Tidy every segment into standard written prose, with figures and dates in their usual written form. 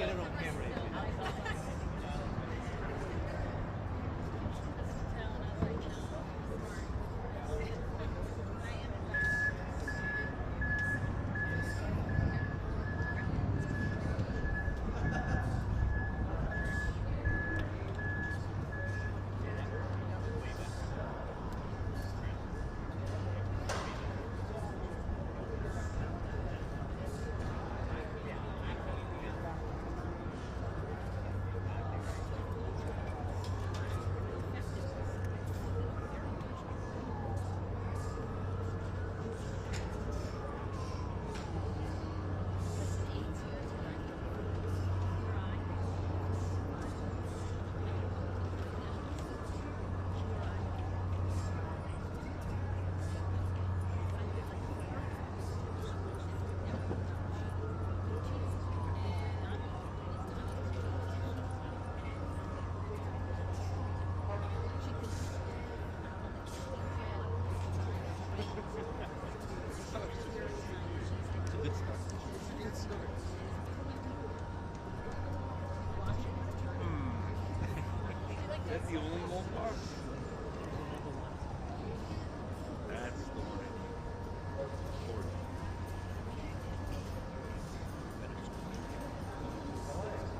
get it on camera. That's the only mole car? That's the one.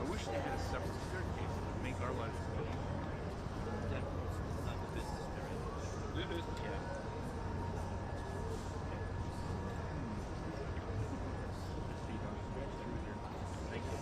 I wish they had a separate staircase to make our lives easier. That's not the business area. Yeah. Thank you.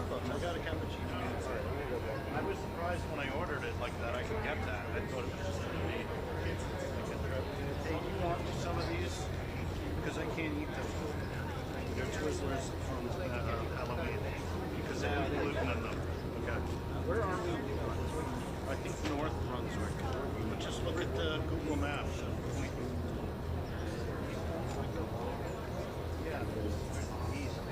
Starbucks. I got a cappuccino. I was surprised when I ordered it like that. I could get that. I thought it was just going to be. Hey, you want some of these? Because I can't eat them. They're Twizzlers from Halloween because they have gluten in them. Okay. Where are we? I think North Brunswick. But just look at the Google Maps. Yeah. Easy.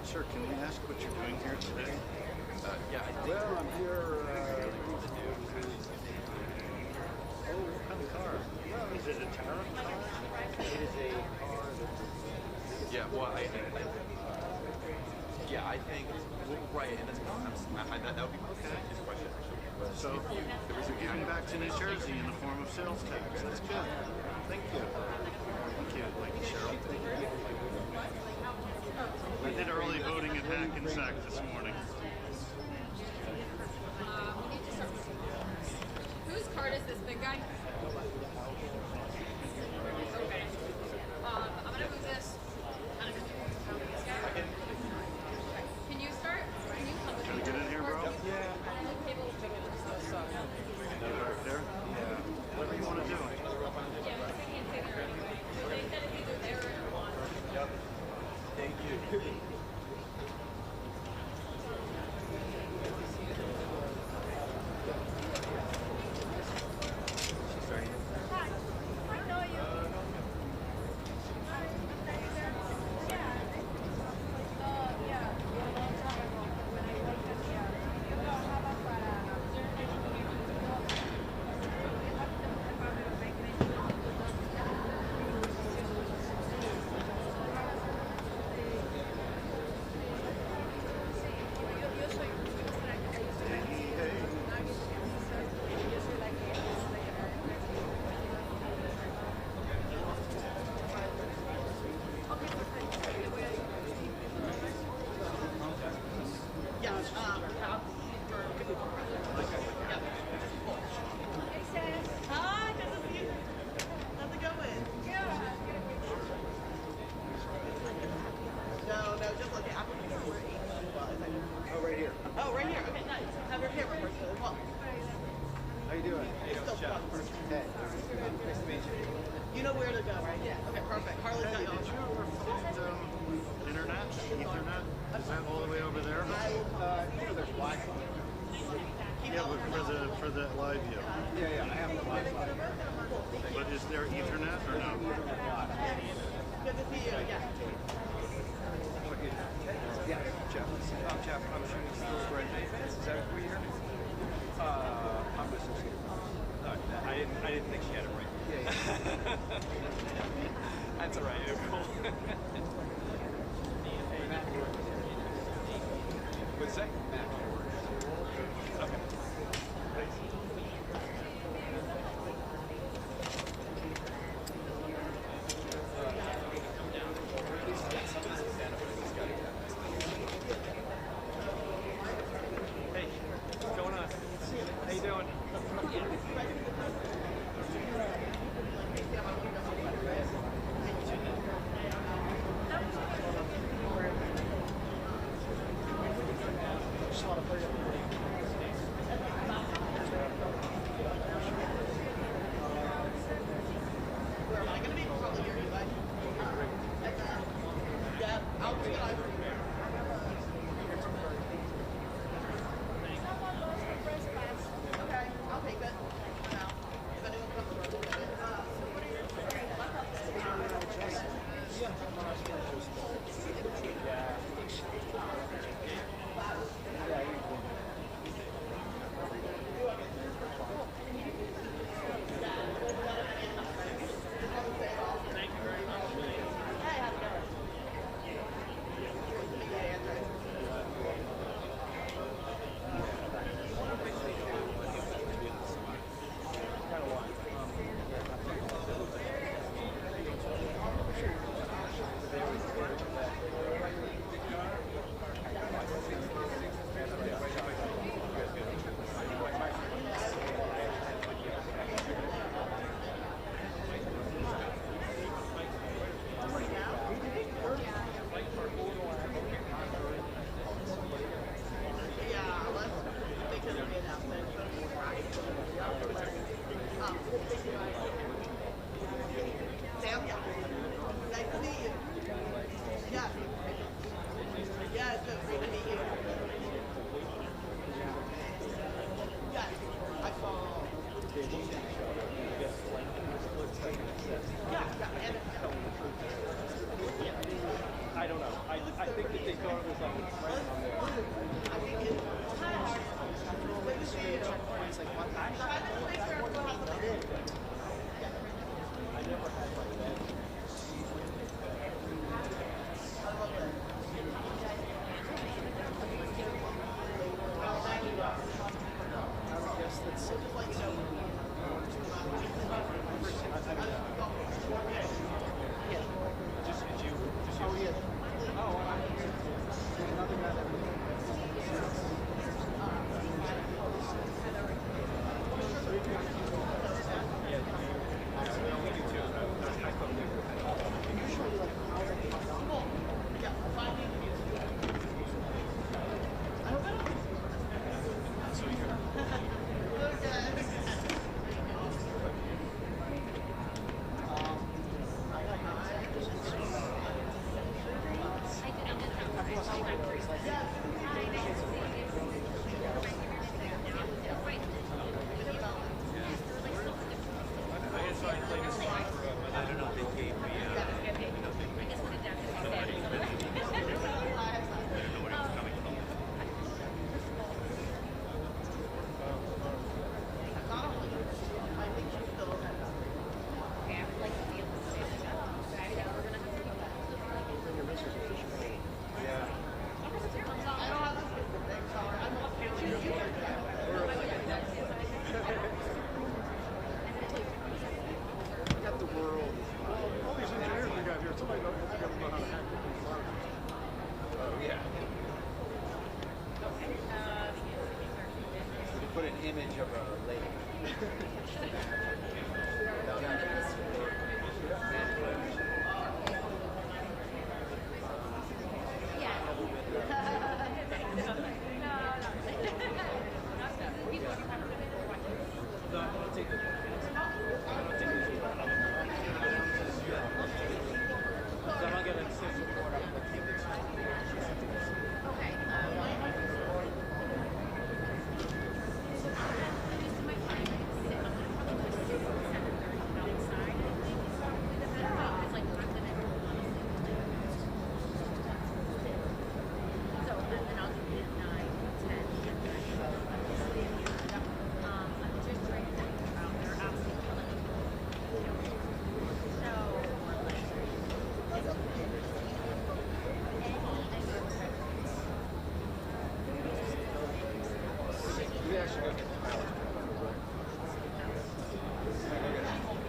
Sir, can we ask what you're doing here today? Well, I'm here. Oh, what kind of car? Well, is it a tariff car? It is a car that... Yeah, well, I think, right, and that's, that would be his question, actually. So, you're giving back to New Jersey in the form of sales tax. That's good. Thank you. Thank you, Lady Sherrill. I did early voting at Hackensack this morning. Whose card is this big guy? Okay. I'm gonna move this. Can you start? Can you come with Can me? we get in here, bro? Yeah. Back there? Yeah. Whatever you want to do. Yeah, but I can't take her anyway. They said it's either there or one. Yep. Thank you. For the live view. Yeah, I have the Wi-Fi. But is there Ethernet or no? Good to see you again. Yeah, Jeff. Jeff, I'm shooting still right. Is that who you're? I'm associated. I didn't think she had it right. That's all right. You're cool. What's that? Okay. Hey, what's going on? How you doing? I don't know. I think that they thought it was like expression on there. I never had like that. Put an image of a lake.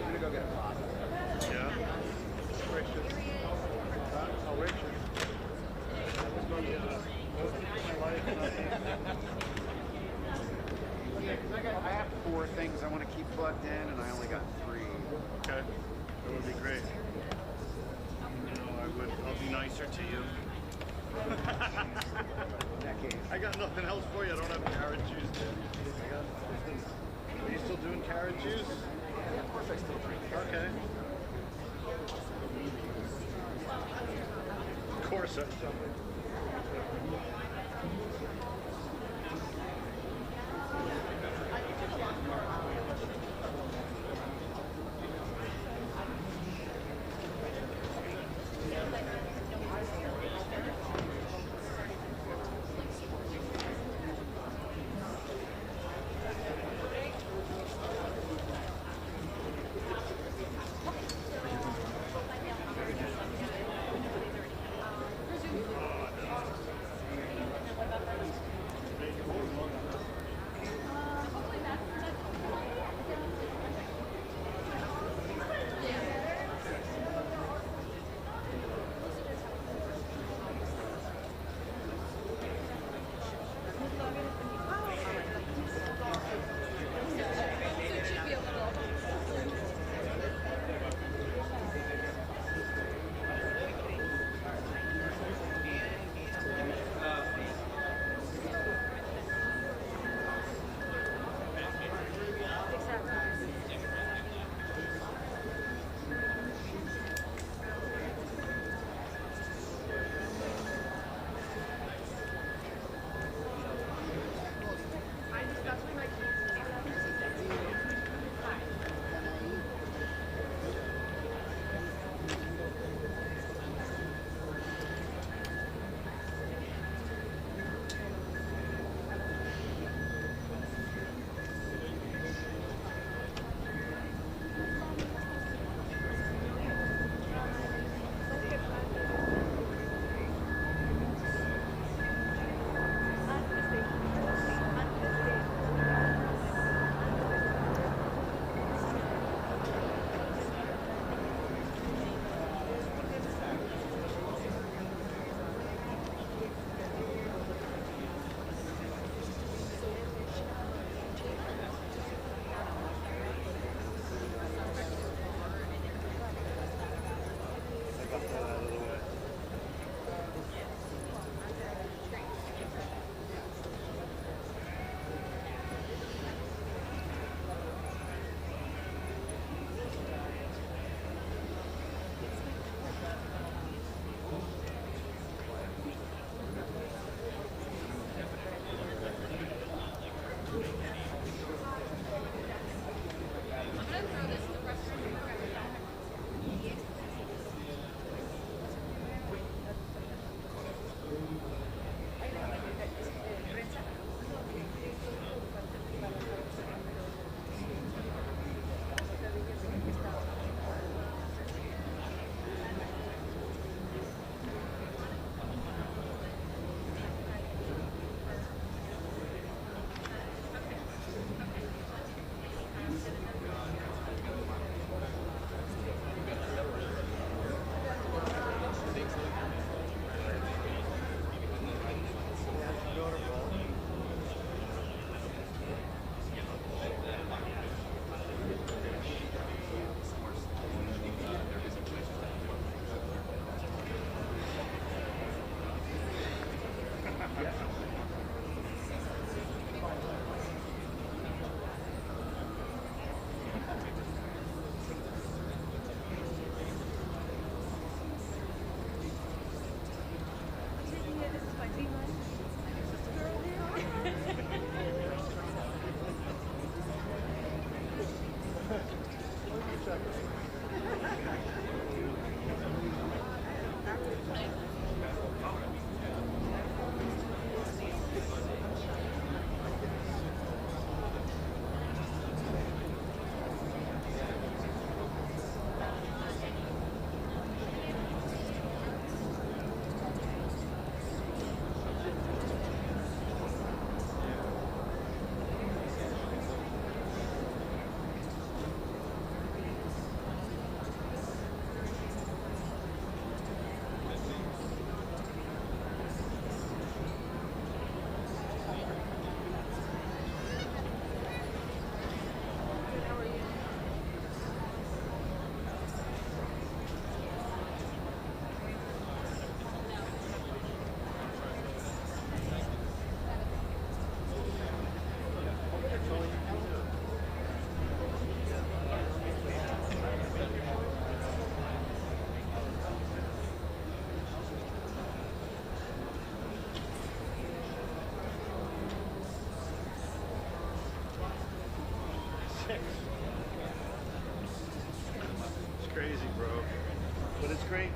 gonna go get a pot. Yeah. Richard. Oh, Richard. That was going to be my life. I have 4 things I want to keep plugged in, and I only got 3. Okay. That would be great. You know, I'll be nicer to you. I got nothing else for you. I don't have carrot juice. Are you still doing carrot juice? Yeah, of course I still drink. Okay. Of course I still.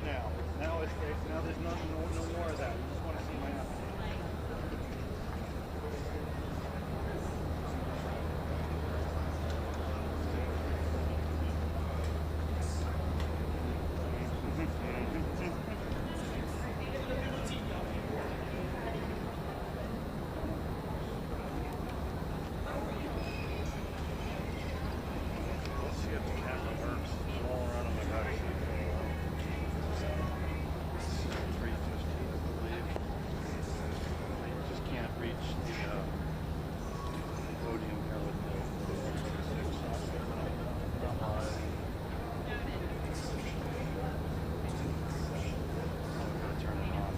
now. Now there's no more of that. You just want to see my application. Let's see if the camera works. It's all around on my back. 3:15, I believe. Just can't reach the podium here with the not live. I'm gonna turn it on.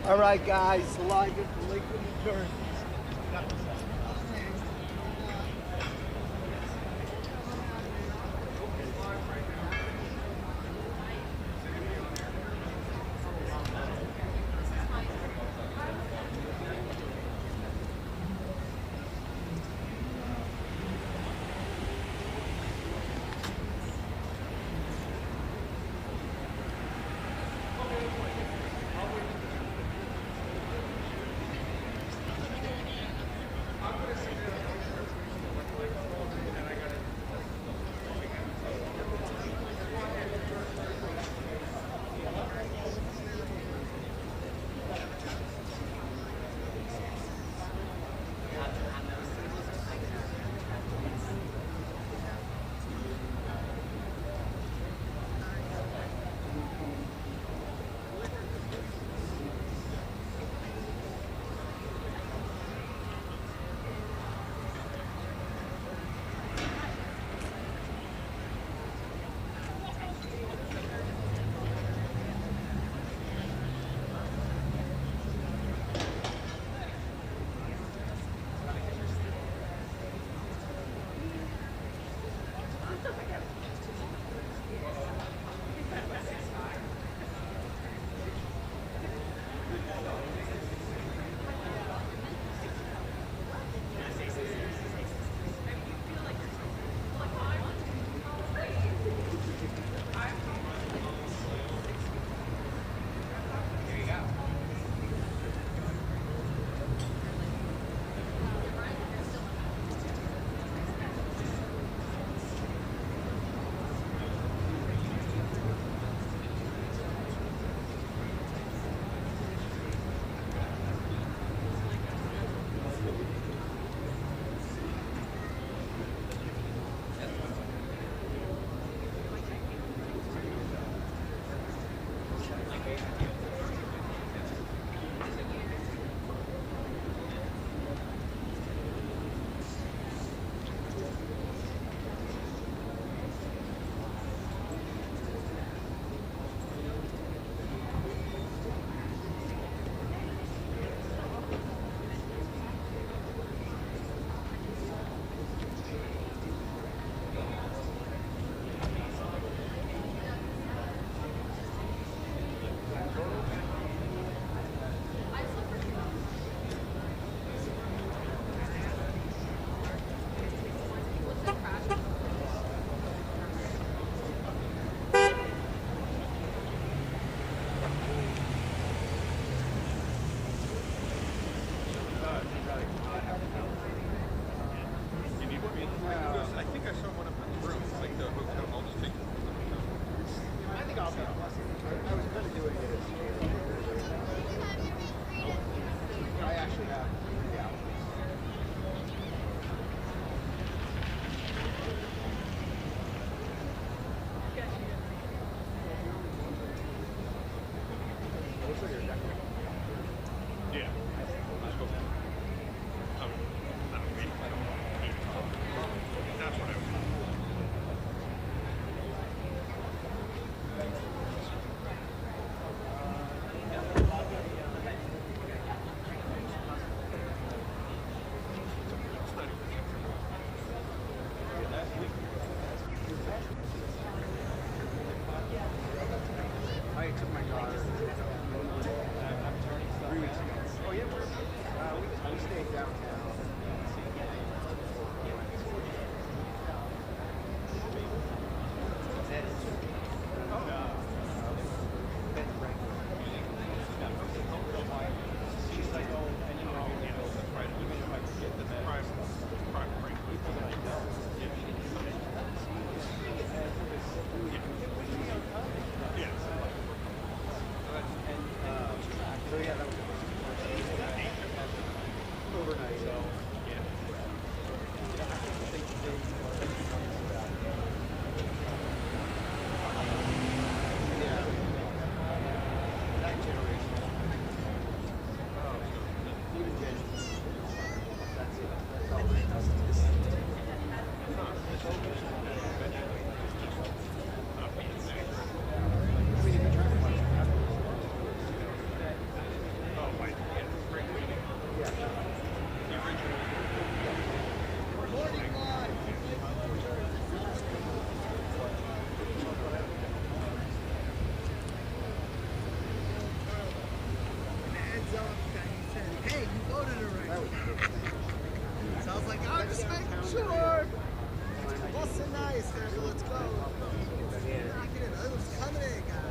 All right, guys, live at Lakewood, New Jersey. I took my daughter 3 weeks ago. Oh, yeah. Hey, you voted already. So I was like, I'm just making sure. Listen, nice, family. Let's go. Knocking it. Let's come in, guys.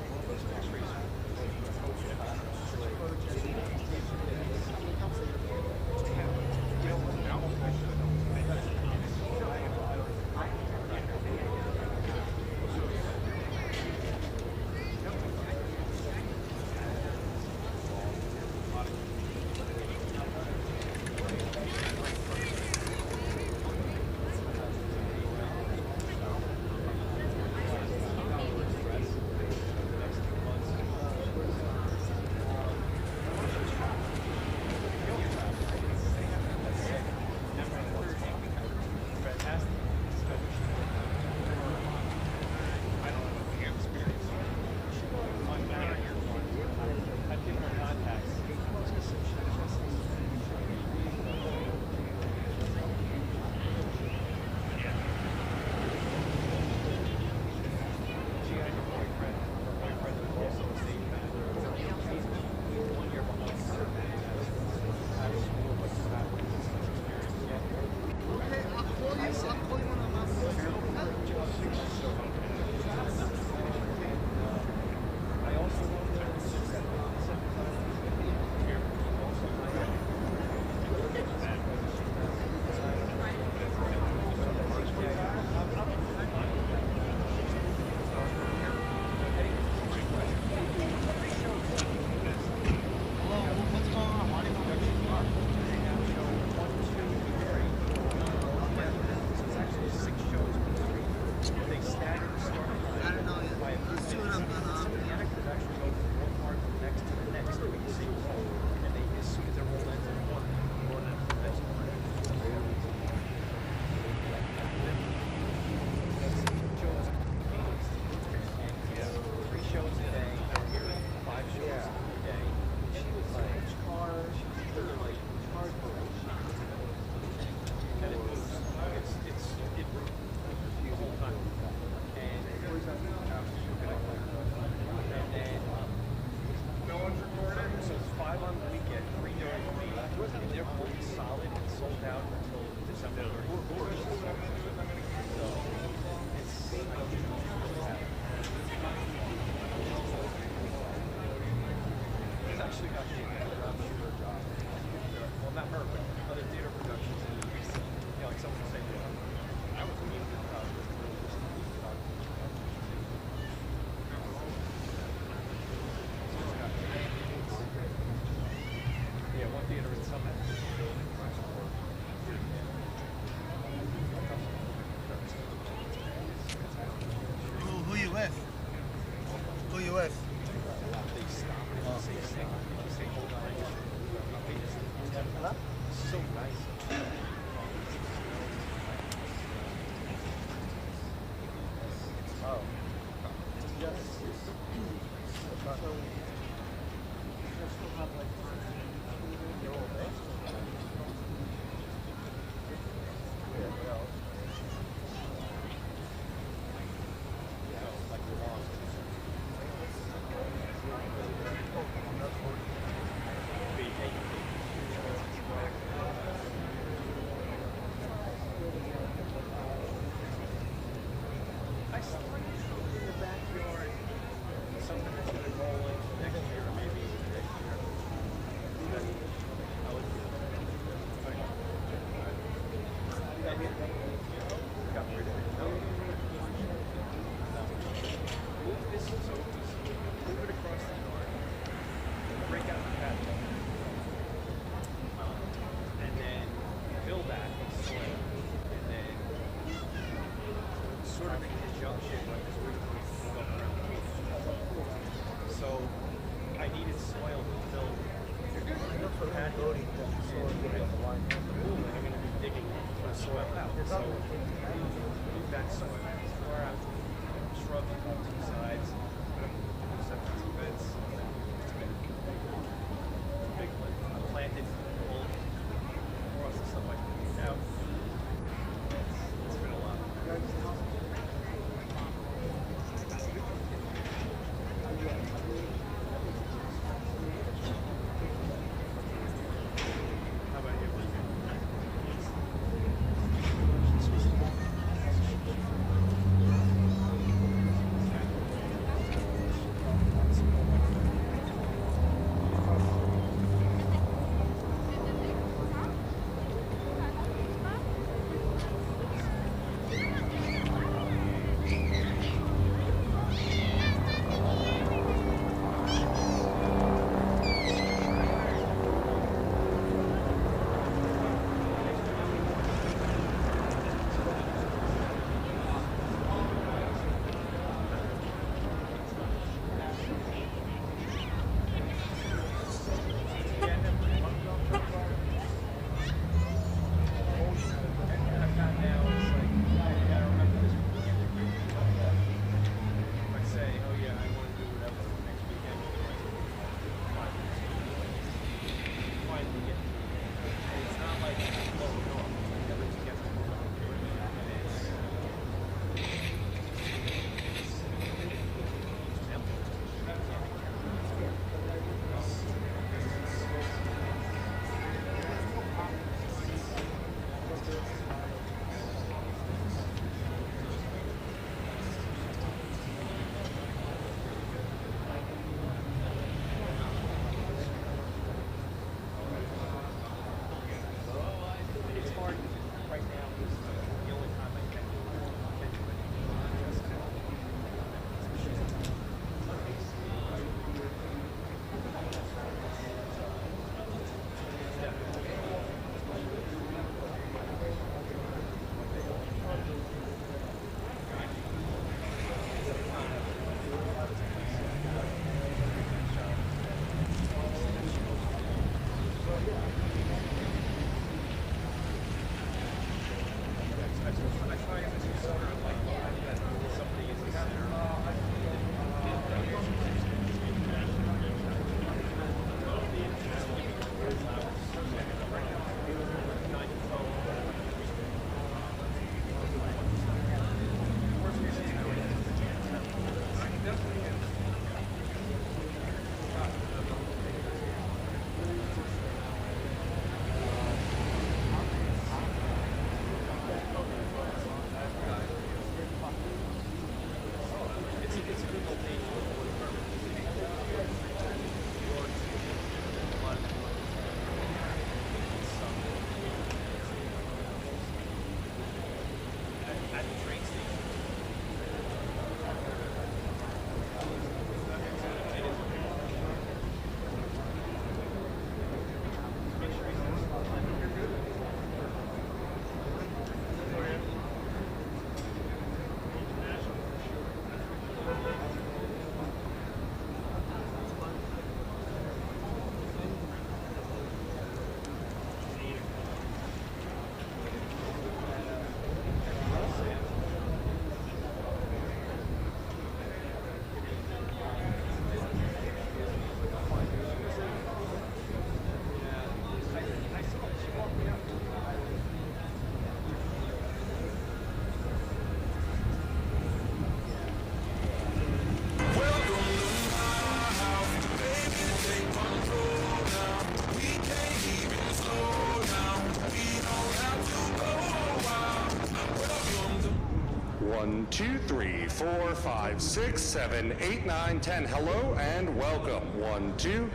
1, 2, 3, 4, 5, 6, 7, 8, 9, 10. Hello and welcome. 1, 2,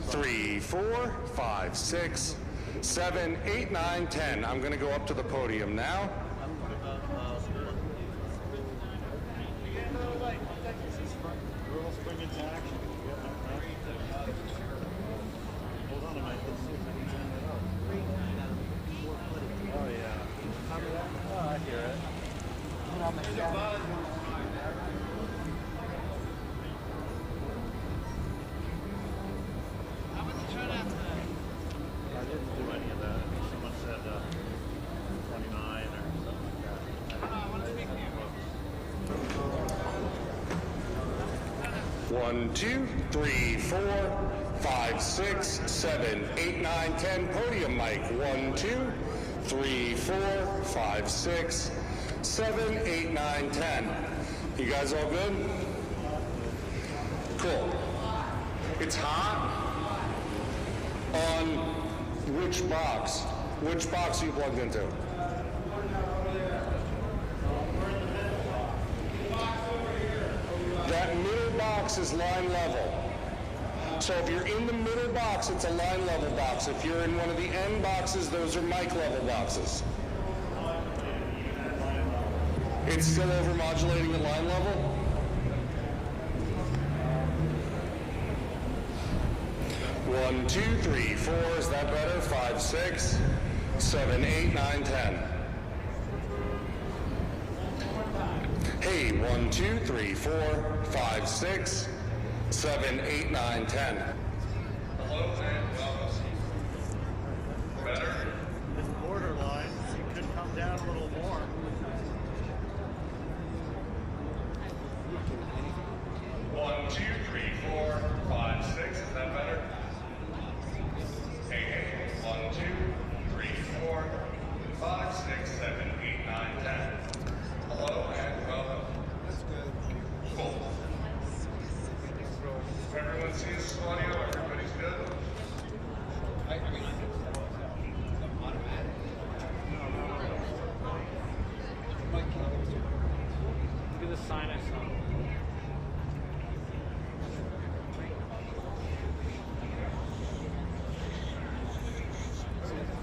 3, 4, 5, 6, 7, 8, 9, 10. I'm going to go up to the podium now. I didn't do any of that. Someone said 29 or something like that. I want to speak to you. 1, 2, 3, 4, 5, 6, 7, 8, 9, 10. Podium mic. 1, 2, 3, 4, 5, 6, 7, 8, 9, 10. You guys all good? Cool. It's hot. On which box? Which box are you plugged into? That middle box is line level. So if you're in the middle box, it's a line level box. If you're in one of the end boxes, those are mic level boxes. It's still over-modulating at line level? One, 2, 3, 4, is that better? 5, 6, 7, 8, 9, 10. Hey, 1, 2, 3, 4, 5, 6, 7, 8, 9, 10. Hello and welcome. Better? It's borderline. You could come down a little more. One, 2, 3, 4, 5, 6, is that better? Hey, 1, 2, 3, 4, 5, 6, 7, 8, 9, 10. Hello and welcome. That's good. Cool. Everyone sees audio, everybody's good? Look at the sign I saw.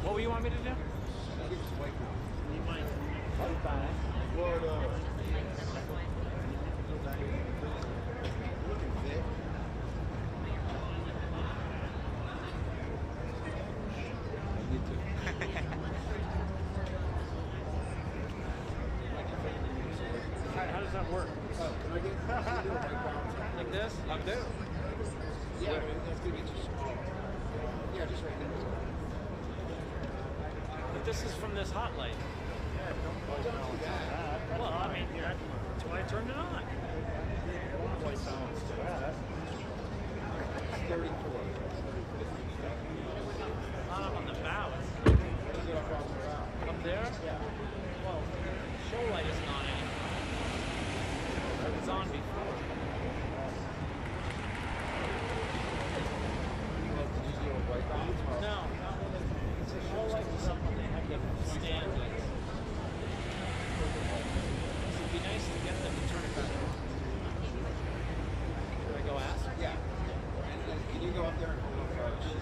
What do you want me to do? How does that work? Like this? Like this? Yeah, that's gonna be too small. Yeah, just right there. But this is from this hot light. Don't do that. Well, I mean, that's why I turned it on. 34. Not up on the bow. Up there? Yeah. Well, show light isn't on anymore. It was on before. No, not when it's a show light was something they have to stand with. It'd be nice to get them to turn it back on. Can I go ask? Yeah. And can you go up there and hold first?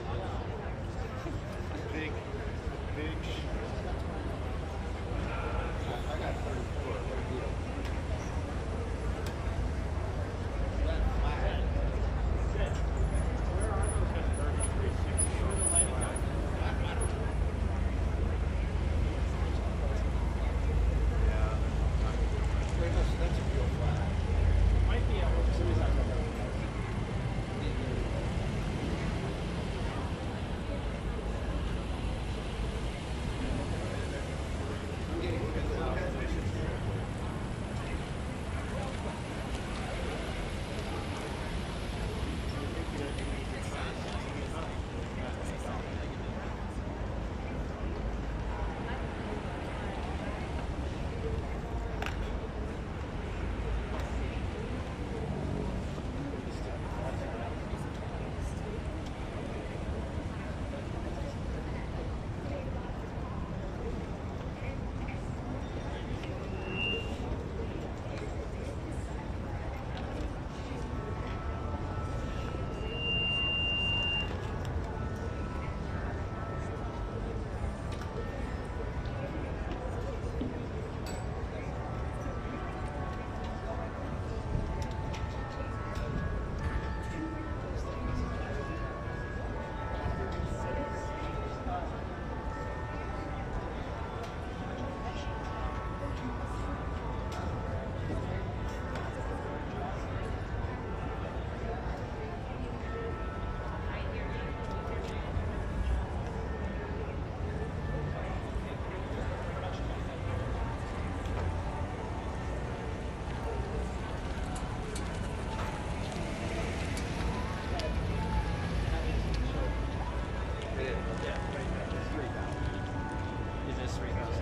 3,000.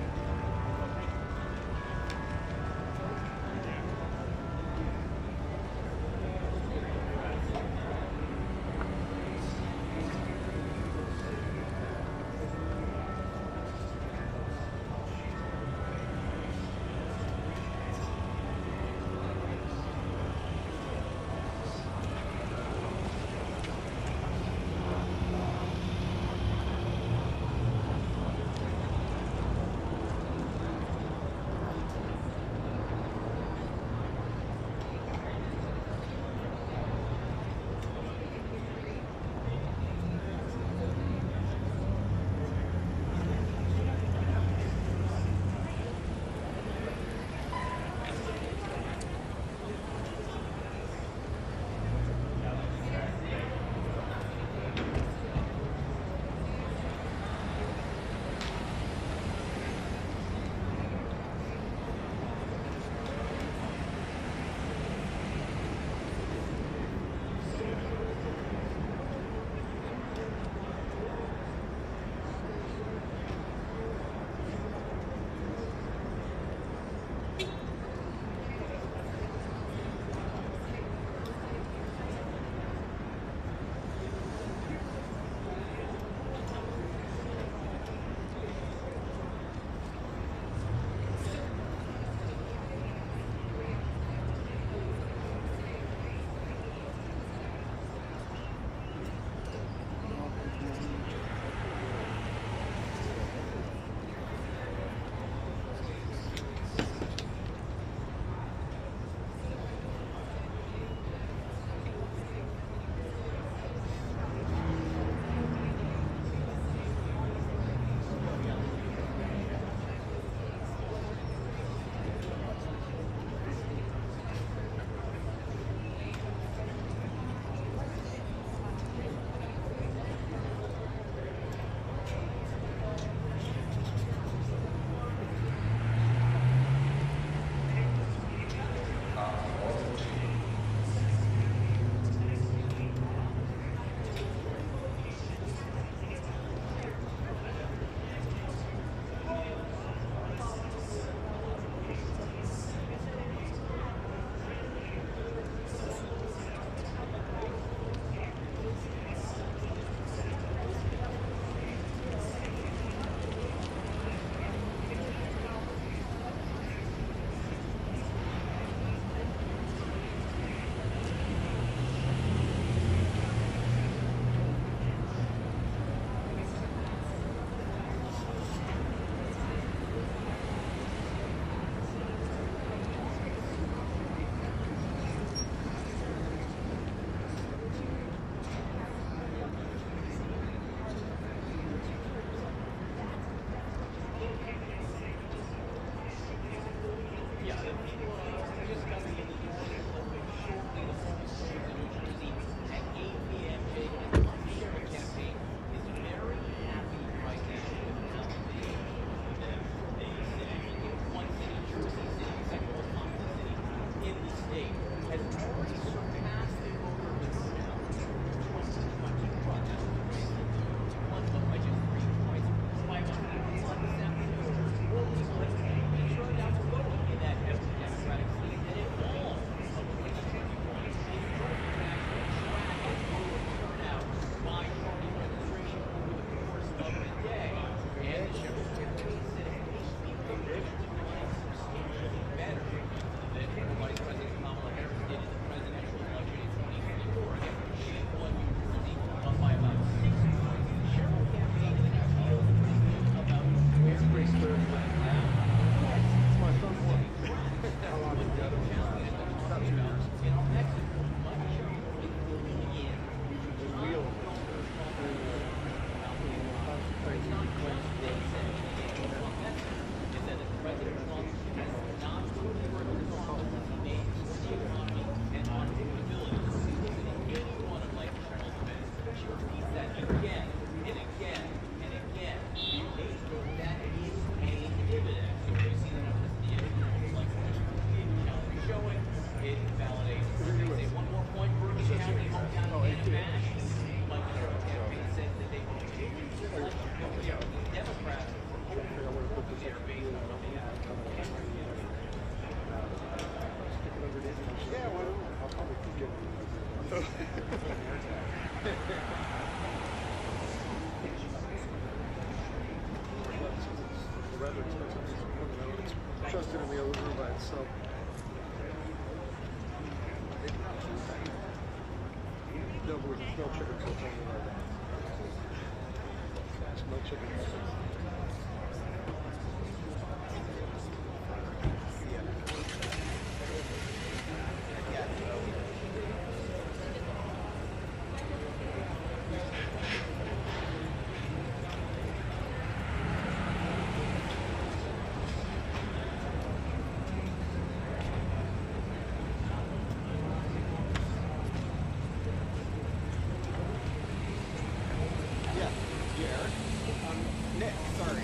Nick, sorry.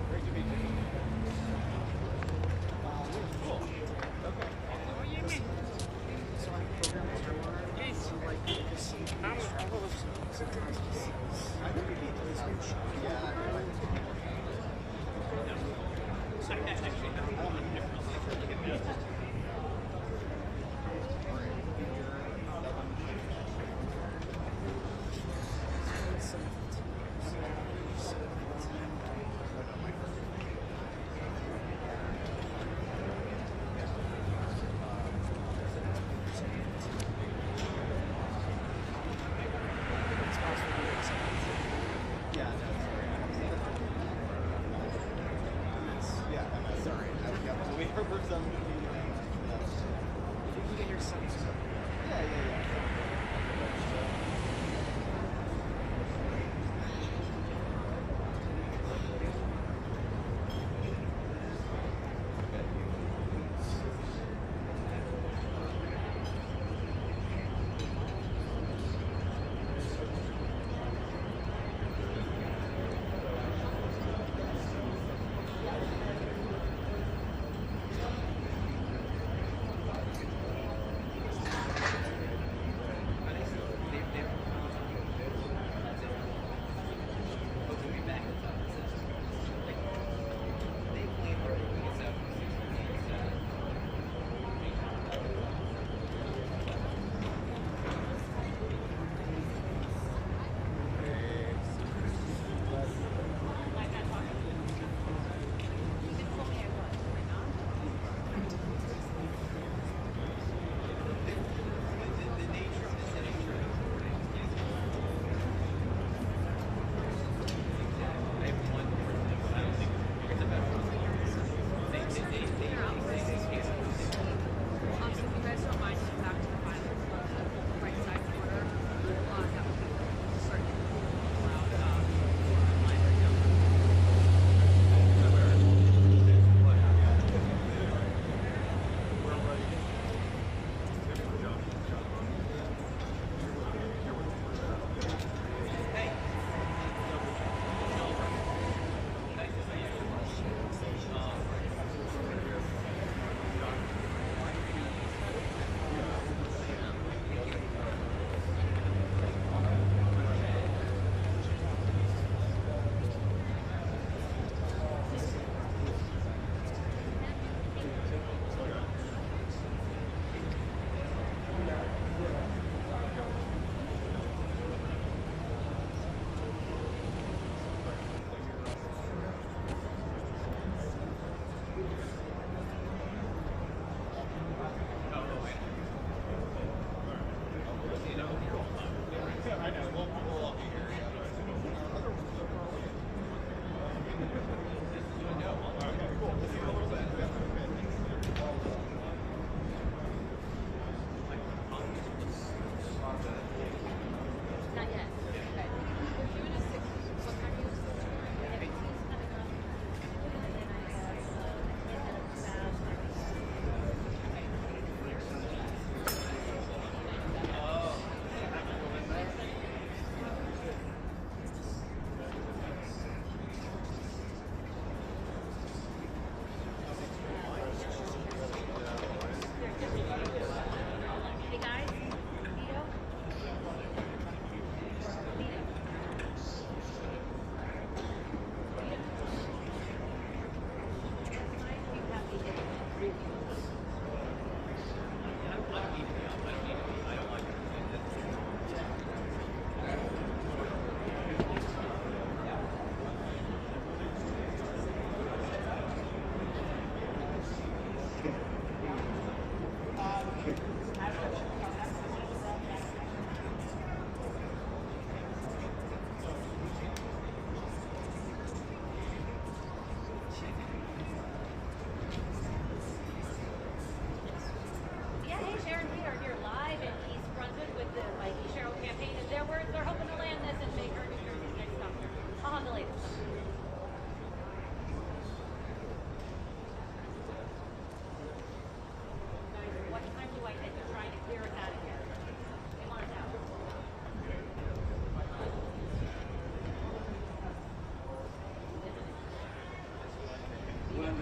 Great to meet you. Cool. Okay. So I program like I think we need this one. Yeah. So I actually have one difference.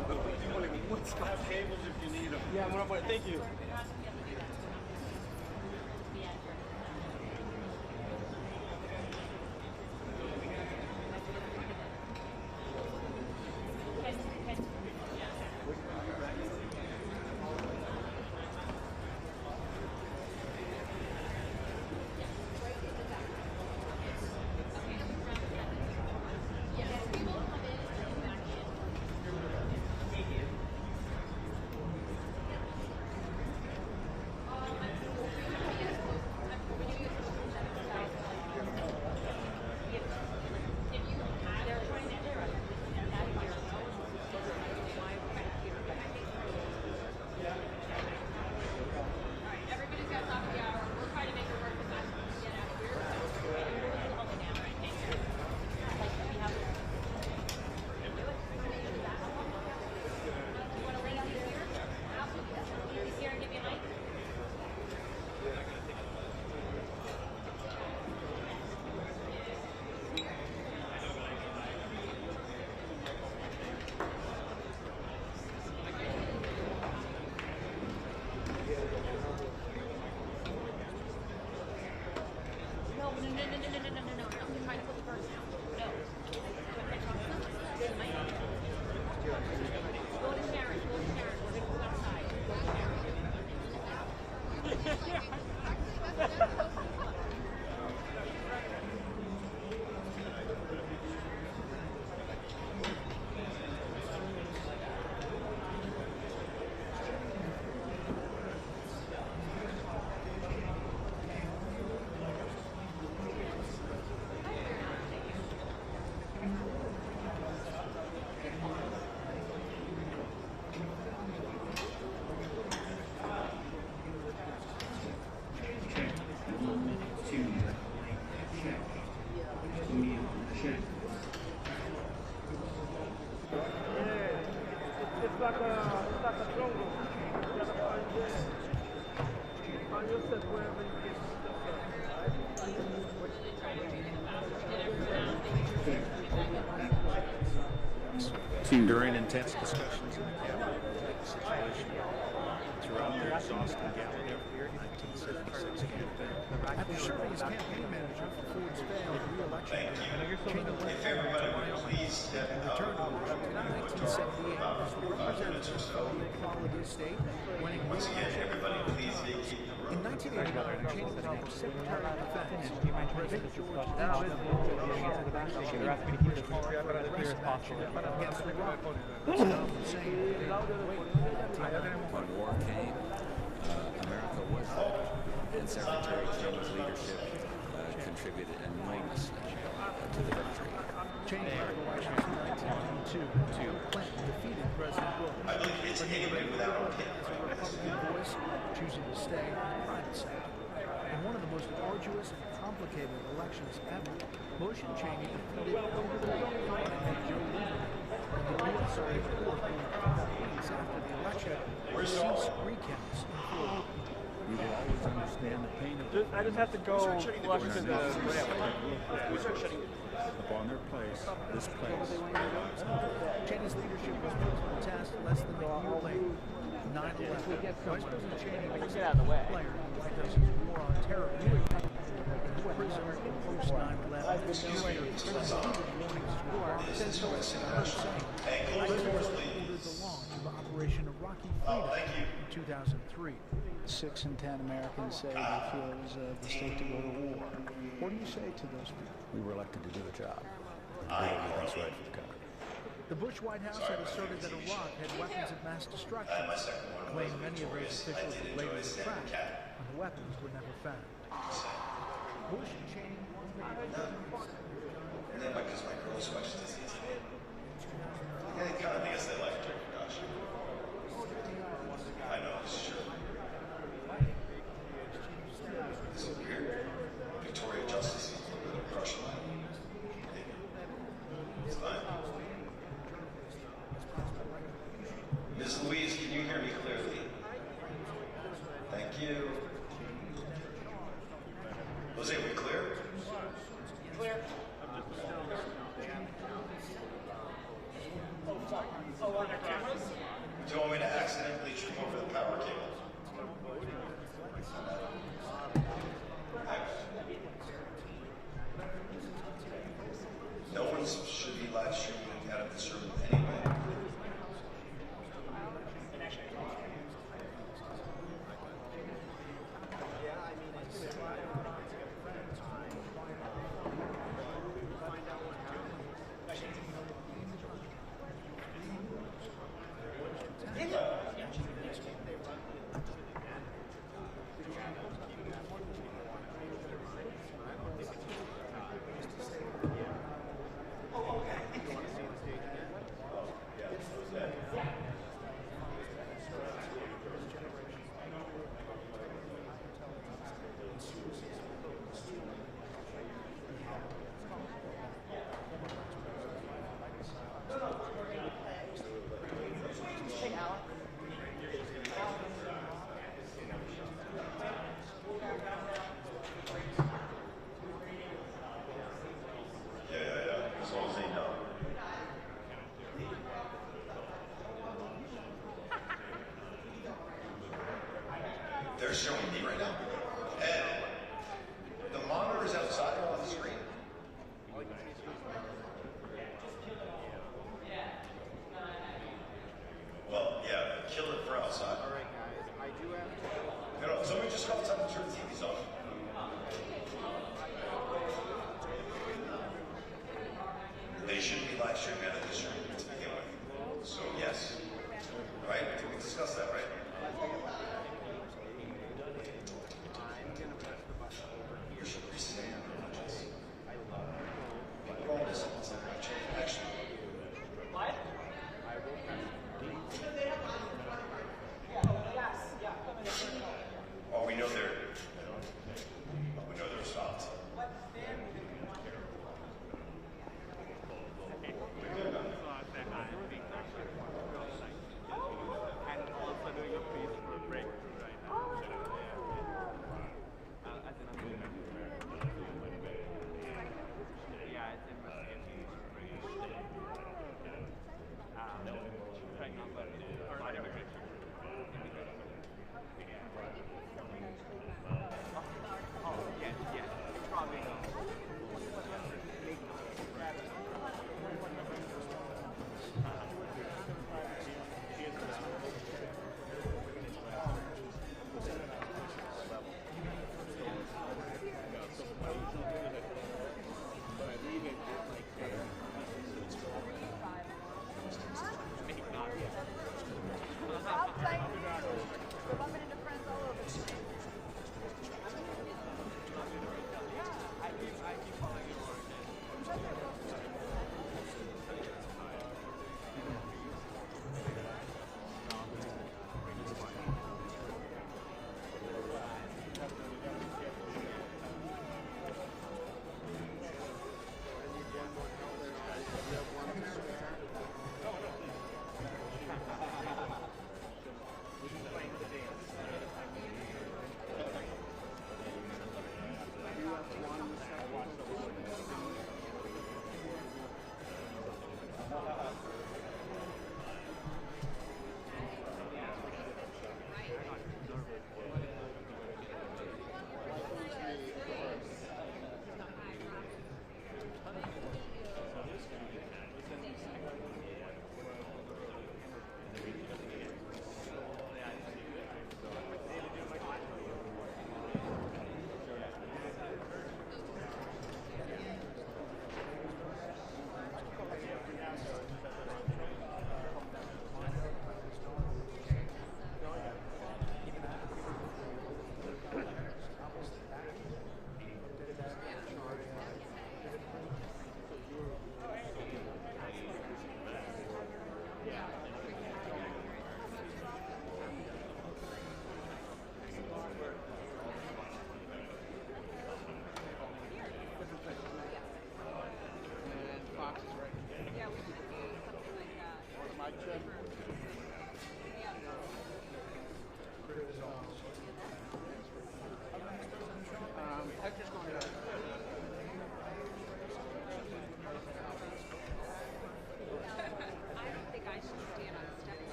Have cables if you need them. Yeah, I'm gonna put it. Thank you. During intense discussions in the cabinet situation throughout their exhausting gallery of the 1976 campaign, after serving as campaign manager for Ford's failed re-election, Cheney went forward to Wyoming and returned to Washington in 1978 as the representative of the Equality State, winning re-election. In 1989, Cheney became Secretary of Defense. President George W. against Iraq. When war came, America was ready, and Secretary Cheney's leadership contributed enormously to the victory. Cheney led the White House in 1992 Clinton defeated President Bush. But he remained as a Republican voice, choosing to stay in the private sector. In one of the most arduous and complicated elections ever, Bush and Cheney defeated and Joe Lieberman. The U.S. Supreme Court ruled 2 weeks after the election to cease recounts in Florida. We will always understand the pain of I just have to go flush to the... upon their place, this place. Cheney's leadership was put to the test less than a year later. 9/11. Vice President Cheney was a key player in the White House's war on terror. Prisoner in post 9/11. Warnings to ordered the launch of Operation Iraqi Freedom in 2003. 6 in 10 Americans say they feel it was a mistake to go to war. What do you say to those people? We were elected to do a job. Everything's right for the country. The Bush White House had asserted that Iraq had weapons of mass destruction, claimed many of those officials would later retract, and the weapons were never found. Bush and Cheney And then because my girls watch disease. Yeah, they kind of think it's their life during production. I know, it's true. Is it weird? Victoria Justice seems a little bit of crush on mine. It's fine. Ms. Louise, can you hear me clearly? Thank you. Jose, are we clear? Clear. this should be live streaming out of this room anyway. They're showing me right now. And the monitor is outside on the screen. Well, yeah, kill it for outside. All right, guys. I do have to. No, somebody just go outside and turn the TVs off. They should be live streaming out of this room to begin with. So yes. Right? We discussed that, right? You should rescind your purchase. Bonus on actually. What? Oh, we know they're stopped.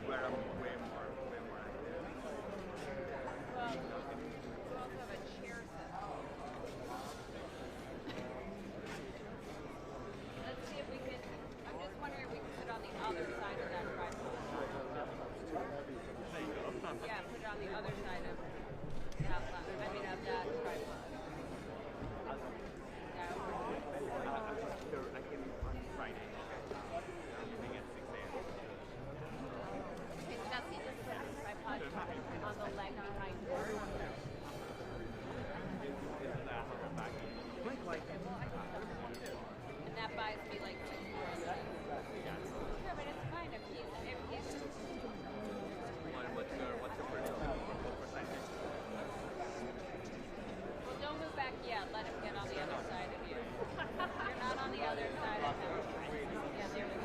where I'm way more active. Well, we also have a chair set. Let's see if we can, I'm just wondering if we can put it on the other side of that tripod. Yeah, put it on the other side of that tripod. I came on Friday. I'm leaving at 6 a.m. Okay, Jesse, just put the tripod on the leg behind yours. And that buys me like 2 more. Sure, but it's fine if he's What's your first? Well, don't move back yet. Let him get on the other side of you. You're not on the other side of him. Yeah, there we go.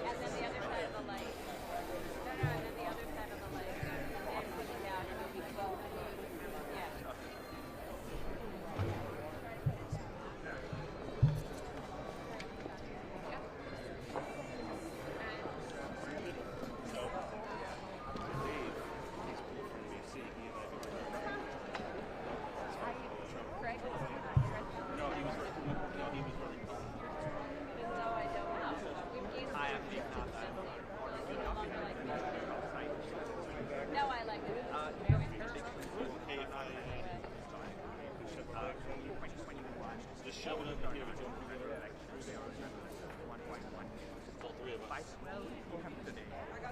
And then the other side of the leg. No, and then the other side of the leg. And then push it down and you'll be close. Yeah. No, I like it. Just shove it up and give it to him. All three of us.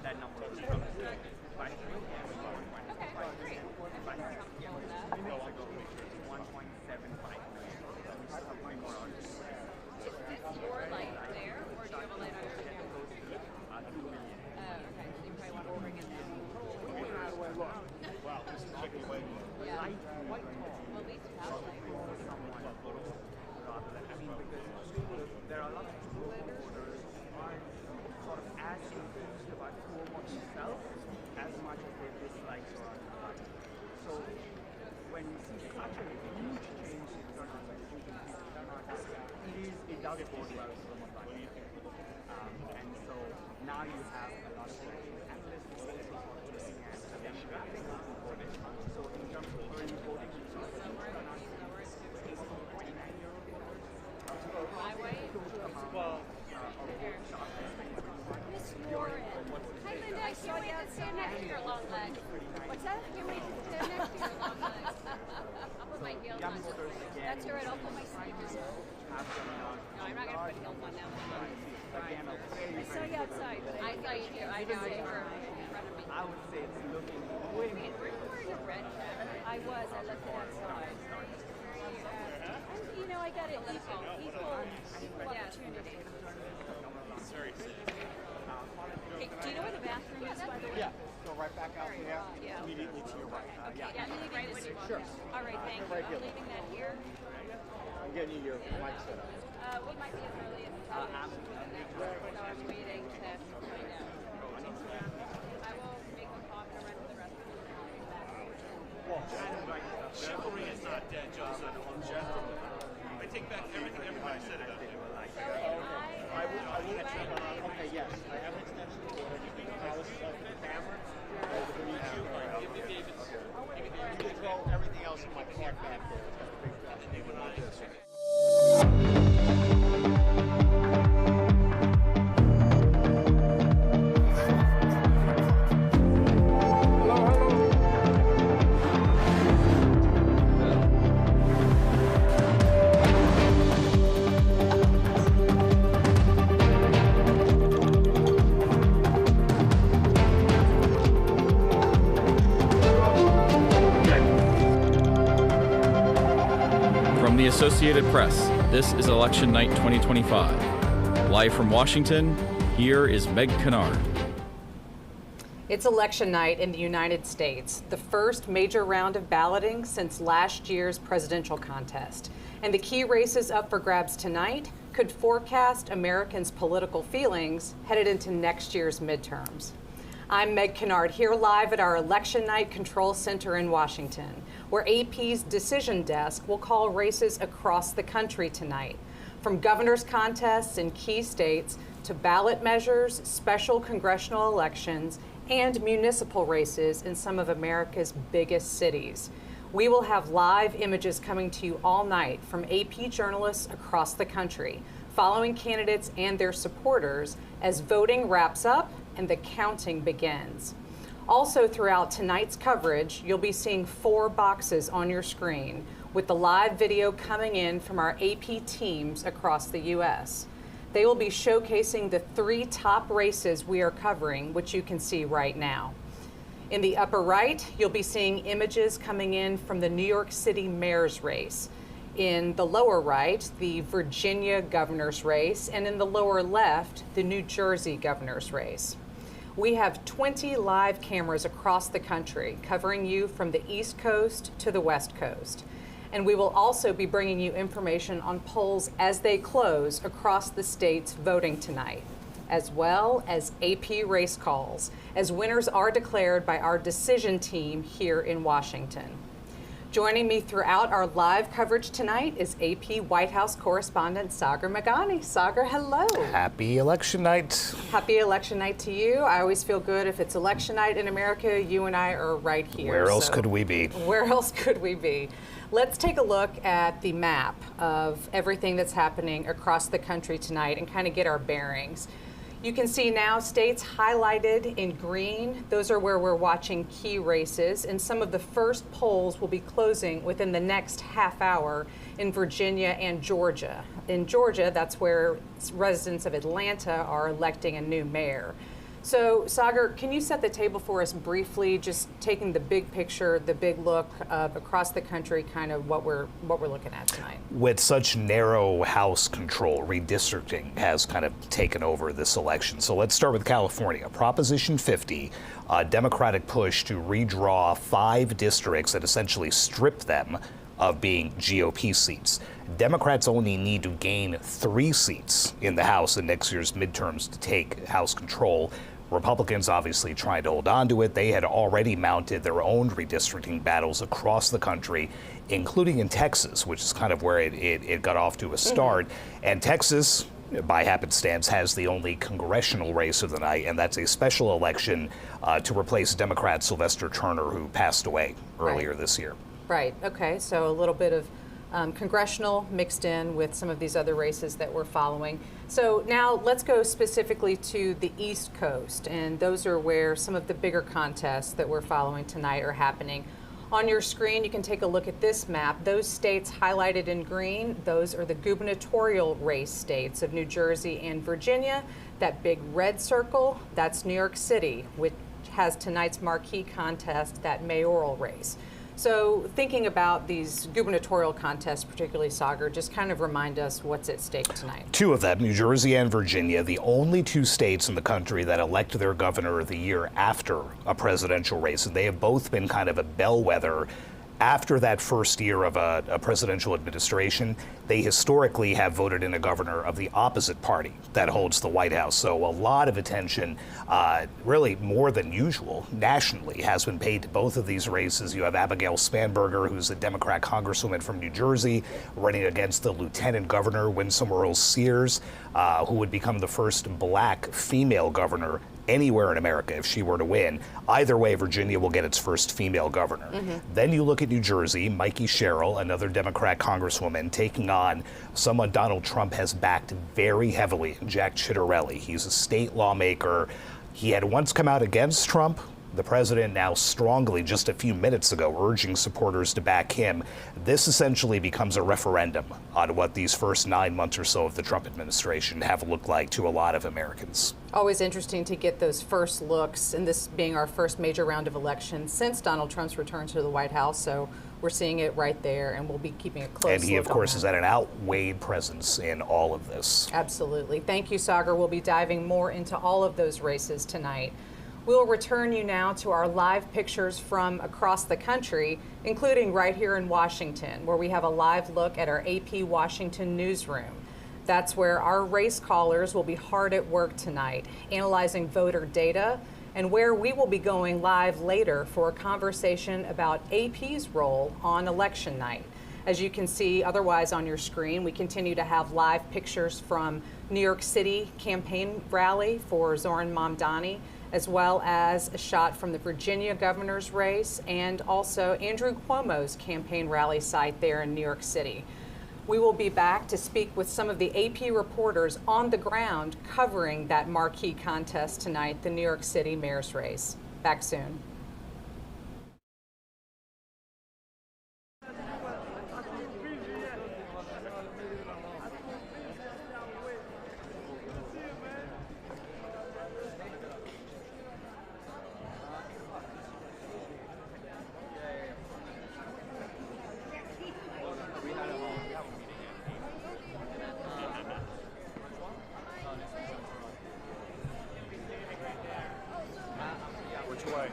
That number is Okay, great. I'm comfortable with that. 1.75 million. Is your light there, or do you have a light on your camera? Okay, so you probably want to bring it down. Wow, this is chicken away. Yeah. Well, at least you have a light. Because there are a lot of voters who aren't sort of as enthused about Cuomo himself as much as they dislike Zohran Mamdani. So when we see such a huge change in terms of it does bode well for Mamdani. And so now you have a lot of analysts also looking at the demographics of voting. So in terms of early voting, My way? Miss Warren. Hi, Linda. I can't wait to stand next to your long legs. What's that? I can't wait to stand next to your long legs. I'll put my heels on. That's all right. I'll put my sneakers on. No, I'm not going to put heels on now. I saw you outside. I saw you too. I know you were in front of me. I would say it's looking way more. Were you wearing a red jacket? I was. I left it outside. And, you know, I got it equal opportunity. Very sick. Hey, do you know where the bathroom is, by the way? Yeah, go right back out there. Yeah. Immediately to your right. Okay, yeah, I'm leaving this. Sure. All right, thank you. I'm leaving that here. I'm getting you your mic set up. We might be as early as probably so I was waiting to find out. I will make a talk and run for the rest of the day. Chivalry is not dead, Joseph. I take back everything everybody said about it. I will. Okay, yes. I have an extension cord. You can tell us the camera. Give me David's. You can throw everything else in my cart back there. The Associated Press. This is Election Night 2025. Live from Washington, here is Meg Kennard. It's election night in the United States, the first major round of balloting since last year's presidential contest. And the key races up for grabs tonight could forecast Americans' political feelings headed into next year's midterms. I'm Meg Kennard, here live at our Election Night Control Center in Washington, where AP's Decision Desk will call races across the country tonight. From governor's contests in key states to ballot measures, special congressional elections, and municipal races in some of America's biggest cities. We will have live images coming to you all night from AP journalists across the country, following candidates and their supporters as voting wraps up and the counting begins. Also throughout tonight's coverage, you'll be seeing 4 boxes on your screen with the live video coming in from our AP teams across the U.S. They will be showcasing the 3 top races we are covering, which you can see right now. In the upper right, you'll be seeing images coming in from the New York City mayor's race. In the lower right, the Virginia governor's race, and in the lower left, the New Jersey governor's race. We have 20 live cameras across the country covering you from the East Coast to the West Coast. And we will also be bringing you information on polls as they close across the states voting tonight, as well as AP race calls, as winners are declared by our decision team here in Washington. Joining me throughout our live coverage tonight is AP White House correspondent Zohran Mamdani. Zohran, hello. Happy election night. Happy election night to you. I always feel good if it's election night in America. You and I are right here. Where else could we be? Where else could we be? Let's take a look at the map of everything that's happening across the country tonight and kind of get our bearings. You can see now states highlighted in green. Those are where we're watching key races, and some of the first polls will be closing within the next half hour in Virginia and Georgia. In Georgia, that's where residents of Atlanta are electing a new mayor. So, Zohran, can you set the table for us briefly, just taking the big picture, the big look across the country, kind of what we're looking at tonight? With such narrow House control, redistricting has kind of taken over this election. So let's start with California. Proposition 50, a Democratic push to redraw 5 districts that essentially strip them of being GOP seats. Democrats only need to gain 3 seats in the House in next year's midterms to take House control. Republicans obviously trying to hold on to it. They had already mounted their own redistricting battles across the country, including in Texas, which is kind of where it got off to a start. And Texas, by happenstance, has the only congressional race of the night, and that's a special election to replace Democrat Sylvester Turner, who passed away earlier this year. Right. Okay. So a little bit of congressional mixed in with some of these other races that we're following. So now let's go specifically to the East Coast, and those are where some of the bigger contests that we're following tonight are happening. On your screen, you can take a look at this map. Those states highlighted in green, those are the gubernatorial race states of New Jersey and Virginia. That big red circle, that's New York City, which has tonight's marquee contest, that mayoral race. So thinking about these gubernatorial contests, particularly Zohran, just kind of remind us what's at stake tonight. 2 of them, New Jersey and Virginia, the only 2 states in the country that elect their governor the year after a presidential race. And they have both been kind of a bellwether. After that first year of a presidential administration, they historically have voted in a governor of the opposite party that holds the White House. So a lot of attention, really more than usual, nationally has been paid to both of these races. You have Abigail Spanberger, who's a Democrat congresswoman from New Jersey, running against the lieutenant governor, Winsome Earle-Sears, who would become the first black female governor anywhere in America if she were to win. Either way, Virginia will get its first female governor. Then you look at New Jersey, Mikie Sherrill, another Democrat congresswoman, taking on someone Donald Trump has backed very heavily, Jack Ciattarelli. He's a state lawmaker. He had once come out against Trump. The president now strongly, just a few minutes ago, urging supporters to back him. This essentially becomes a referendum on what these first 9 months or so of the Trump administration have looked like to a lot of Americans. Always interesting to get those first looks, and this being our first major round of elections since Donald Trump's return to the White House. So we're seeing it right there, and we'll be keeping a close look. And he, of course, has had an outweighed presence in all of this. Absolutely. Thank you, Zohran. We'll be diving more into all of those races tonight. We'll return you now to our live pictures from across the country, including right here in Washington, where we have a live look at our AP Washington newsroom. That's where our race callers will be hard at work tonight, analyzing voter data, and where we will be going live later for a conversation about AP's role on election night. As you can see otherwise on your screen, we continue to have live pictures from New York City campaign rally for Zohran Mamdani, as well as a shot from the Virginia governor's race and also Andrew Cuomo's campaign rally site there in New York City. We will be back to speak with some of the AP reporters on the ground covering that marquee contest tonight, the New York City mayor's race. Back soon. Which way?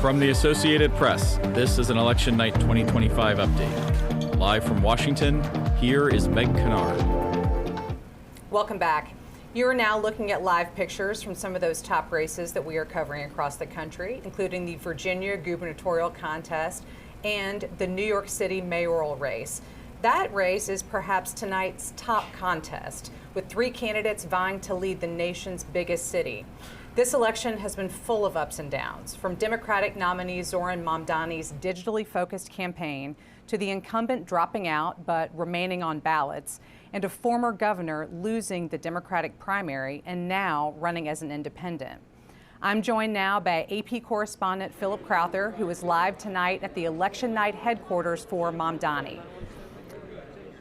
From the Associated Press, this is an Election Night 2025 update. Live from Washington, here is Meg Kennard. Welcome back. You are now looking at live pictures from some of those top races that we are covering across the country, including the Virginia gubernatorial contest and the New York City mayoral race. That race is perhaps tonight's top contest, with 3 candidates vying to lead the nation's biggest city. This election has been full of ups and downs, from Democratic nominee Zohran Mamdani's digitally focused campaign to the incumbent dropping out but remaining on ballots, and a former governor losing the Democratic primary and now running as an independent. I'm joined now by AP correspondent Philip Crowther, who is live tonight at the election night headquarters for Mamdani.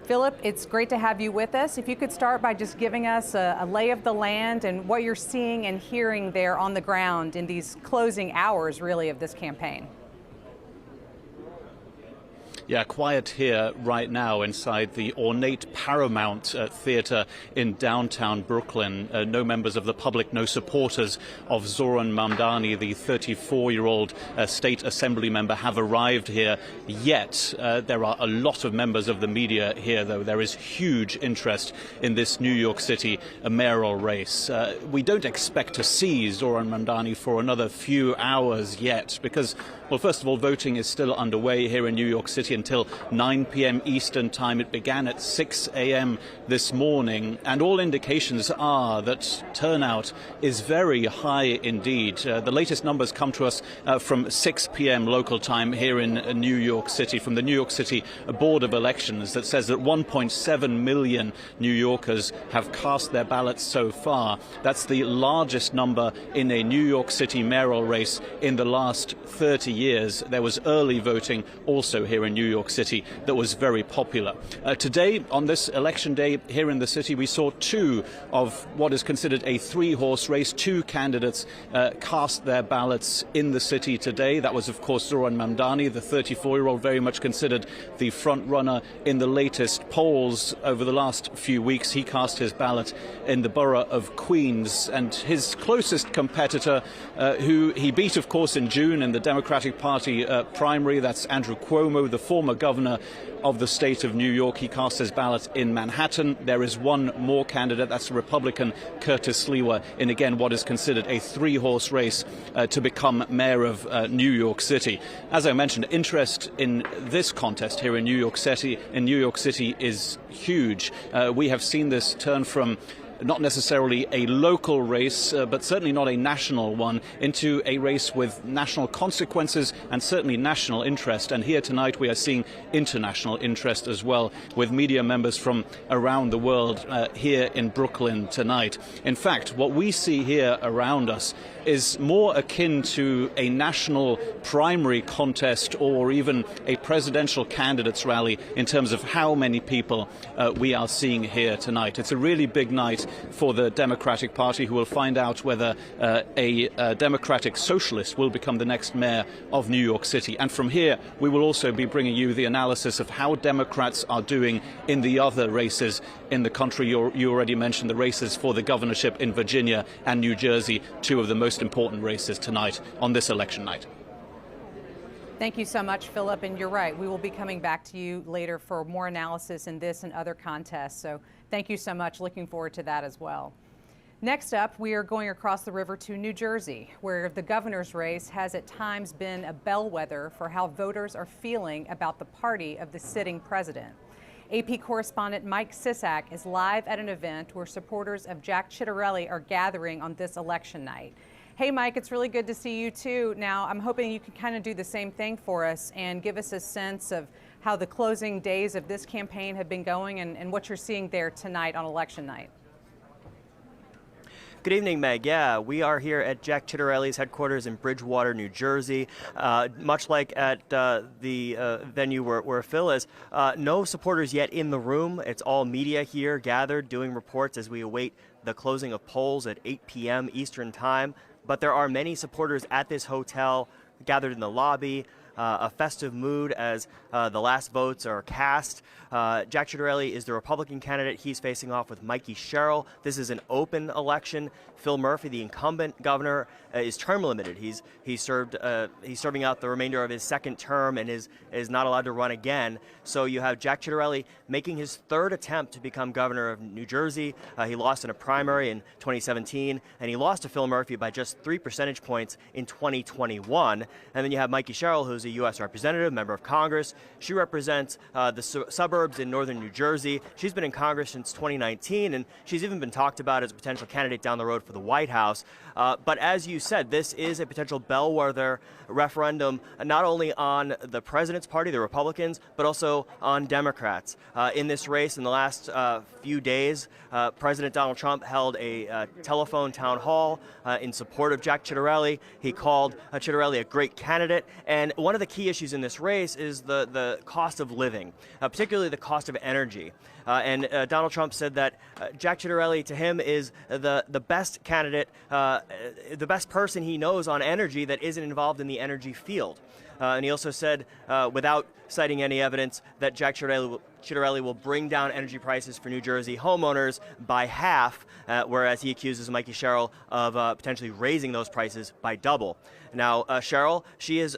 Philip, it's great to have you with us. If you could start by just giving us a lay of the land and what you're seeing and hearing there on the ground in these closing hours, really, of this campaign. Yeah, quiet here right now inside the ornate Paramount Theater in downtown Brooklyn. No members of the public, no supporters of Zohran Mamdani, the 34-year-old state assembly member, have arrived here yet. There are a lot of members of the media here, though. There is huge interest in this New York City mayoral race. We don't expect to see Zohran Mamdani for another few hours yet because, well, first of all, voting is still underway here in New York City until 9 p.m. Eastern time. It began at 6 a.m. this morning, and all indications are that turnout is very high indeed. The latest numbers come to us from 6 p.m. local time here in New York City, from the New York City Board of Elections, that says that 1.7 million New Yorkers have cast their ballots so far. That's the largest number in a New York City mayoral race in the last 30 years. There was early voting also here in New York City that was very popular. Today, on this election day here in the city, we saw 2 of what is considered a 3-horse race. 2 candidates cast their ballots in the city today. That was, of course, Zohran Mamdani, the 34-year-old, very much considered the front runner in the latest polls over the last few weeks. He cast his ballot in the borough of Queens, and his closest competitor, who he beat, of course, in June in the Democratic Party primary, that's Andrew Cuomo, the former governor of the state of New York. He cast his ballot in Manhattan. There is one more candidate, that's the Republican Curtis Sliwa, in again what is considered a 3-horse race to become mayor of New York City. As I mentioned, interest in this contest here in New York City is huge. We have seen this turn from not necessarily a local race, but certainly not a national one, into a race with national consequences and certainly national interest. And here tonight we are seeing international interest as well, with media members from around the world here in Brooklyn tonight. In fact, what we see here around us is more akin to a national primary contest or even a presidential candidates rally in terms of how many people we are seeing here tonight. It's a really big night for the Democratic Party, who will find out whether a Democratic socialist will become the next mayor of New York City. And from here, we will also be bringing you the analysis of how Democrats are doing in the other races in the country. You already mentioned the races for the governorship in Virginia and New Jersey, 2 of the most important races tonight on this election night. Thank you so much, Philip. And you're right, we will be coming back to you later for more analysis in this and other contests. So thank you so much. Looking forward to that as well. Next up, we are going across the river to New Jersey, where the governor's race has at times been a bellwether for how voters are feeling about the party of the sitting president. AP correspondent Mike Sisak is live at an event where supporters of Jack Ciattarelli are gathering on this election night. Hey, Mike, it's really good to see you, too. Now, I'm hoping you can kind of do the same thing for us and give us a sense of how the closing days of this campaign have been going and what you're seeing there tonight on election night. Good evening, Meg. Yeah, we are here at Jack Ciattarelli's headquarters in Bridgewater, New Jersey. Much like at the venue where Phil is, no supporters yet in the room. It's all media here gathered doing reports as we await the closing of polls at 8 p.m. Eastern Time. But there are many supporters at this hotel gathered in the lobby, a festive mood as the last votes are cast. Jack Ciattarelli is the Republican candidate. He's facing off with Mikie Sherrill. This is an open election. Phil Murphy, the incumbent governor, is term limited. He's serving out the remainder of his second term and is not allowed to run again. So you have Jack Ciattarelli making his third attempt to become governor of New Jersey. He lost in a primary in 2017, and he lost to Phil Murphy by just 3 percentage points in 2021. And then you have Mikie Sherrill, who's a U.S. representative, member of Congress. She represents the suburbs in northern New Jersey. She's been in Congress since 2019, and she's even been talked about as a potential candidate down the road for the White House. But as you said, this is a potential bellwether referendum, not only on the president's party, the Republicans, but also on Democrats. In this race, in the last few days, President Donald Trump held a telephone town hall in support of Jack Ciattarelli. He called Ciattarelli a great candidate. And one of the key issues in this race is the cost of living, particularly the cost of energy. And Donald Trump said that Jack Ciattarelli, to him, is the best candidate, the best person he knows on energy that isn't involved in the energy field. And he also said, without citing any evidence, that Jack Ciattarelli will bring down energy prices for New Jersey homeowners by half, whereas he accuses Mikie Sherrill of potentially raising those prices by double. Now, Sherrill, she is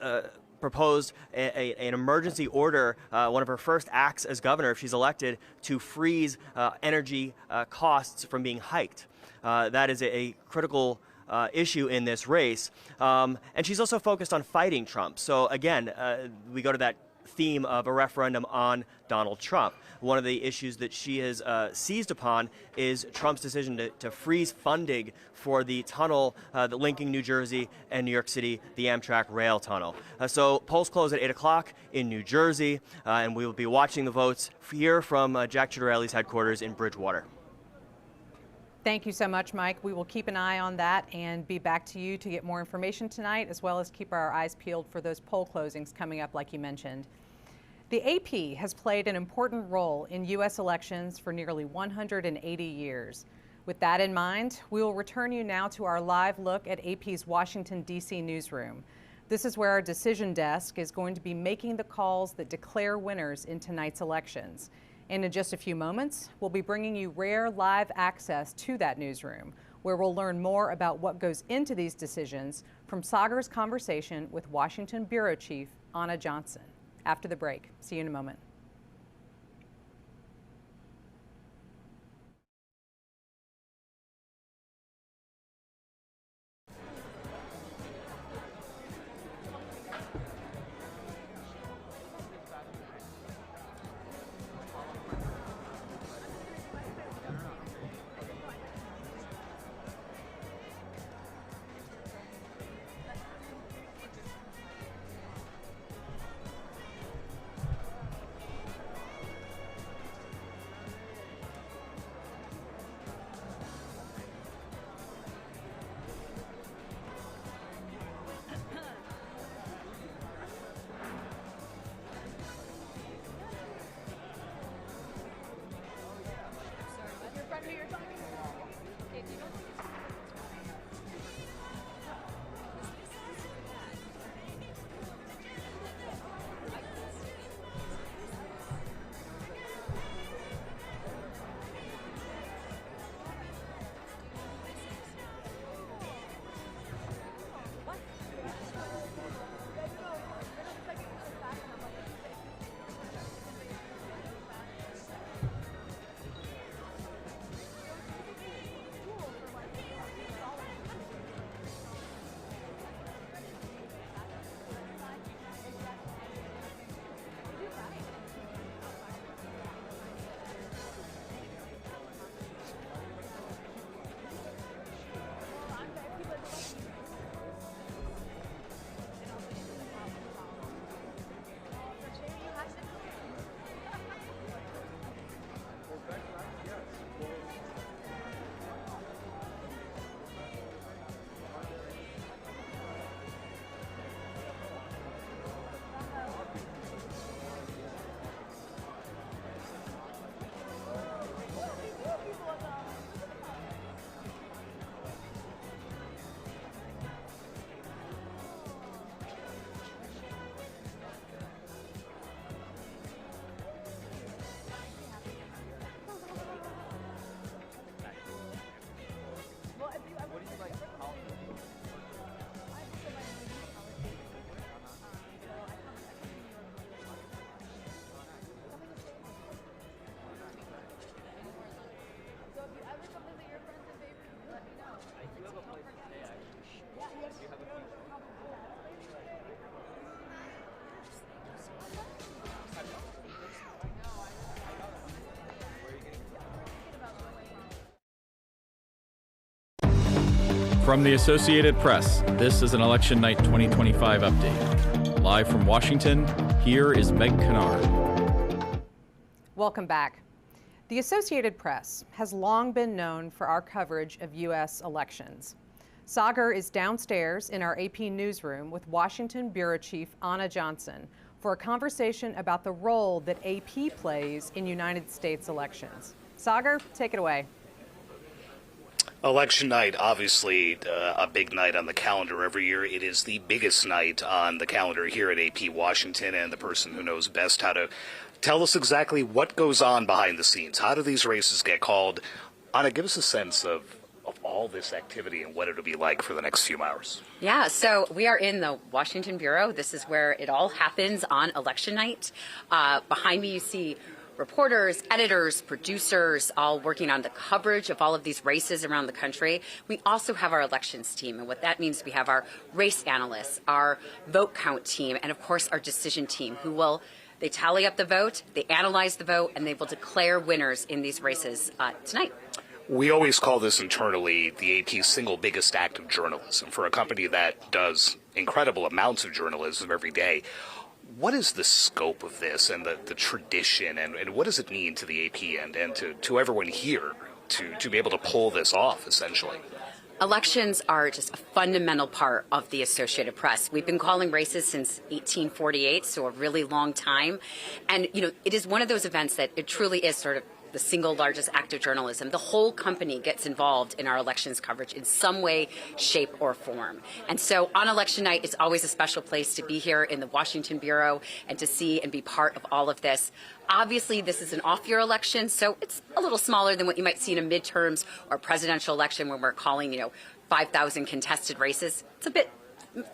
proposed an emergency order, one of her first acts as governor, if she's elected, to freeze energy costs from being hiked. That is a critical issue in this race. And she's also focused on fighting Trump. So again, we go to that theme of a referendum on Donald Trump. One of the issues that she has seized upon is Trump's decision to freeze funding for the tunnel linking New Jersey and New York City, the Amtrak rail tunnel. So polls close at 8 o'clock in New Jersey, and we will be watching the votes here from Jack Ciattarelli's headquarters in Bridgewater. Thank you so much, Mike. We will keep an eye on that and be back to you to get more information tonight, as well as keep our eyes peeled for those poll closings coming up, like you mentioned. The AP has played an important role in U.S. elections for nearly 180 years. With that in mind, we will return you now to our live look at AP's Washington, D.C. newsroom. This is where our decision desk is going to be making the calls that declare winners in tonight's elections. And in just a few moments, we'll be bringing you rare live access to that newsroom, where we'll learn more about what goes into these decisions from Sagar's conversation with Washington Bureau Chief Anna Johnson. After the break. See you in a moment. From the Associated Press, this is an Election Night 2025 update. Live from Washington, here is Meg Kennard. Welcome back. The Associated Press has long been known for our coverage of U.S. elections. Sagar is downstairs in our AP newsroom with Washington Bureau Chief Anna Johnson for a conversation about the role that AP plays in United States elections. Sagar, take it away. Election night, obviously a big night on the calendar every year. It is the biggest night on the calendar here at AP Washington, and the person who knows best how to tell us exactly what goes on behind the scenes. How do these races get called? Anna, give us a sense of all this activity and what it'll be like for the next few hours. Yeah, so we are in the Washington Bureau. This is where it all happens on election night. Behind me you see reporters, editors, producers, all working on the coverage of all of these races around the country. We also have our elections team, and what that means, we have our race analysts, our vote count team, and of course our decision team, who they tally up the vote, they analyze the vote, and they will declare winners in these races tonight. We always call this internally the AP's single biggest act of journalism. For a company that does incredible amounts of journalism every day, what is the scope of this and the tradition, and what does it mean to the AP and to everyone here to be able to pull this off, essentially? Elections are just a fundamental part of the Associated Press. We've been calling races since 1848, so a really long time. And, it is one of those events that it truly is sort of the single largest act of journalism. The whole company gets involved in our elections coverage in some way, shape, or form. And so on election night, it's always a special place to be here in the Washington Bureau and to see and be part of all of this. Obviously, this is an off-year election, so it's a little smaller than what you might see in a midterms or presidential election when we're calling, 5,000 contested races. It's a bit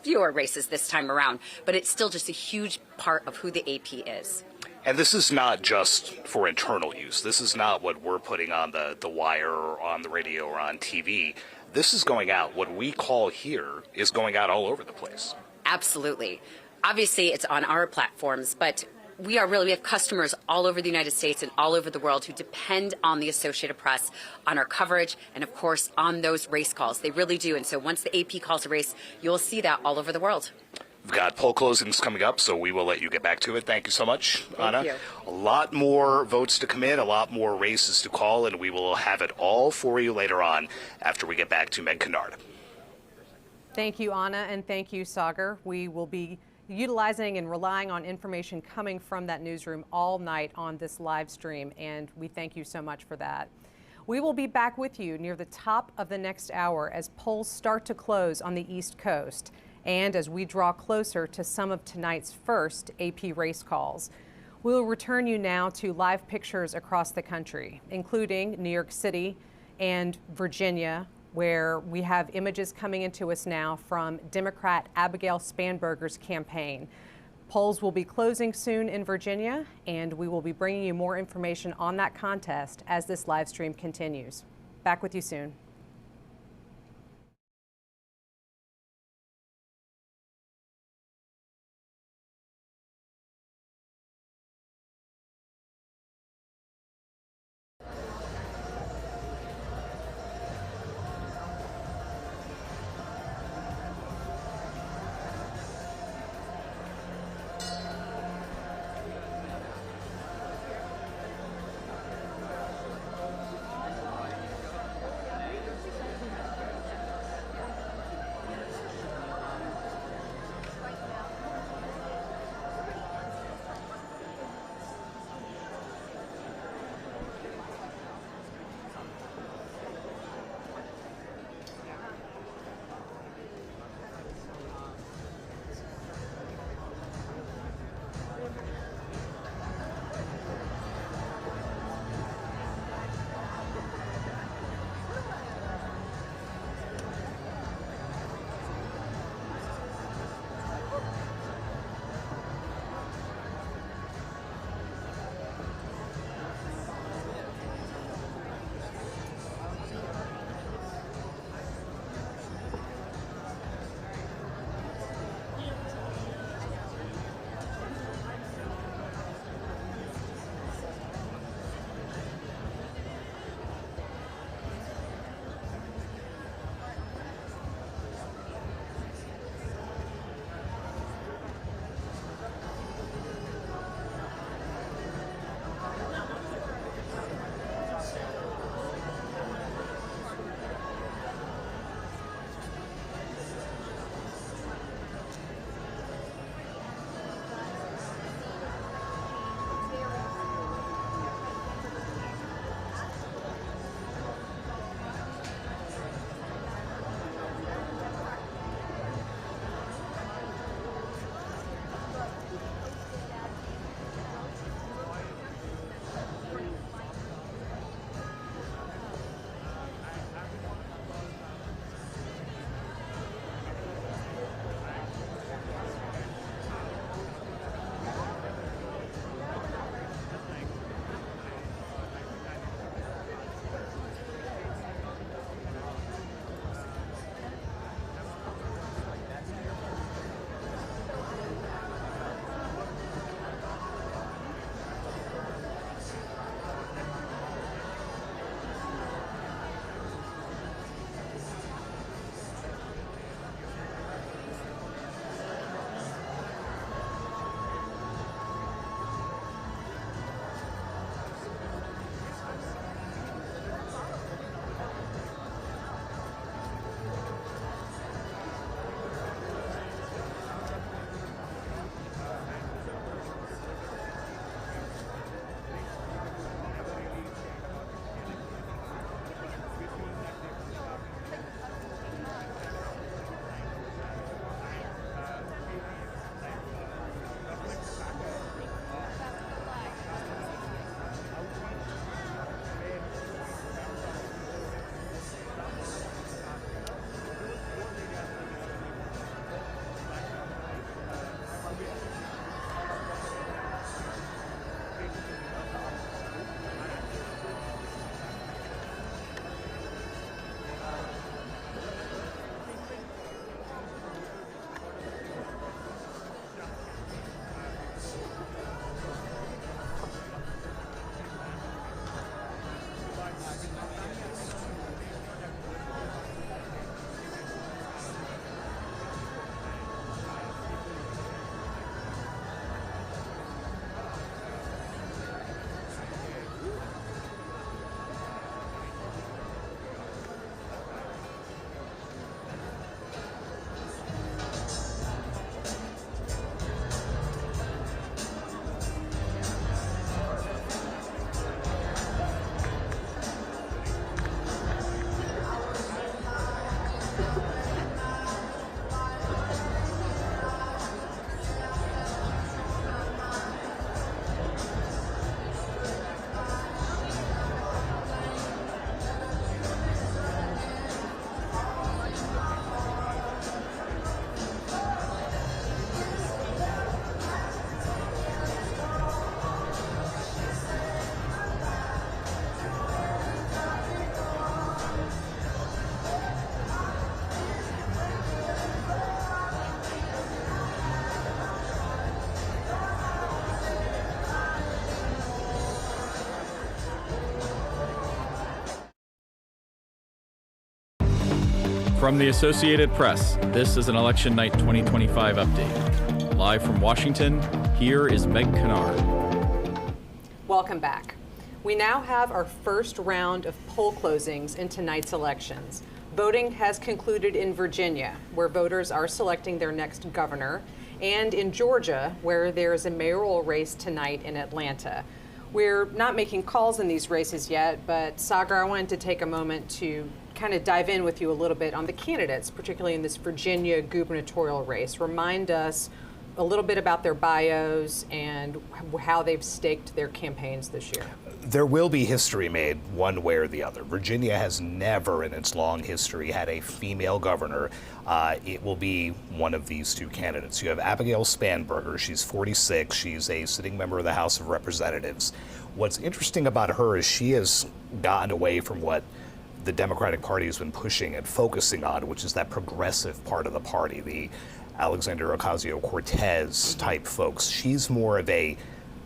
fewer races this time around, but it's still just a huge part of who the AP is. And this is not just for internal use. This is not what we're putting on the wire or on the radio or on TV. This is going out. What we call here is going out all over the place. Absolutely. Obviously, it's on our platforms, but we have customers all over the United States and all over the world who depend on the Associated Press, on our coverage, and of course on those race calls. They really do. And so once the AP calls a race, you'll see that all over the world. We've got poll closings coming up, so we will let you get back to it. Thank you so much, Anna. Thank you. A lot more votes to come in, a lot more races to call, and we will have it all for you later on after we get back to Meg Kennard. Thank you, Anna, and thank you, Sagar. We will be utilizing and relying on information coming from that newsroom all night on this live stream, and we thank you so much for that. We will be back with you near the top of the next hour as polls start to close on the East Coast, and as we draw closer to some of tonight's first AP race calls. We will return you now to live pictures across the country, including New York City and Virginia, where we have images coming into us now from Democrat Abigail Spanberger's campaign. Polls will be closing soon in Virginia, and we will be bringing you more information on that contest as this live stream continues. Back with you soon. From the Associated Press, this is an Election Night 2025 update. Live from Washington, here is Meg Kennard. Welcome back. We now have our first round of poll closings in tonight's elections. Voting has concluded in Virginia, where voters are selecting their next governor, and in Georgia, where there is a mayoral race tonight in Atlanta. We're not making calls in these races yet, but Sagar, I wanted to take a moment to kind of dive in with you a little bit on the candidates, particularly in this Virginia gubernatorial race. Remind us a little bit about their bios and how they've staked their campaigns this year. There will be history made one way or the other. Virginia has never in its long history had a female governor. It will be one of these two candidates. You have Abigail Spanberger. She's 46. She's a sitting member of the House of Representatives. What's interesting about her is she has gotten away from what the Democratic Party has been pushing and focusing on, which is that progressive part of the party, the Alexandria Ocasio-Cortez type folks. She's more of a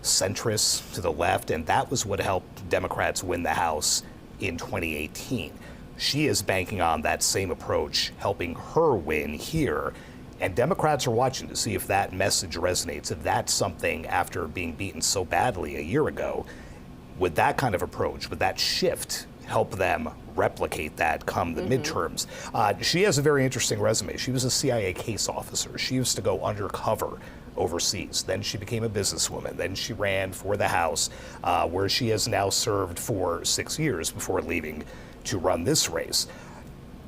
centrist to the left, and that was what helped Democrats win the House in 2018. She is banking on that same approach, helping her win here. And Democrats are watching to see if that message resonates, if that's something after being beaten so badly a year ago, would that kind of approach, would that shift help them replicate that come the midterms? She has a very interesting resume. She was a CIA case officer. She used to go undercover overseas. Then she became a businesswoman. Then she ran for the House, where she has now served for 6 years before leaving to run this race.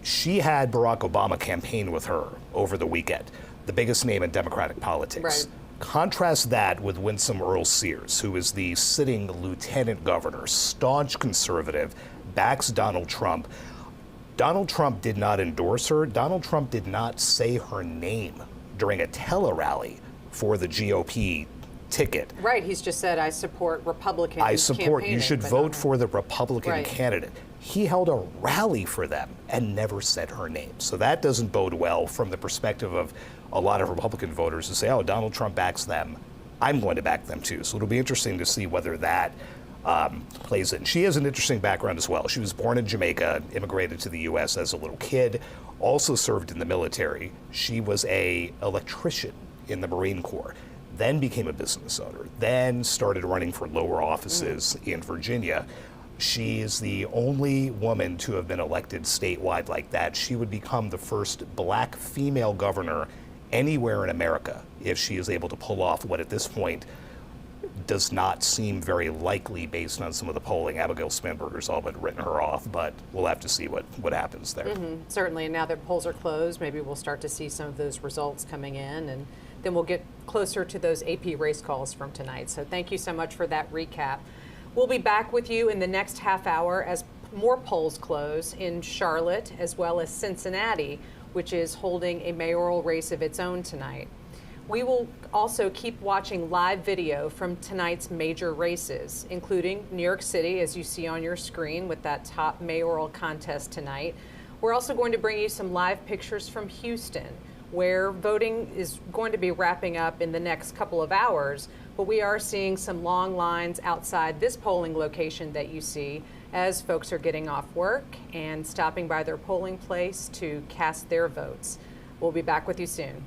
She had Barack Obama campaign with her over the weekend, the biggest name in Democratic politics. Right. Contrast that with Winsome Earle-Sears, who is the sitting lieutenant governor, staunch conservative, backs Donald Trump. Donald Trump did not endorse her. Donald Trump did not say her name during a tele-rally for the GOP ticket. Right, he's just said, I support Republicans. I support, you should vote for the Republican candidate. He held a rally for them and never said her name. So that doesn't bode well from the perspective of a lot of Republican voters who say, oh, Donald Trump backs them, I'm going to back them too. So it'll be interesting to see whether that plays in. She has an interesting background as well. She was born in Jamaica, immigrated to the U.S. as a little kid, also served in the military. She was an electrician in the Marine Corps, then became a business owner, then started running for lower offices in Virginia. She is the only woman to have been elected statewide like that. She would become the first black female governor anywhere in America if she is able to pull off what at this point does not seem very likely based on some of the polling. Abigail Spanberger's all but written her off, but we'll have to see what happens there. Certainly, and now that polls are closed, maybe we'll start to see some of those results coming in, and then we'll get closer to those AP race calls from tonight. So thank you so much for that recap. We'll be back with you in the next half hour as more polls close in Charlotte as well as Cincinnati, which is holding a mayoral race of its own tonight. We will also keep watching live video from tonight's major races, including New York City, as you see on your screen with that top mayoral contest tonight. We're also going to bring you some live pictures from Houston, where voting is going to be wrapping up in the next couple of hours, but we are seeing some long lines outside this polling location that you see as folks are getting off work and stopping by their polling place to cast their votes. We'll be back with you soon.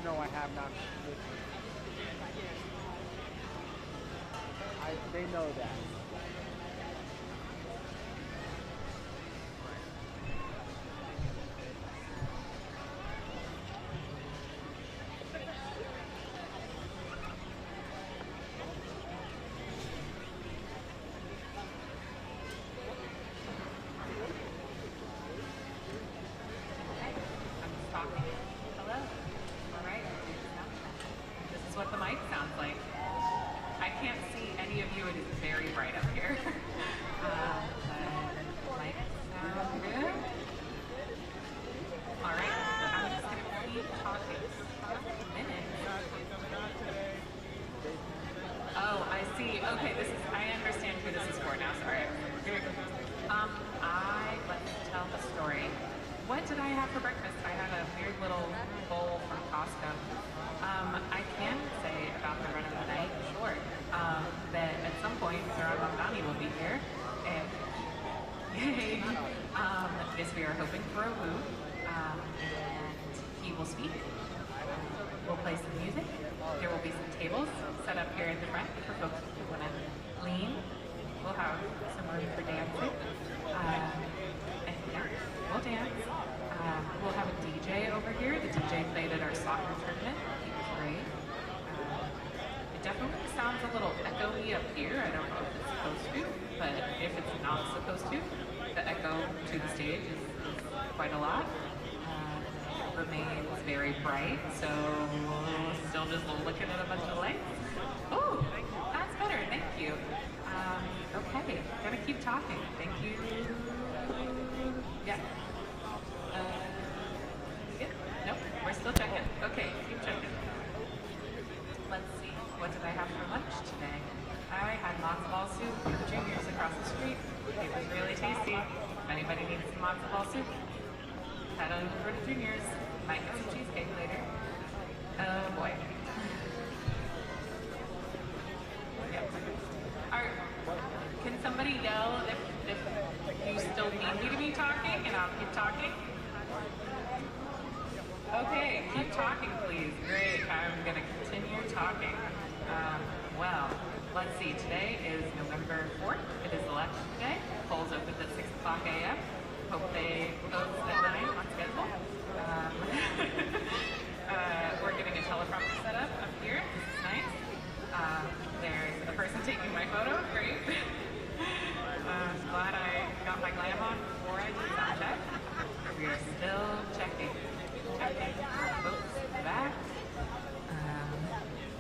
No, I have not. They know that. What the mic sounds like. I can't see any of you. It is very bright up here. Mic sound good? All right. I'm just going to keep talking for a minute. Oh, I see. Okay, I understand who this is for now. Sorry. I'm very confused. Let's tell the story. What did I have for breakfast? I had a weird little bowl from Costco. I can say about the run of the night, sure, that at some point Zohran Mamdani will be here, and yay, yes, we are hoping for a woo, and he will speak. We'll play some music. There will be some tables set up here in the front for folks who want to lean. We'll have some room for dancing, and yeah, we'll dance. We'll have a DJ over here. The DJ played at our soccer tournament. He was great. It definitely sounds a little echoey up here. I don't know if it's supposed to, but if it's not supposed to, the echo to the stage is quite a lot. It remains very bright, so still just looking at a bunch of lights. Oh, that's better. Thank you. Okay, gonna keep talking. Thank you. Yeah. Nope, we're still checking. Okay, keep checking. Let's see, what did I have for lunch today? I had matzo ball soup from Junior's across the street. It was really tasty. If anybody needs some matzo ball soup, head on over to Junior's. Might get some cheesecake later. Oh boy. Yep. Can somebody yell if you still need me to be talking, and I'll keep talking? Okay, keep talking, please. Great. I'm going to continue talking. Well, let's see. Today is November 4th. It is election day. Polls opened at 6 o'clock a.m. Hope they close at 9 on schedule. We're getting a teleprompter set up here. This is nice. There's a person taking my photo. Great. I'm glad I got my glam on before I did sound check. We are still checking. Folks in the back.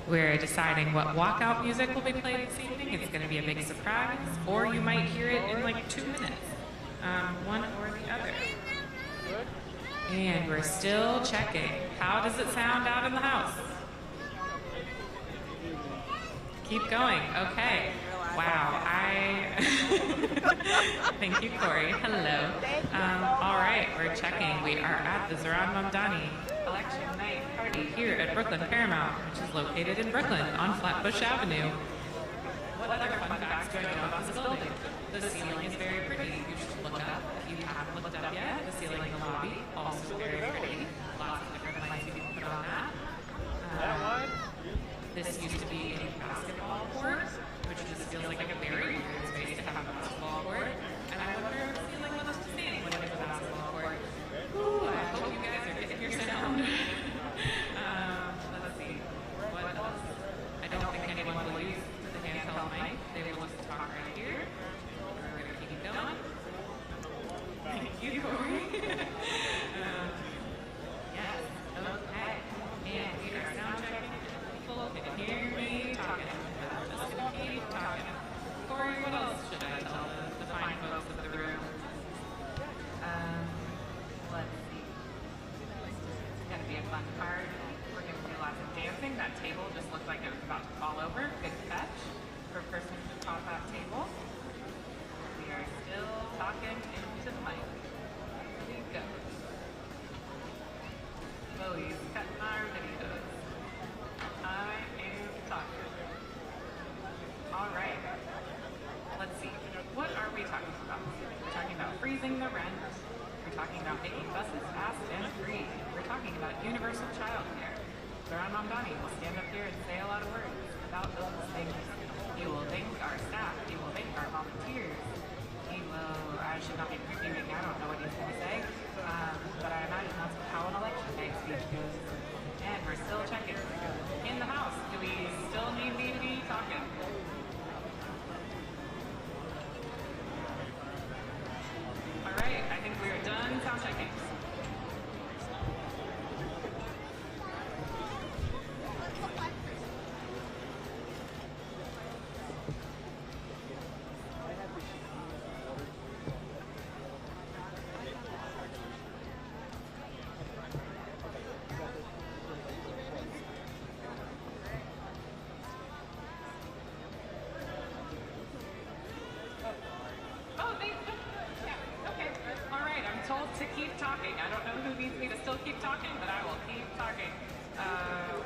We're deciding what walkout music will be played this evening. It's going to be a big surprise, or you might hear it in like 2 minutes. One or the other. And we're still checking. How does it sound out in the house? Keep going. Okay. Wow. Thank you, Corey. Hello. All right. We're checking. checking. We are at the Zohran Mamdani election night party here at Brooklyn Paramount, which is located in Brooklyn on Flatbush Avenue. What other fun facts do I know about this building? The ceiling is very pretty. You should look up if you haven't looked it up yet. The ceiling in the lobby, also very pretty. Lots of different lights you can put on that. This used to be a basketball court, which just feels like a very weird space to have a basketball court. And I wonder if the ceiling was just standing when it was a basketball court. Ooh, I hope you guys are getting your sound. Let's see. What else? I don't think anyone will use the handheld mic. They will just talk right here. We're going to keep going. Thank you, Corey. Yes. Okay. And we are sound checking. People can hear me talking. I'm just going to keep talking. Corey, what else should I tell the fine folks of the room? Let's see. It's going to be a fun part. We're going to do lots of dancing. That table just looked like it was about to fall over. Good catch for a person who caught that table. We are still talking into the mic. Here we go. Chloe's cutting our videos. I am talking. All right. Let's see. What are we talking about? We're talking about freezing the rent. We're talking about making buses fast and free. We're talking about universal child care. Zohran Mamdani will stand up here and say a lot of words about those things. He will thank our staff. He will thank our volunteers. He will, I should not be previewing, I don't know what he's going to say, but I imagine that's how an election day speech goes. And we're still checking. In the house, do we still need me to be talking? All right, I think we are done sound checking. To keep talking. I don't know who needs me to still keep talking, but I will keep talking.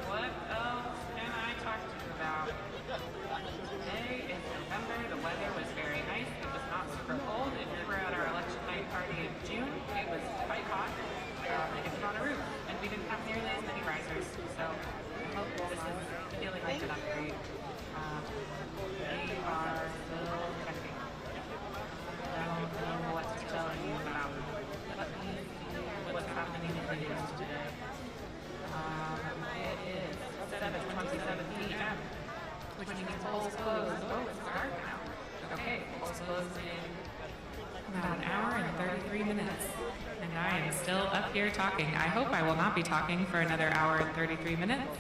What else can I talk to you about? Today is November. The weather was very nice. It was not super cold. If we were at our election night party in June, it was quite hot. And it was on a roof, and we didn't have nearly as many risers. So I hope this is feeling like an upgrade. We are still checking. I don't know what to tell you about. What's happening in the news today. It is 7:27 p.m., which means polls close. Oh, it's dark now. Okay, polls close in about an hour and 33 minutes. And I am still up here talking. I hope I will not be talking for another hour and 33 minutes,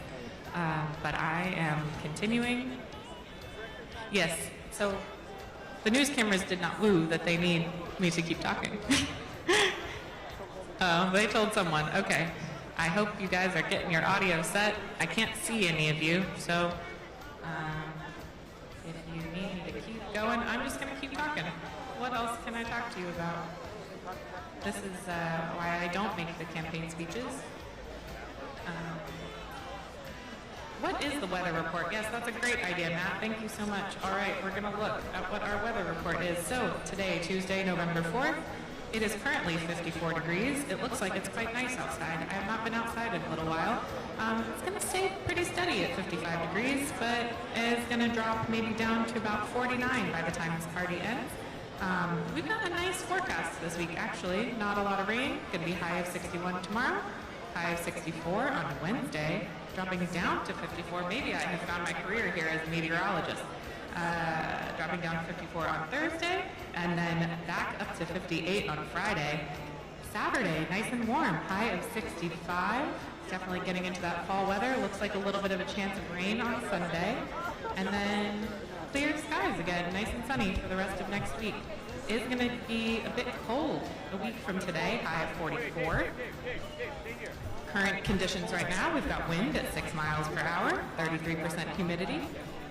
but I am continuing. Yes, so the news cameras did not woo that they need me to keep talking. They told someone, okay, I hope you guys are getting your audio set. I can't see any of you, so if you need me to keep going, I'm just going to keep talking. What else can I talk to you about? This is why I don't make the campaign speeches. What is the weather report? Yes, that's a great idea, Matt. Thank you so much. All right, we're going to look at what our weather report is. So today, Tuesday, November 4th, it is currently 54 degrees. It looks like it's quite nice outside. I have not been outside in a little while. It's going to stay pretty steady at 55 degrees, but it's going to drop maybe down to about 49 by the time this party ends. We've got a nice forecast this week, actually. Not a lot of rain. Going to be high of 61 tomorrow, high of 64 on Wednesday, dropping down to 54. Maybe I have found my career here as a meteorologist. Dropping down to 54 on Thursday, and then back up to 58 on Friday. Saturday, nice and warm, high of 65. Definitely getting into that fall weather. Looks like a little bit of a chance of rain on Sunday. And then clear skies again, nice and sunny for the rest of next week. It's going to be a bit cold a week from today, high of 44. Current conditions right now, we've got wind at 6 miles per hour, 33% humidity.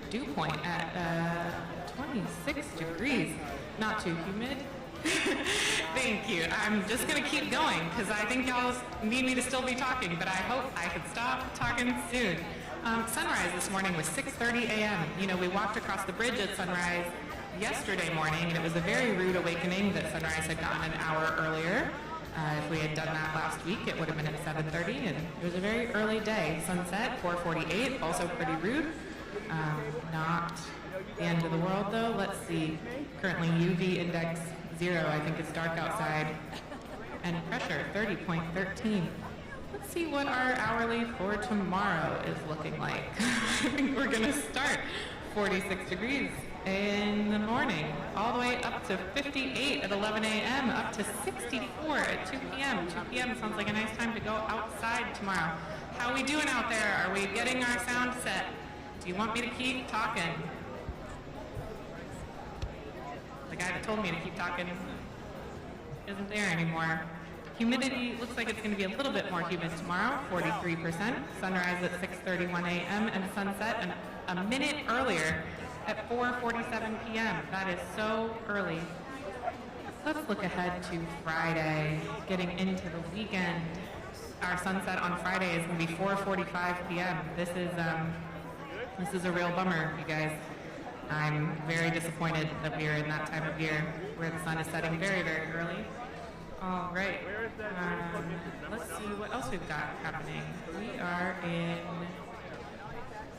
Dew point at 26 degrees. Not too humid. Thank you. I'm just going to keep going because I think y'all need me to still be talking, but I hope I can stop talking soon. Sunrise this morning was 6:30 a.m. You know, we walked across the bridge at sunrise yesterday morning, and it was a very rude awakening that sunrise had gotten an hour earlier. If we had done that last week, it would have been at 7:30, and it was a very early day. Sunset, 4:48, also pretty rude. Not the end of the world, though. Let's see. Currently, UV index 0. I think it's dark outside. And pressure, 30.13. Let's see what our hourly for tomorrow is looking like. I think we're going to start 46 degrees in the morning, all the way up to 58 at 11 a.m., up to 64 at 2 p.m. 2 p.m. sounds like a nice time to go outside tomorrow. How are we doing out there? Are we getting our sound set? Do you want me to keep talking? The guy that told me to keep talking isn't there anymore. Humidity looks like it's going to be a little bit more humid tomorrow, 43%. Sunrise at 6:31 a.m. and sunset a minute earlier at 4:47 p.m. That is so early. Let's look ahead to Friday, getting into the weekend. Our sunset on Friday is going to be 4:45 p.m. This is a real bummer, you guys. I'm very disappointed that we are in that time of year where the sun is setting very, very early. All right. Let's see what else we've got happening. We are in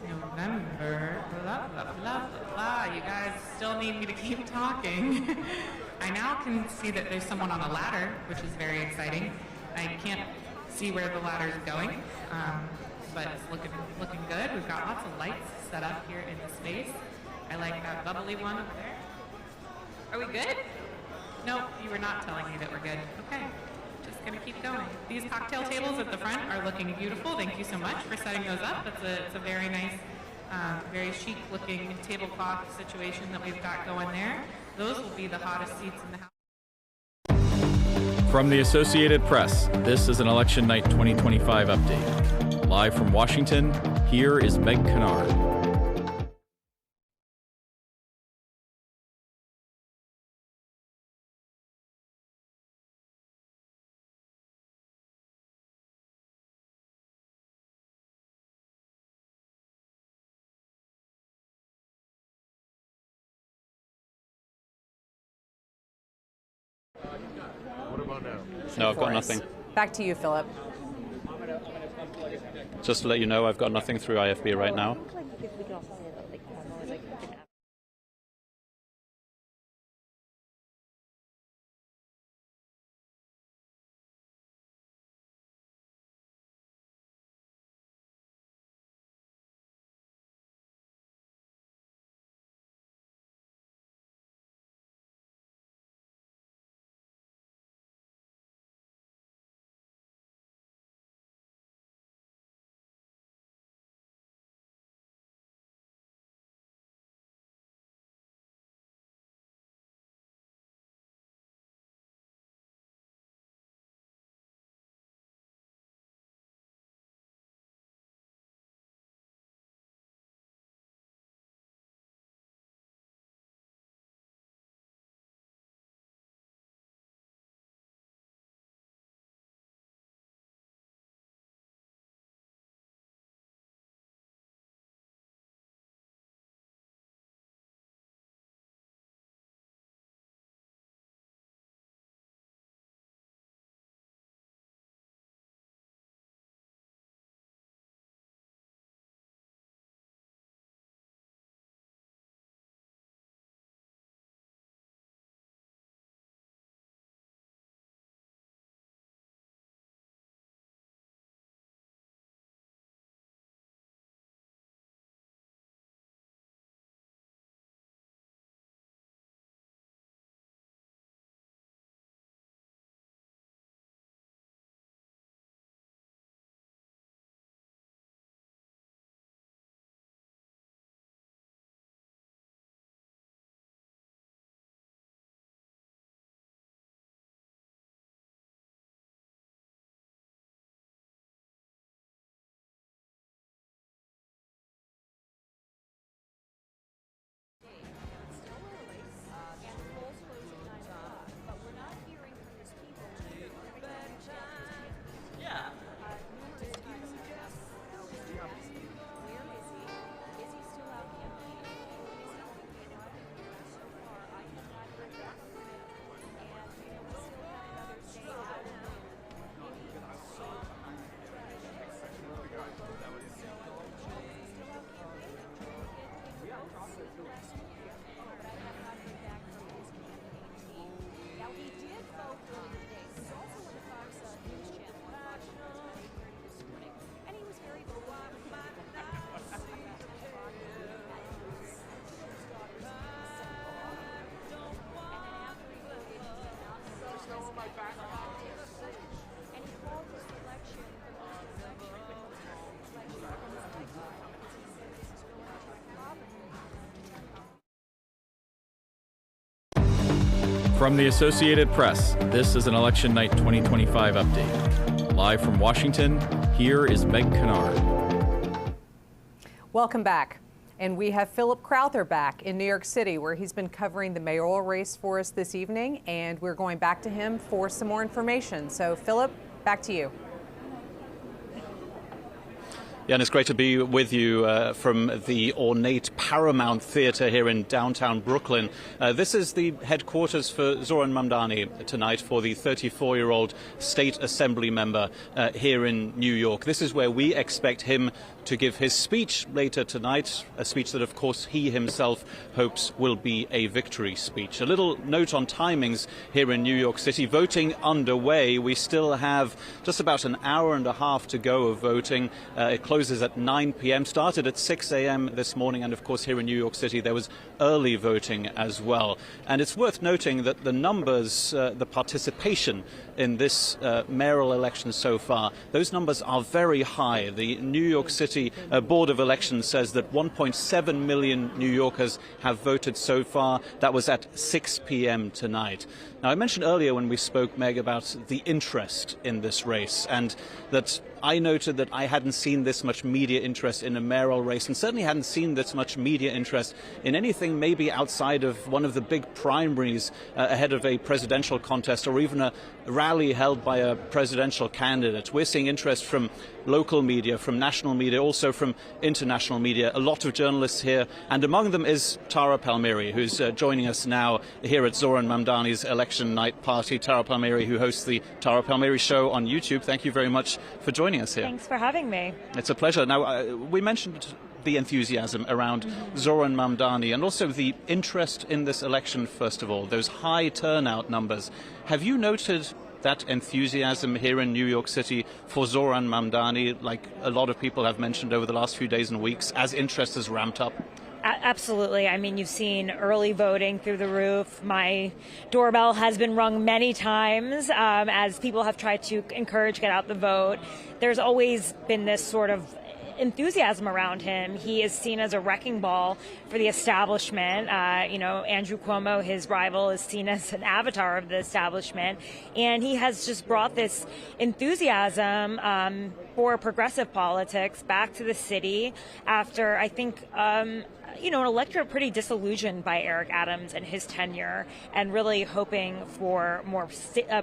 November. Blah, blah, blah, blah, blah. You guys still need me to keep talking. I now can see that there's someone on a ladder, which is very exciting. I can't see where the ladder is going, but it's looking good. We've got lots of lights set up here in the space. I like that bubbly one up there. Are we good? Nope, you were not telling me that we're good. Okay, just gonna keep going. These cocktail tables at the front are looking beautiful. Thank you so much for setting those up. It's a very nice, very chic looking tablecloth situation that we've got going there. Those will be the hottest seats in the house. From the Associated Press, this is an Election Night 2025 update. Live from Washington, here is Meg Kennard. What about now? No, I've got nothing. Back to you, Philip. Just to let you know, I've got nothing through IFB right now. From the Associated Press, this is an Election Night 2025 update. Live from Washington, here is Meg Kennard. Welcome back. And we have Philip Crowther back in New York City, where he's been covering the mayoral race for us this evening, and we're going back to him for some more information. So, Philip, back to you. Yeah, and it's great to be with you from the ornate Paramount Theatre here in downtown Brooklyn. This is the headquarters for Zohran Mamdani tonight, for the 34-year-old state assembly member here in New York. This is where we expect him to give his speech later tonight, a speech that, of course, he himself hopes will be a victory speech. A little note on timings here in New York City. Voting underway. We still have just about an hour and a half to go of voting. It closes at 9 p.m., started at 6 a.m. this morning, and of course here in New York City there was early voting as well. And it's worth noting that the numbers, the participation in this mayoral election so far, those numbers are very high. The New York City Board of Elections says that 1.7 million New Yorkers have voted so far. That was at 6 p.m. tonight. Now, I mentioned earlier when we spoke, Meg, about the interest in this race, and that I noted that I hadn't seen this much media interest in a mayoral race, and certainly hadn't seen this much media interest in anything maybe outside of one of the big primaries ahead of a presidential contest, or even a rally held by a presidential candidate. We're seeing interest from local media, from national media, also from international media. A lot of journalists here, and among them is Tara Palmieri, who's joining us now here at Zohran Mamdani's election night party. Tara Palmieri, who hosts the Tara Palmieri Show on YouTube. Thank you very much for joining us here. Thanks for having me. It's a pleasure. Now, we mentioned the enthusiasm around Zohran Mamdani and also the interest in this election, first of all, those high turnout numbers. Have you noted that enthusiasm here in New York City for Zohran Mamdani, like a lot of people have mentioned over the last few days and weeks, as interest has ramped up? Absolutely. I mean, you've seen early voting through the roof. My doorbell has been rung many times as people have tried to encourage get out the vote. There's always been this sort of enthusiasm around him. He is seen as a wrecking ball for the establishment. Andrew Cuomo, his rival, is seen as an avatar of the establishment. And he has just brought this enthusiasm for progressive politics back to the city after, I think, an electorate pretty disillusioned by Eric Adams and his tenure, and really hoping for more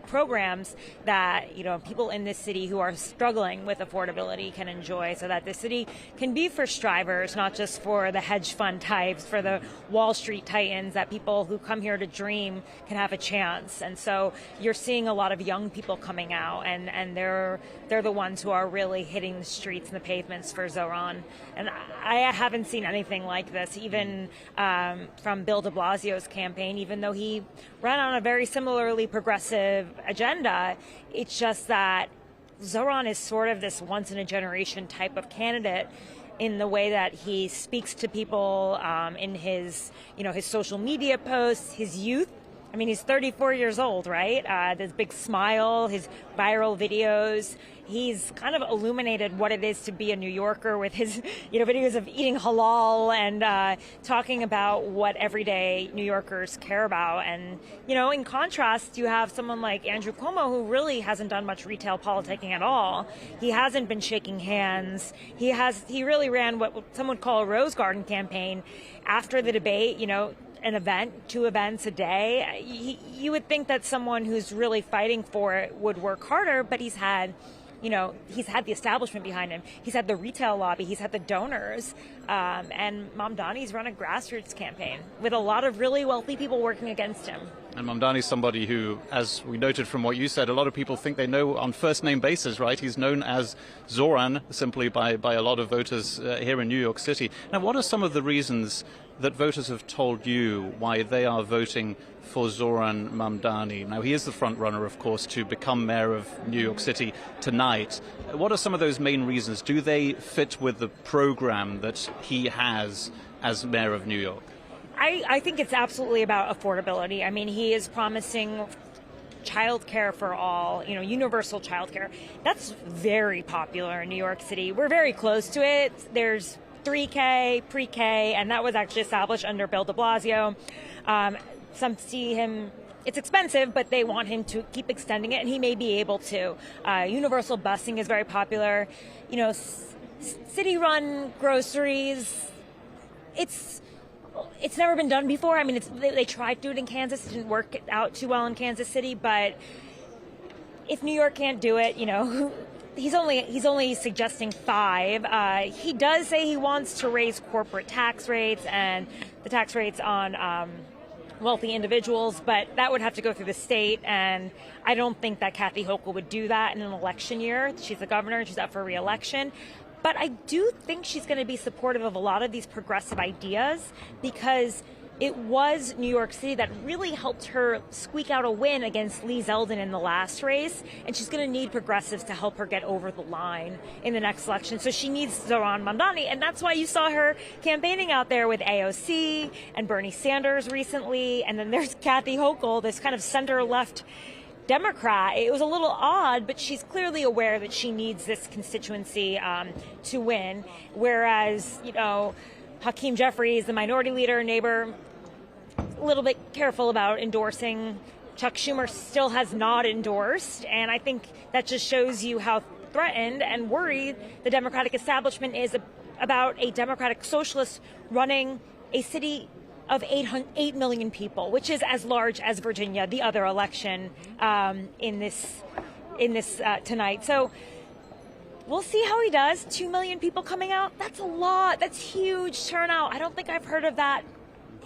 programs that people in this city who are struggling with affordability can enjoy, so that the city can be for strivers, not just for the hedge fund types, for the Wall Street titans, that people who come here to dream can have a chance. And so you're seeing a lot of young people coming out, and they're the ones who are really hitting the streets and the pavements for Zohran. And I haven't seen anything like this, even from Bill de Blasio's campaign, even though he ran on a very similarly progressive agenda. It's just that Zohran is sort of this once-in-a-generation type of candidate in the way that he speaks to people in his social media posts, his youth. I mean, he's 34 years old, right? This big smile, his viral videos. He's kind of illuminated what it is to be a New Yorker with his, videos of eating halal and talking about what everyday New Yorkers care about. And, in contrast, you have someone like Andrew Cuomo, who really hasn't done much retail politicking at all. He hasn't been shaking hands. He really ran what some would call a Rose Garden campaign after the debate, an event, 2 events a day. You would think that someone who's really fighting for it would work harder, but he's had the establishment behind him. He's had the retail lobby. He's had the donors. And Mamdani's run a grassroots campaign with a lot of really wealthy people working against him. And Mamdani's somebody who, as we noted from what you said, a lot of people think they know on first-name basis, right? He's known as Zohran simply by a lot of voters here in New York City. Now, what are some of the reasons that voters have told you why they are voting for Zohran Mamdani? Now, he is the front runner, of course, to become mayor of New York City tonight. What are some of those main reasons? Do they fit with the program that he has as mayor of New York? I think it's absolutely about affordability. I mean, he is promising child care for all, universal child care. That's very popular in New York City. We're very close to it. There's 3K, pre-K, and that was actually established under Bill de Blasio. Some see him it's expensive, but they want him to keep extending it, and he may be able to. Universal busing is very popular. You know, city-run groceries, it's never been done before. I mean, they tried to do it in Kansas. It didn't work out too well in Kansas City, but if New York can't do it, you know, he's only suggesting 5. He does say he wants to raise corporate tax rates and the tax rates on wealthy individuals, but that would have to go through the state, and I don't think that Kathy Hochul would do that in an election year. She's the governor, and she's up for re-election. But I do think she's going to be supportive of a lot of these progressive ideas, because it was New York City that really helped her squeak out a win against Lee Zeldin in the last race, and she's going to need progressives to help her get over the line in the next election. So she needs Zohran Mamdani, and that's why you saw her campaigning out there with AOC and Bernie Sanders recently, and then there's Kathy Hochul, this kind of center-left Democrat. It was a little odd, but she's clearly aware that she needs this constituency to win, whereas, you know, Hakeem Jeffries, the minority leader, neighbor, a little bit careful about endorsing. Chuck Schumer still has not endorsed, and I think that just shows you how threatened and worried the Democratic establishment is about a Democratic socialist running a city of 8 million people, which is as large as Virginia, the other election in this tonight. So we'll see how he does. 2 million people coming out, that's a lot. That's huge turnout. I don't think I've heard of that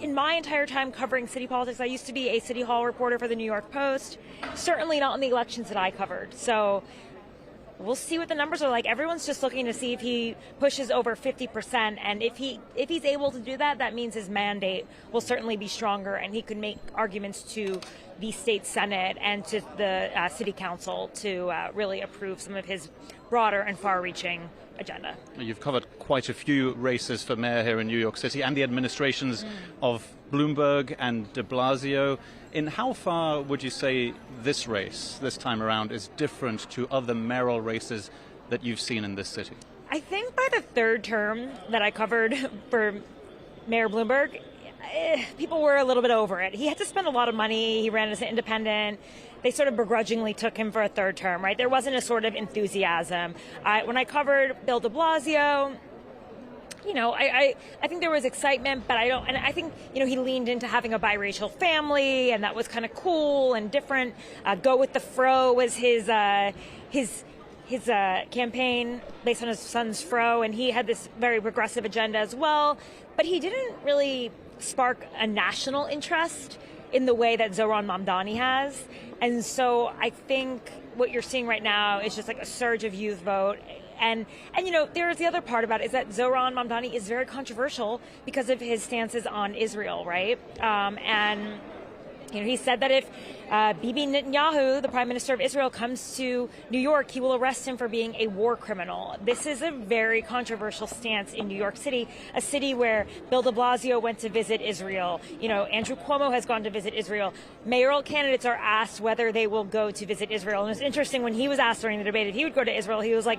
in my entire time covering city politics. I used to be a City Hall reporter for the New York Post, certainly not in the elections that I covered. So we'll see what the numbers are like. Everyone's just looking to see if he pushes over 50%, and if he's able to do that, that means his mandate will certainly be stronger, and he could make arguments to the state senate and to the city council to really approve some of his broader and far-reaching agenda. You've covered quite a few races for mayor here in New York City, and the administrations of Bloomberg and de Blasio. In how far would you say this race, this time around, is different to other mayoral races that you've seen in this city? I think by the third term that I covered for Mayor Bloomberg, people were a little bit over it. He had to spend a lot of money. He ran as an independent. They sort of begrudgingly took him for a third term, right? There wasn't a sort of enthusiasm. When I covered Bill de Blasio, you know, I think there was excitement, but I think, you know, he leaned into having a biracial family, and that was kind of cool and different. Go with the fro was his campaign based on his son's fro, and he had this very progressive agenda as well, but he didn't really spark a national interest in the way that Zohran Mamdani has. And so I think what you're seeing right now is just like a surge of youth vote. And you know, there's the other part about it is that Zohran Mamdani is very controversial because of his stances on Israel, right? And you know, he said that if Bibi Netanyahu, the Prime Minister of Israel, comes to New York, he will arrest him for being a war criminal. This is a very controversial stance in New York City, a city where Bill de Blasio went to visit Israel. You know, Andrew Cuomo has gone to visit Israel. Mayoral candidates are asked whether they will go to visit Israel. And it's interesting, when he was asked during the debate if he would go to Israel, he was like,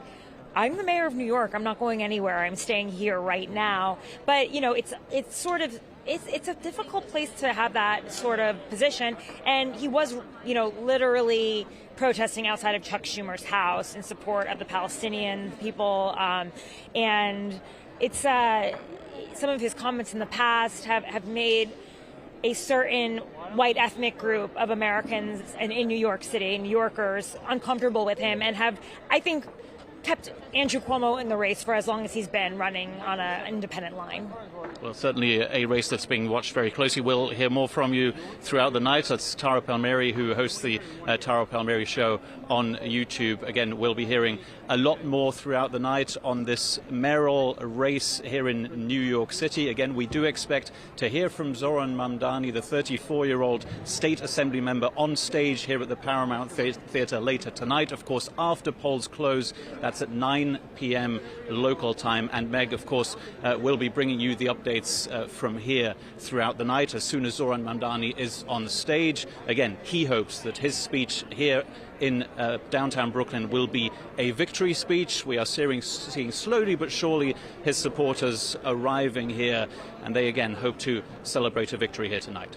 I'm the mayor of New York. I'm not going anywhere. I'm staying here right now. But, you know, it's a difficult place to have that sort of position. And he was, you know, literally protesting outside of Chuck Schumer's house in support of the Palestinian people. And it's some of his comments in the past have made a certain white ethnic group of Americans in New York City, New Yorkers, uncomfortable with him, and have, I think, kept Andrew Cuomo in the race for as long as he's been running on an independent line. Well, certainly a race that's being watched very closely. We'll hear more from you throughout the night. That's Tara Palmieri, who hosts the Tara Palmieri Show on YouTube. Again, we'll be hearing a lot more throughout the night on this mayoral race here in New York City. Again, we do expect to hear from Zohran Mamdani, the 34-year-old state assembly member, on stage here at the Paramount Theatre later tonight. Of course, after polls close, that's at 9 p.m. local time. And Meg, of course, will be bringing you the updates from here throughout the night as soon as Zohran Mamdani is on stage. Again, he hopes that his speech here in downtown Brooklyn will be a victory speech. We are seeing slowly but surely his supporters arriving here, and they again hope to celebrate a victory here tonight.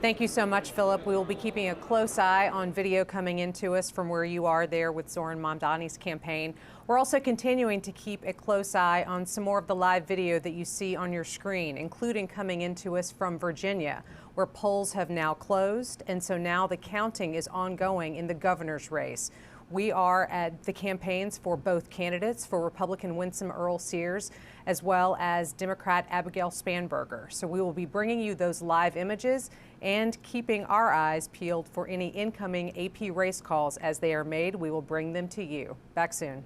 Thank you so much, Philip. We will be keeping a close eye on video coming into us from where you are there with Zohran Mamdani's campaign. We're also continuing to keep a close eye on some more of the live video that you see on your screen, including coming into us from Virginia, where polls have now closed, and so now the counting is ongoing in the governor's race. We are at the campaigns for both candidates, for Republican Winsome Earle-Sears, as well as Democrat Abigail Spanberger. So we will be bringing you those live images and keeping our eyes peeled for any incoming AP race calls as they are made. We will bring them to you. Back soon.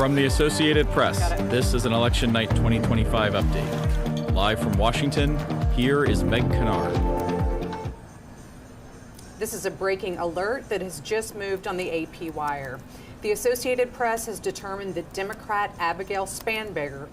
From the Associated Press, this is an Election Night 2025 update. Live from Washington, here is Meg Kennard. This is a breaking alert that has just moved on the AP wire. The Associated Press has determined that Democrat Abigail Spanberger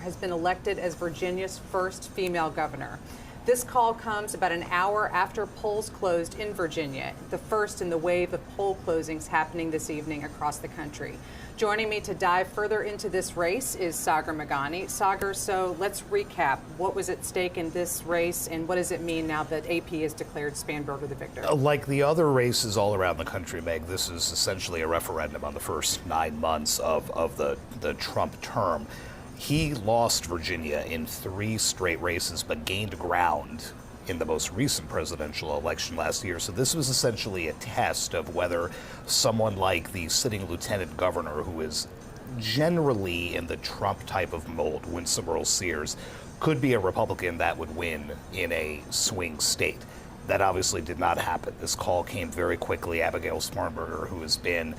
has been elected as Virginia's first female governor. This call comes about an hour after polls closed in Virginia, the first in the wave of poll closings happening this evening across the country. Joining me to dive further into this race is Zohran Mamdani. Zohran, so let's recap. What was at stake in this race, and what does it mean now that AP has declared Spanberger the victor? Like the other races all around the country, Meg, this is essentially a referendum on the first 9 months of the Trump term. He lost Virginia in 3 straight races, but gained ground in the most recent presidential election last year. So this was essentially a test of whether someone like the sitting lieutenant governor, who is generally in the Trump type of mold, Winsome Earle-Sears, could be a Republican that would win in a swing state. That obviously did not happen. This call came very quickly. Abigail Spanberger, who has been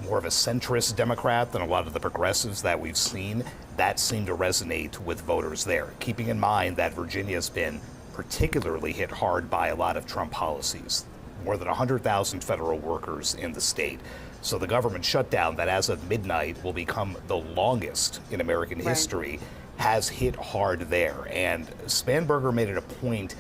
more of a centrist Democrat than a lot of the progressives that we've seen, that seemed to resonate with voters there. Keeping in mind that Virginia's been particularly hit hard by a lot of Trump policies. More than 100,000 federal workers in the state. So the government shutdown that as of midnight will become the longest in American history has hit hard there. And Spanberger made it a point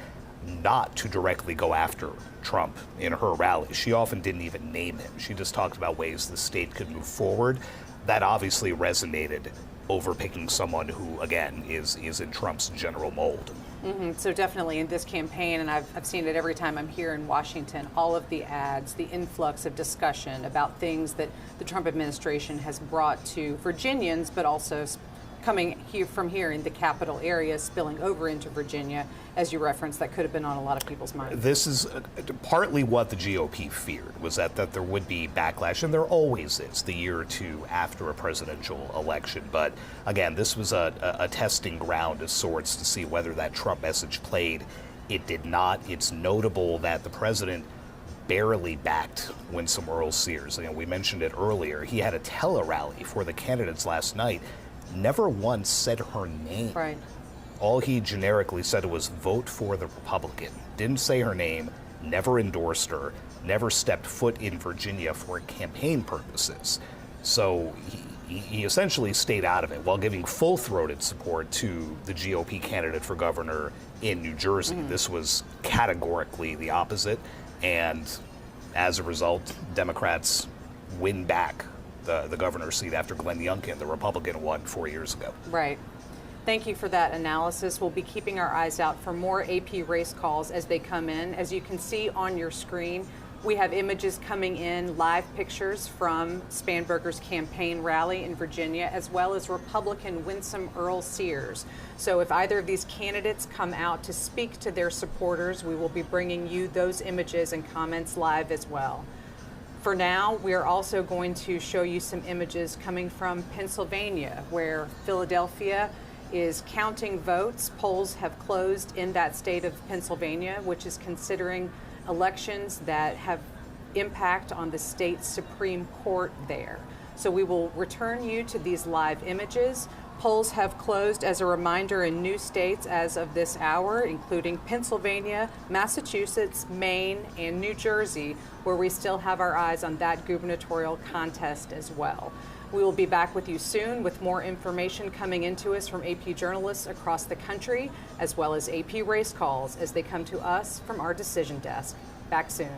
not to directly go after Trump in her rally. She often didn't even name him. She just talked about ways the state could move forward. That obviously resonated over picking someone who, again, is in Trump's general mold. So definitely in this campaign, and I've seen it every time I'm here in Washington, all of the ads, the influx of discussion about things that the Trump administration has brought to Virginians, but also coming here from here in the capital area, spilling over into Virginia, as you referenced, that could have been on a lot of people's minds. This is partly what the GOP feared, was that there would be backlash, and there always is the year or two after a presidential election. But again, this was a testing ground of sorts to see whether that Trump message played. It did not. It's notable that the president barely backed Winsome Earle-Sears. We mentioned it earlier. He had a tele-rally for the candidates last night. Never once said her name. Right. All he generically said was vote for the Republican. Didn't say her name, never endorsed her, never stepped foot in Virginia for campaign purposes. So he essentially stayed out of it while giving full-throated support to the GOP candidate for governor in New Jersey. This was categorically the opposite, and as a result, Democrats win back the governor's seat after Glenn Youngkin, the Republican, won 4 years ago. Right. Thank you for that analysis. We'll be keeping our eyes out for more AP race calls as they come in. As you can see on your screen, we have images coming in, live pictures from Spanberger's campaign rally in Virginia, as well as Republican Winsome Earle-Sears. So if either of these candidates come out to speak to their supporters, we will be bringing you those images and comments live as well. For now, we are also going to show you some images coming from Pennsylvania, where Philadelphia is counting votes. Polls have closed in that state of Pennsylvania, which is considering elections that have impact on the state Supreme Court there. So we will return you to these live images. Polls have closed, as a reminder, in new states as of this hour, including Pennsylvania, Massachusetts, Maine, and New Jersey, where we still have our eyes on that gubernatorial contest as well. We will be back with you soon with more information coming into us from AP journalists across the country, as well as AP race calls as they come to us from our decision desk. Back soon.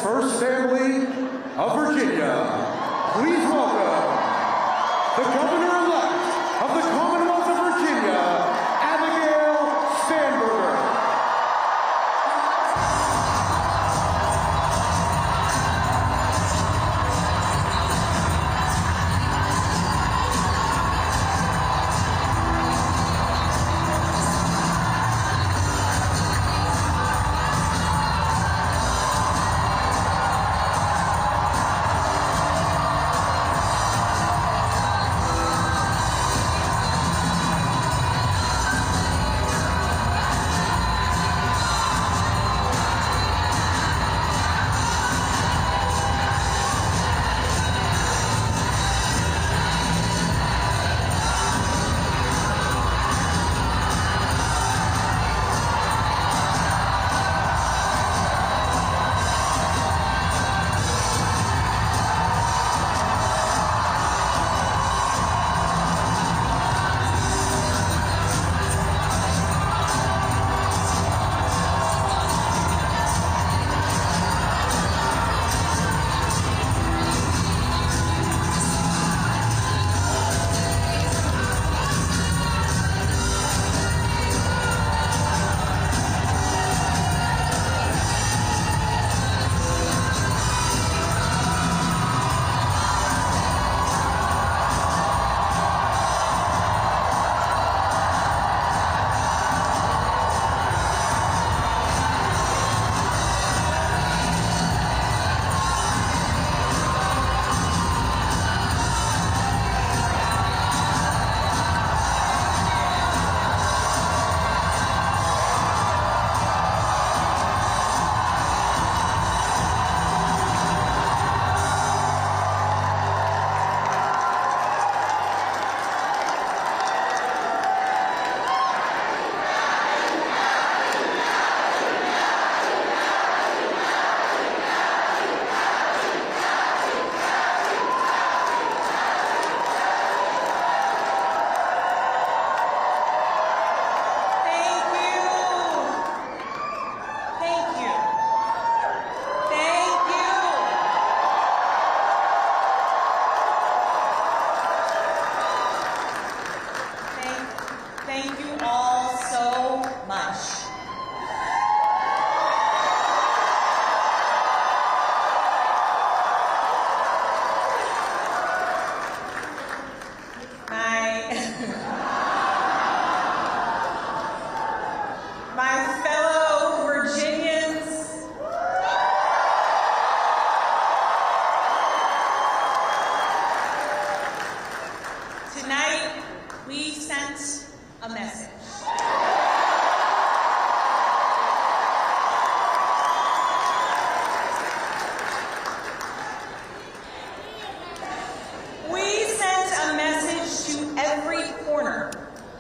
first family of Virginia, please welcome the governor-elect of the Commonwealth of Virginia, Abigail Spanberger.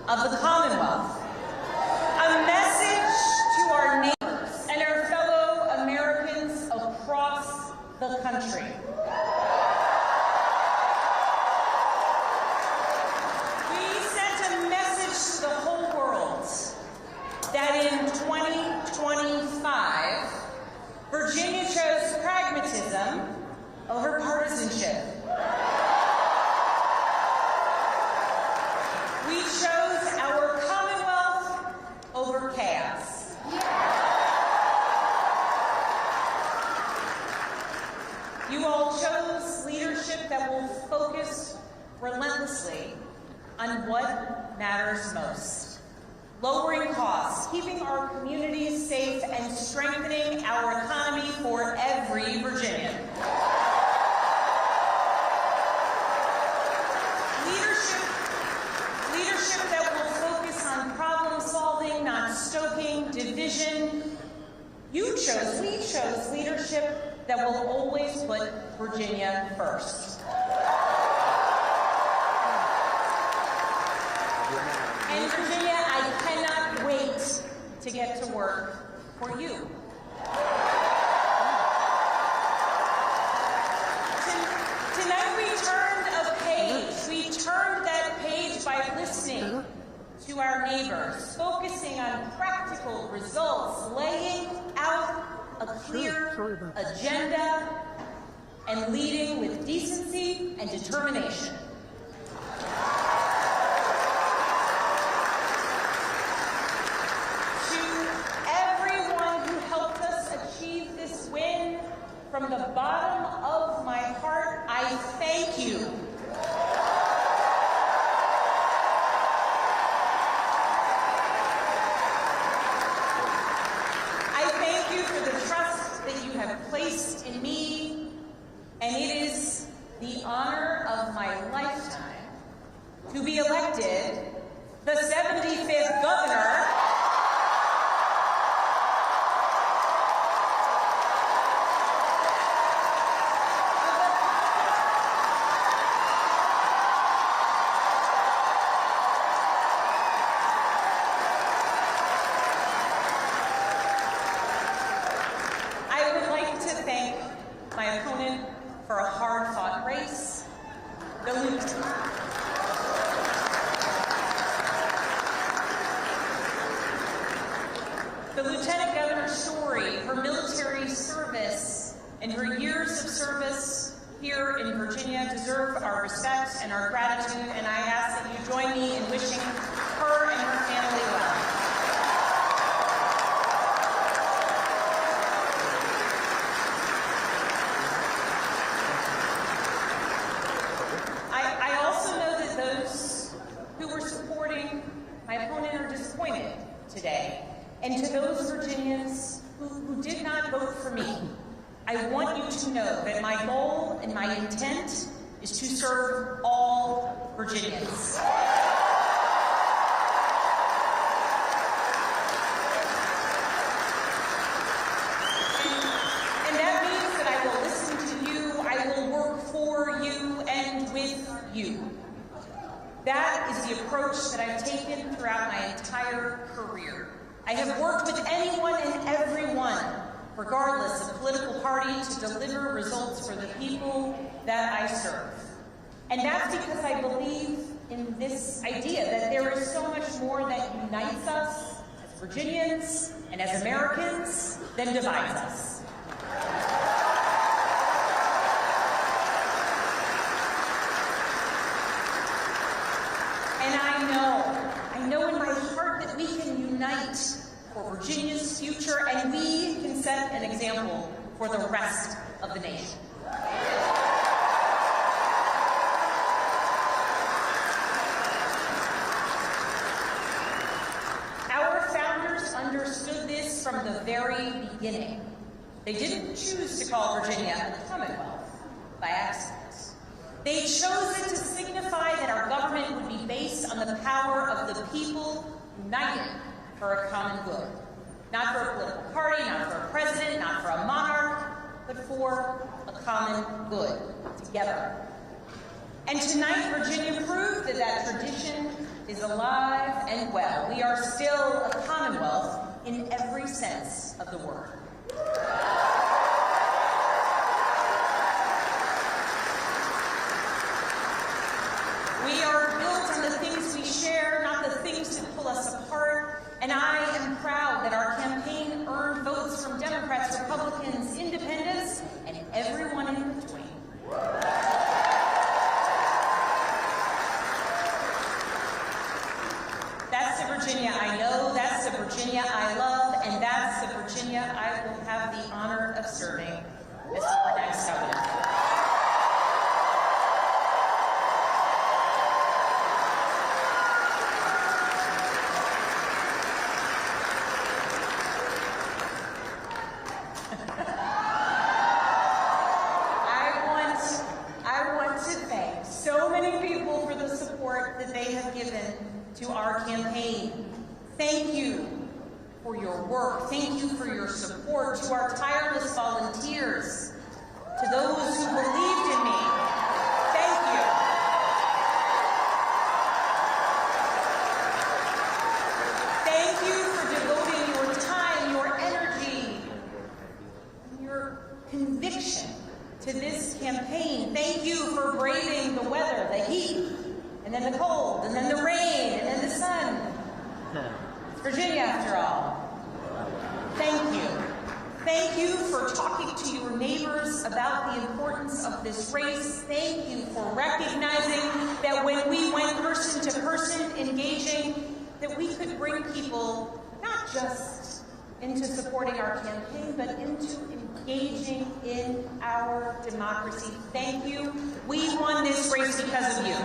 of the Commonwealth. A message to our neighbors and our fellow Americans across the country. We sent a message to the whole world that in 2025, Virginia chose pragmatism over partisanship. We chose our Commonwealth over chaos. You all chose leadership that will focus relentlessly on what matters most. Lowering costs, keeping our communities safe, and strengthening our economy for every Virginian. Leadership that will focus on problem solving, not stoking division. We chose leadership that will always put Virginia first. And Virginia, I cannot wait to get to work for you. Tonight we turned a page. We turned that page by listening to our neighbors, focusing on practical results, laying out a clear agenda and leading with decency and determination. From the bottom of my heart, I thank you. I thank you for the trust that you have placed in me, and it is the honor of my lifetime to be elected the 75th governor for a hard-fought race. The Lieutenant Governor's story, her military service, and her years of service here in Virginia deserve our respect and our gratitude, and I ask that you join me in wishing her and her family well. Today. And to those Virginians who did not vote for me, I want you to know that my goal and my intent is to serve all Virginians. And that means that I will listen to you, I will work for you and with you. That is the approach that I've taken throughout my entire career. I have worked with anyone and everyone, regardless of political party, to deliver results for the people that I serve. And that's because I believe in this idea that there is so much more that unites us as Virginians and as Americans than divides us. And I know in my heart that we can unite for Virginia's future, and we can set an example for the rest of the nation. Our founders understood this from the very beginning. They didn't choose to call Virginia a Commonwealth by accident. They chose it to signify that our government would be based on the power of the people united for a common good. Not for a political party, not for a president, not for a monarch, but for a common good, together. And tonight, Virginia proved that that tradition is alive and well. We are still a Commonwealth in every sense of the word. We are built on the things we share, not the things that pull us apart. And I am proud that our campaign earned votes from Democrats, Republicans, Independents, and everyone in between. That's the Virginia I know, that's the Virginia I love, and that's the Virginia I will have the honor of serving as our next governor. To our campaign. Thank you for your work. Thank you for your support. To our tireless volunteers, to those who believed in me, thank you. Thank you for devoting your time, your energy, your conviction to this campaign. Thank you for braving the weather, the heat, and then the cold, and then the rain, and then the sun. It's Virginia, after all. Thank you. Thank you for talking to your neighbors about the importance of this race. Thank you for recognizing that when we went person to person engaging, that we could bring people not just into supporting our campaign, but into engaging in our democracy. Thank you. We won this race because of you.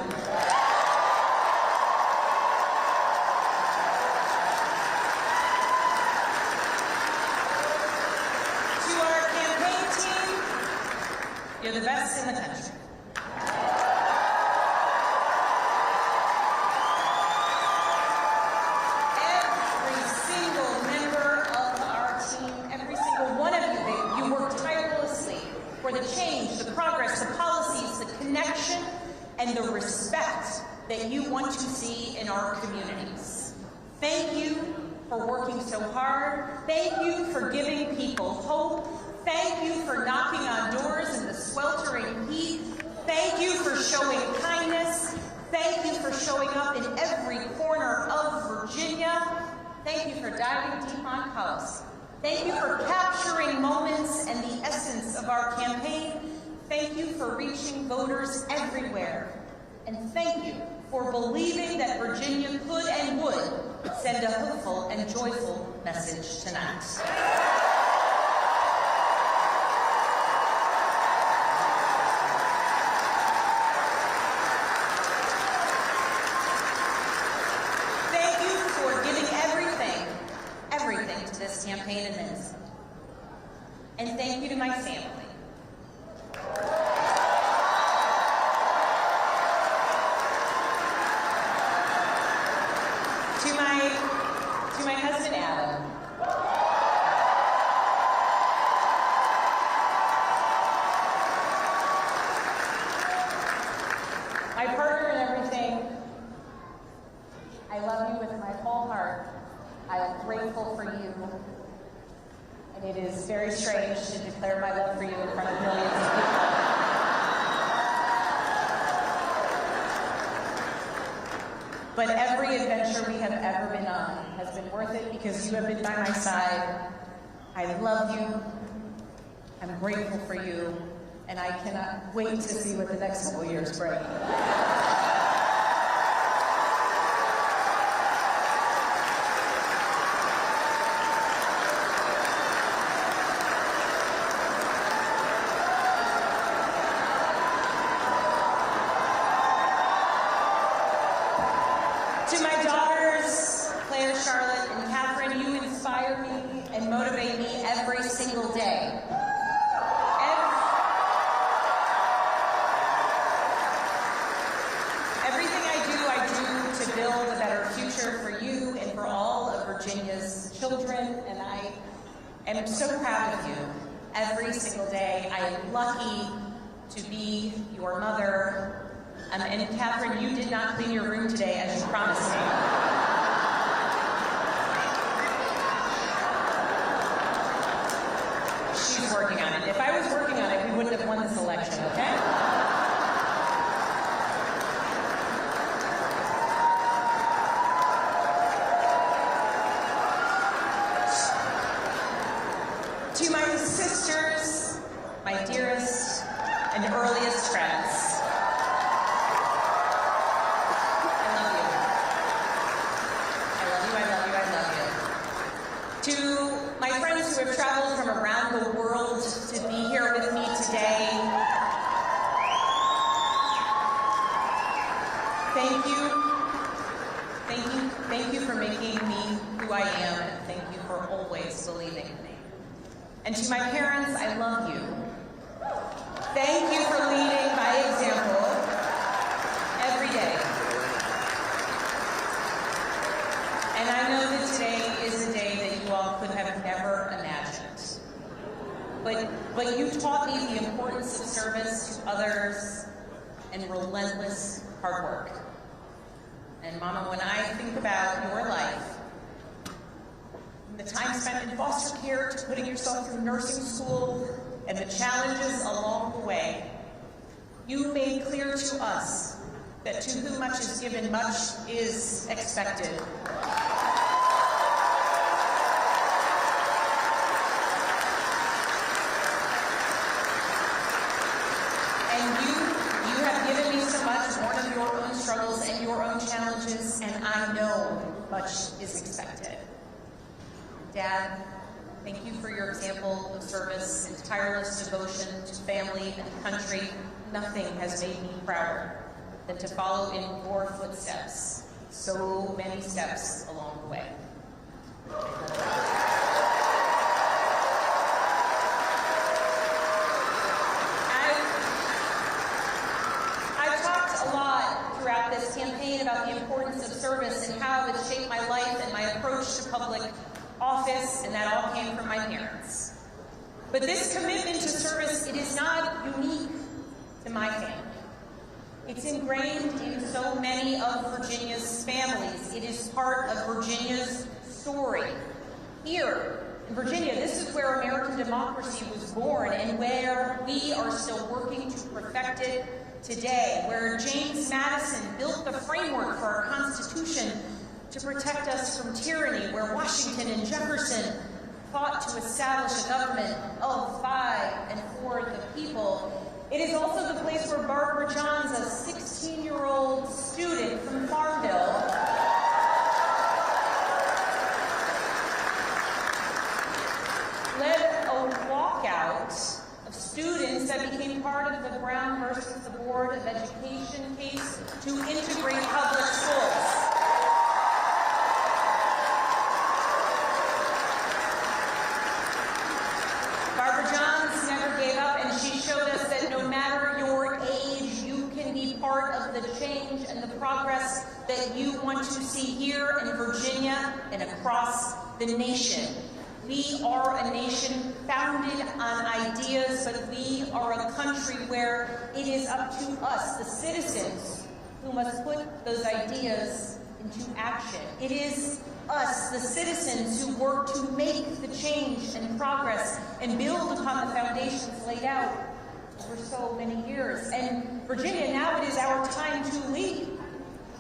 You're the best in the country. Every single member of our team, every single one of you, you worked tirelessly for the change, the progress, the policies, the connection, and the respect that you want to see in our communities. Thank you for working so hard. Thank you for giving people hope. Thank you for knocking on doors in the sweltering heat. Thank you for showing kindness. Thank you for showing up in every corner of Virginia. Thank you for diving deep on policy. Thank you for capturing moments and the essence of our campaign. Thank you for reaching voters everywhere. And thank you for believing that Virginia could and would send a hopeful and joyful message tonight. To this campaign and then some. And thank you to my family. To my husband Adam. My partner in everything. I love you with my whole heart. I am grateful for you, and it is very strange to declare my love for you in front of millions of people. But every adventure we have ever been on has been worth it because you have been by my side. I love you, I'm grateful for you, and I cannot wait to see what the next couple years bring. Motivate me every single day. Everything I do to build a better future for you and for all of Virginia's children, and I am so proud of you every single day. I am lucky to be your mother. And Catherine, you did not clean your room today as you promised me. Working on it. If I was working on it, we wouldn't have won this election, okay? To my sisters, my dearest and earliest friends, I love you. I love you, I love you, I love you. To my friends who have traveled from around the world to be here with me today, thank you. Thank you for making me who I am, and thank you for always believing in me. And to my parents, I love you. Thank you for leading by example every day. And I know that today is a day that you all could have never imagined. But you taught me the importance of service to others and relentless hard work. And Mama, when I think about your life, from the time spent in foster care to putting yourself through nursing school and the challenges along the way, you made clear to us that to whom much is given, much is expected. And, 1 your own struggles and your own challenges, and I know much is expected. Dad, thank you for your example of service and tireless devotion to family and country. Nothing has made me prouder than to follow in your footsteps, so many steps along the way. I've talked a lot throughout this campaign about the importance of service and how it's shaped my life and my approach to public office, and that all came from my parents. But this commitment to service, it is not unique to my family. It's ingrained in so many of Virginia's families. It is part of Virginia's story. Here in Virginia, this is where American democracy was born and where we are still working to perfect it today, where James Madison built the framework for our Constitution to protect us from tyranny, where Washington and Jefferson fought to establish a government of, by, and for the people. It is also the place where Barbara Johns, a 16-year-old student from Farmville, led a walkout of students that became part of the Brown versus the Board of Education case to integrate public schools. Barbara Johns never gave up, and she showed us that no matter your age, you can be part of the change and the progress that you want to see here in Virginia and across the nation. We are a nation founded on ideas, but we are a country where it is up to us, the citizens, who must put those ideas into action. It is us, the citizens, who work to make the change and progress and build upon the foundations laid out for so many years. And Virginia, now it is our time to lead.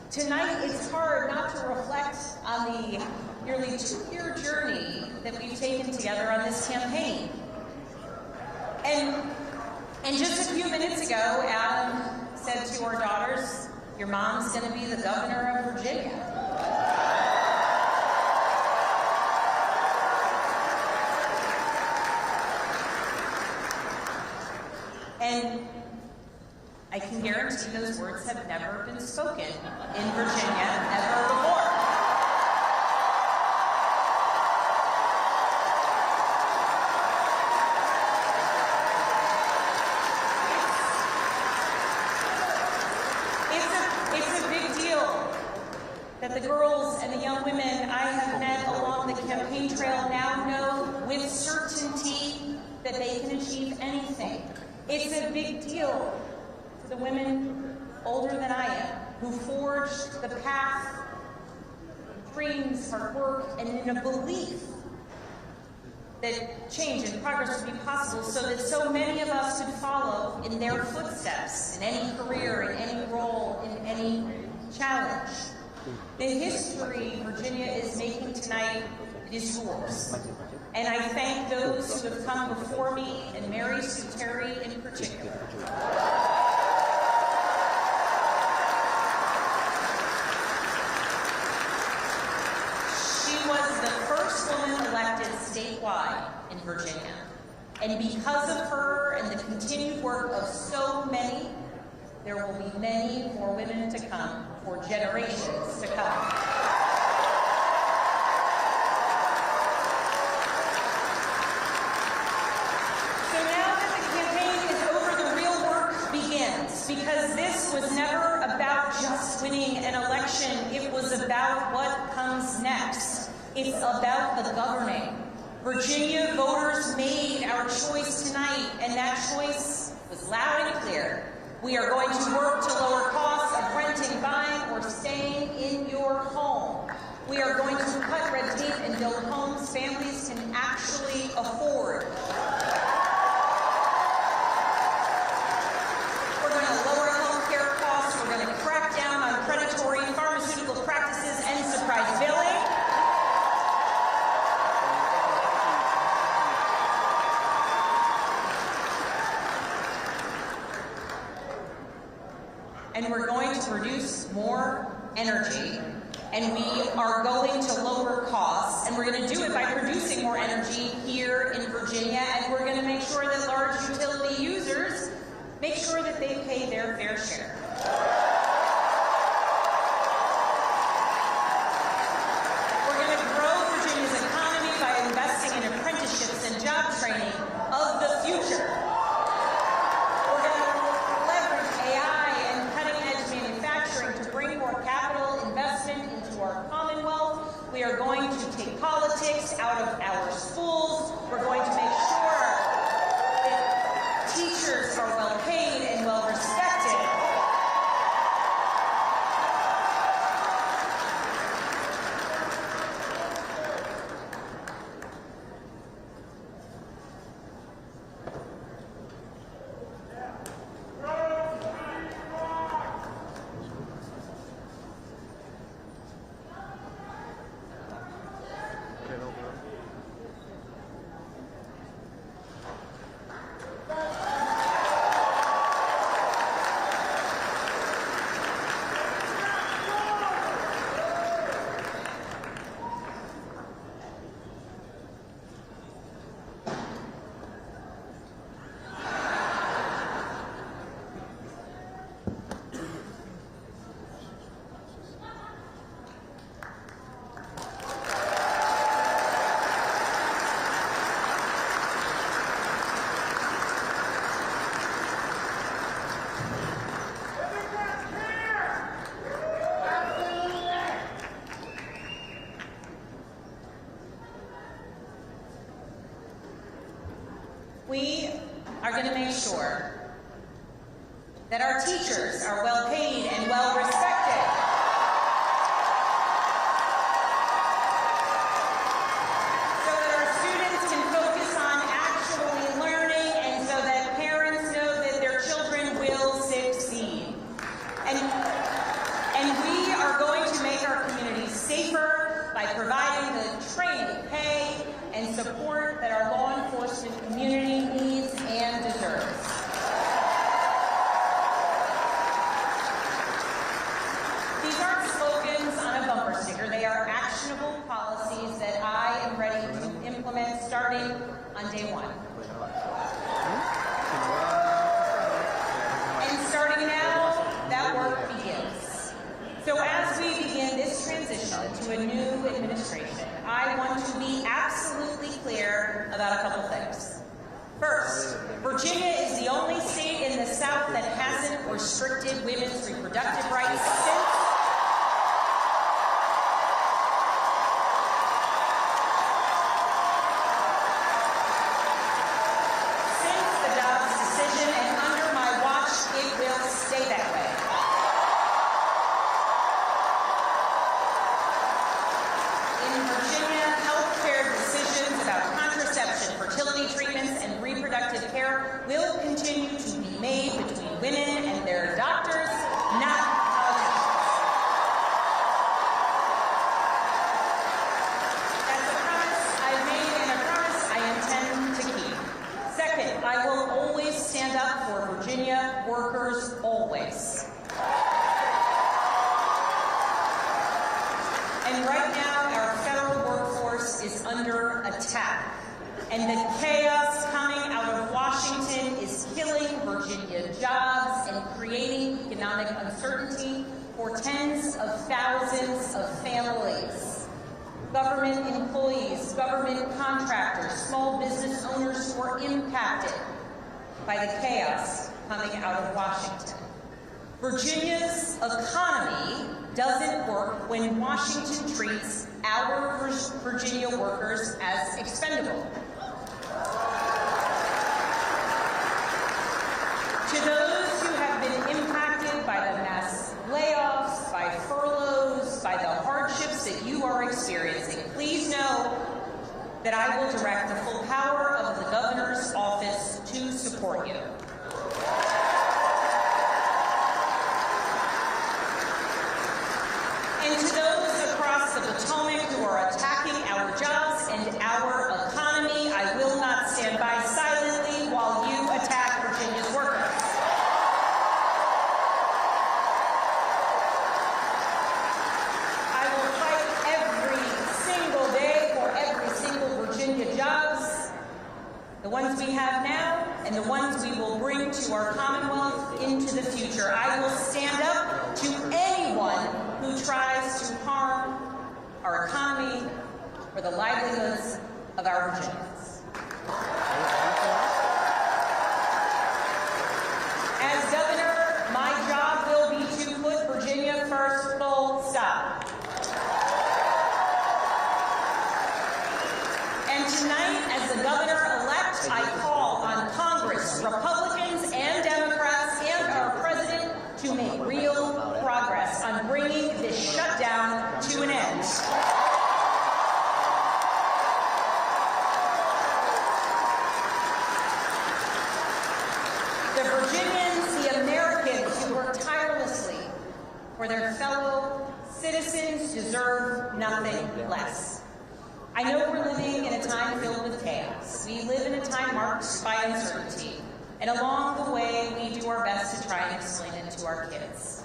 Tonight, it's hard not to reflect on the nearly 2-year journey that we've taken together on this campaign. And just a few minutes ago, Adam said to our daughters, your mom's going to be the governor of Virginia. And I can guarantee those words have never been spoken in Virginia ever before. It's a big deal that the girls and the young women I have met along the campaign trail now know with certainty that they can achieve anything. It's a big deal for the women older than I am, who forged the path, dreams, hard work, and in a belief that change and progress would be possible so that so many of us could follow in their footsteps in any career, in any role, in any challenge. The history Virginia is making tonight, it is yours. And I thank those who have come before me, and Mary Ciattarelli in particular. She was the first woman elected statewide in Virginia. And because of her and the continued work of so many, there will be many more women to come for generations to come. Because this was never about just winning an election, it was about what comes next. It's about the governing. Virginia voters made our choice tonight, and that choice was loud and clear. We are going to work to lower costs of renting, buying, or staying in your home. We are going to cut red tape and build homes families can actually afford. We're going to lower home care costs. We're going to crack down on predatory pharmaceutical practices and surprise billing. and we're going to produce more energy, and we are going to lower costs, and we're going to do it by producing more energy here in Virginia, and we're going to make sure that large utility users make sure that they pay their fair share. We're going to grow Virginia's economy by investing in apprenticeships and job training of the future. We're going to leverage AI and cutting-edge manufacturing to bring more capital investment into our Commonwealth. We are going to take politics out of our schools. We're going to make sure that teachers are well paid and well respected. We are going to make sure that our teachers are well paid and well respected. So that our students can focus on actually learning and so that parents know that their children will succeed. And we are going to make our communities safer by providing the training, pay, and support that our law enforcement community needs and deserves. These aren't slogans on a bumper sticker. They are actionable policies that I am ready to implement starting on day one. And starting now, that work begins. So as we begin this transition to a new administration, I want to be absolutely clear about a couple things. First, Virginia is the only state in the South that hasn't restricted women's reproductive rights since the Dobbs decision, and under my watch, it will stay that way. In Virginia, healthcare decisions about contraception, fertility treatments, and reproductive care will continue to be made between women and their doctors, not politicians. That's a promise I've made and a promise I intend to keep. Second, I will always stand up for Virginia workers, always. And right now, our federal workforce is under attack. And the chaos coming out of Washington is killing Virginia jobs and creating economic uncertainty for tens of thousands of families. Government employees, government contractors, small business owners who are impacted by the chaos coming out of Washington. Virginia's economy doesn't work when Washington treats our Virginia workers as expendable. To those who have been impacted by the mass layoffs, by furloughs, by the hardships that you are experiencing, please know that I will direct the full power of the governor's office to support you. And to those across the Potomac who are attacking our jobs and our economy, I will not stand by silently while you attack Virginia's workers. for the livelihoods of our Virginians. As governor, my job will be to put Virginia first, full stop. And tonight, as the governor-elect, I call on Congress, Republicans and Democrats, and our president to make real progress on bringing this shutdown to an end. The Virginians, the Americans who work tirelessly for their fellow citizens deserve nothing less. I know we're living in a time filled with chaos. We live in a time marked by uncertainty. And along the way, we do our best to try and explain it to our kids.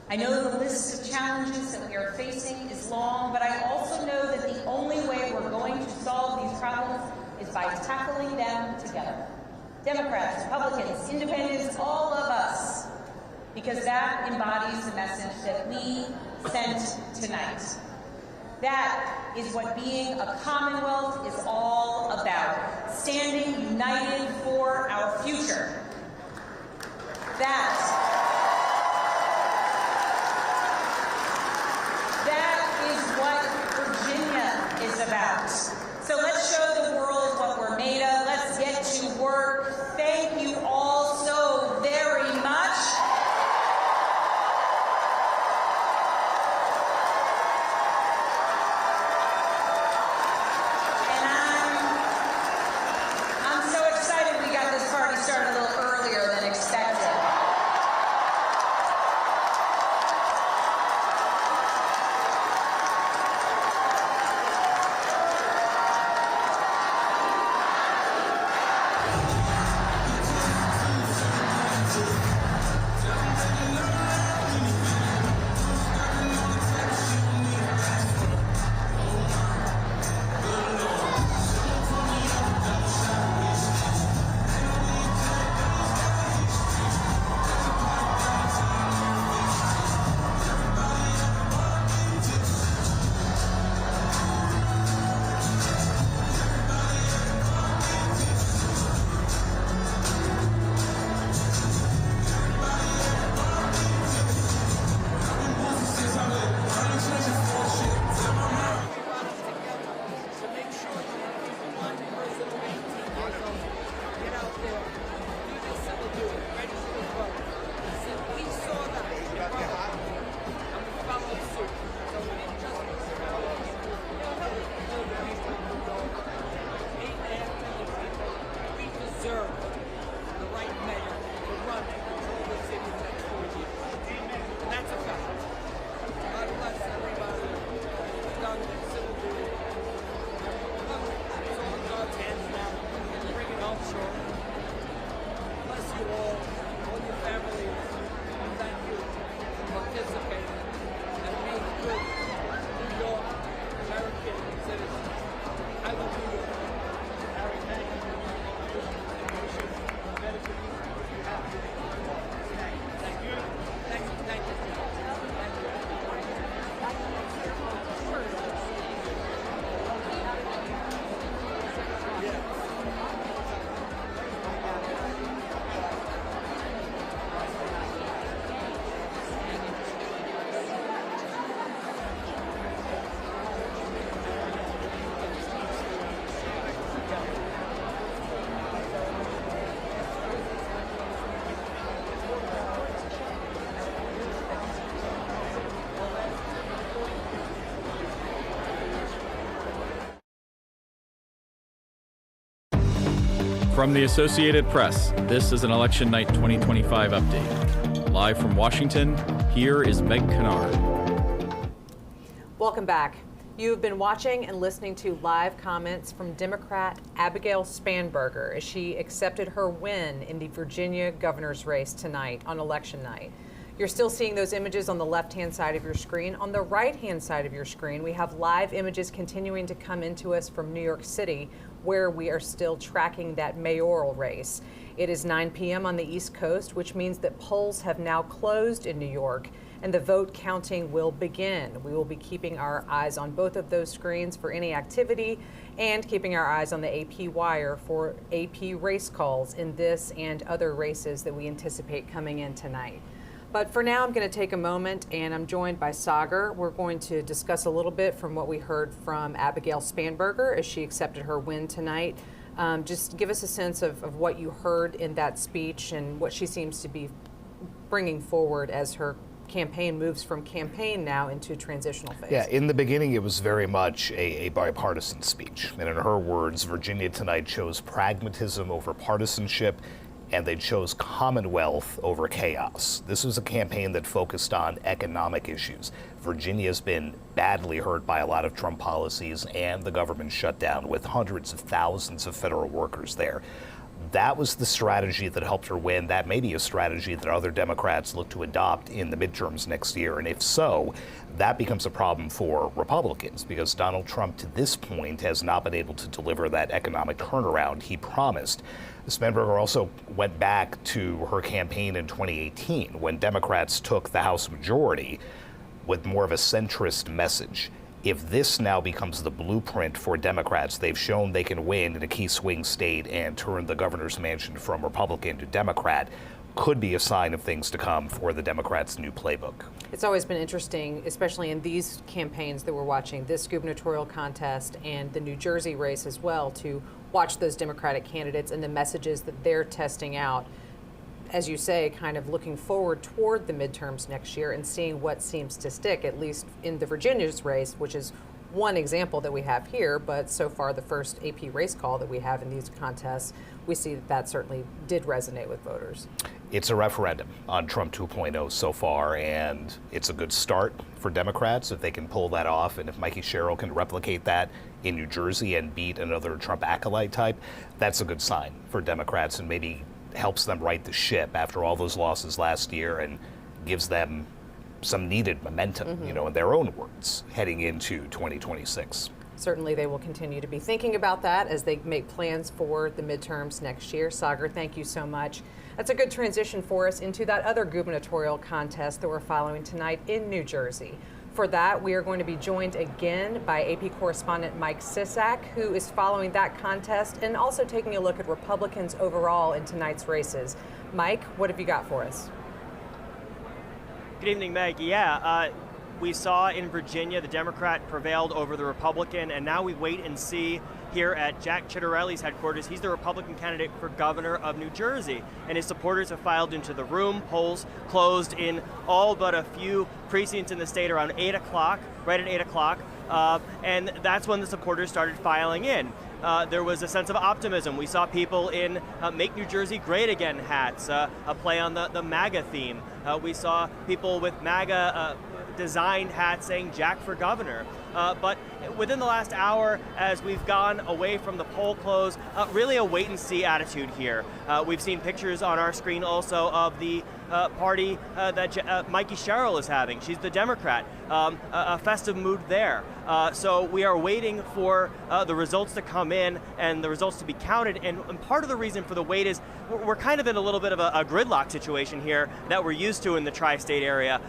I know the list of challenges that we are facing is long, but I also know that the only way we're going to solve these problems is by tackling them together. Democrats, Republicans, Independents, all of us, because that embodies the message that we sent tonight. That is what being a Commonwealth is all about, standing united for our future. That is what Virginia is about. So let's show the world what we're made of. Let's get to work. Thank you all so very much. From the Associated Press, this is an Election Night 2025 update. Live from Washington, here is Meg Kennard. Welcome back. You have been watching and listening to live comments from Democrat Abigail Spanberger as she accepted her win in the Virginia governor's race tonight on election night. You're still seeing those images on the left-hand side of your screen. On the right-hand side of your screen, we have live images continuing to come into us from New York City, where we are still tracking that mayoral race. It is 9 p.m. on the East Coast, which means that polls have now closed in New York, and the vote counting will begin. We will be keeping our eyes on both of those screens for any activity and keeping our eyes on the AP wire for AP race calls in this and other races that we anticipate coming in tonight. But for now, I'm going to take a moment, and I'm joined by Sagar. We're going to discuss a little bit from what we heard from Abigail Spanberger as she accepted her win tonight. Just give us a sense of what you heard in that speech and what she seems to be bringing forward as her campaign moves from campaign now into transitional phase. Yeah, in the beginning, it was very much a bipartisan speech. And in her words, Virginia tonight chose pragmatism over partisanship, and they chose commonwealth over chaos. This was a campaign that focused on economic issues. Virginia's been badly hurt by a lot of Trump policies and the government shutdown, with hundreds of thousands of federal workers there. That was the strategy that helped her win. That may be a strategy that other Democrats look to adopt in the midterms next year. And if so, that becomes a problem for Republicans, because Donald Trump to this point has not been able to deliver that economic turnaround he promised. Spanberger also went back to her campaign in 2018 when Democrats took the House majority with more of a centrist message. If this now becomes the blueprint for Democrats, they've shown they can win in a key swing state and turn the governor's mansion from Republican to Democrat, could be a sign of things to come for the Democrats' new playbook. It's always been interesting, especially in these campaigns that we're watching, this gubernatorial contest and the New Jersey race as well, to watch those Democratic candidates and the messages that they're testing out. As you say, kind of looking forward toward the midterms next year and seeing what seems to stick, at least in the Virginia's race, which is one example that we have here, but so far the first AP race call that we have in these contests, we see that certainly did resonate with voters. It's a referendum on Trump 2.0 so far, and it's a good start for Democrats if they can pull that off, and if Mikie Sherrill can replicate that in New Jersey and beat another Trump acolyte type, that's a good sign for Democrats and maybe helps them right the ship after all those losses last year and gives them some needed momentum, in their own words, heading into 2026. Certainly they will continue to be thinking about that as they make plans for the midterms next year. Sagar, thank you so much. That's a good transition for us into that other gubernatorial contest that we're following tonight in New Jersey. For that, we are going to be joined again by AP correspondent Mike Sisak, who is following that contest and also taking a look at Republicans overall in tonight's races. Mike, what have you got for us? Good evening, Meg. We saw in Virginia the Democrat prevailed over the Republican, and now we wait and see here at Jack Ciattarelli's headquarters. He's the Republican candidate for governor of New Jersey, and his supporters have filed into the room. Polls closed in all but a few precincts in the state around 8 o'clock, right at 8 o'clock, and that's when the supporters started filing in. There was a sense of optimism. We saw people in Make New Jersey Great Again hats, a play on the MAGA theme. We saw people with MAGA designed hats saying Jack for governor. But within the last hour, as we've gone away from the poll close, really a wait and see attitude here. We've seen pictures on our screen also of the party that Mikie Sherrill is having. She's the Democrat. A festive mood there. So we are waiting for the results to come in and the results to be counted. And part of the reason for the wait is we're kind of in a little bit of a gridlock situation here that we're used to in the tri-state area.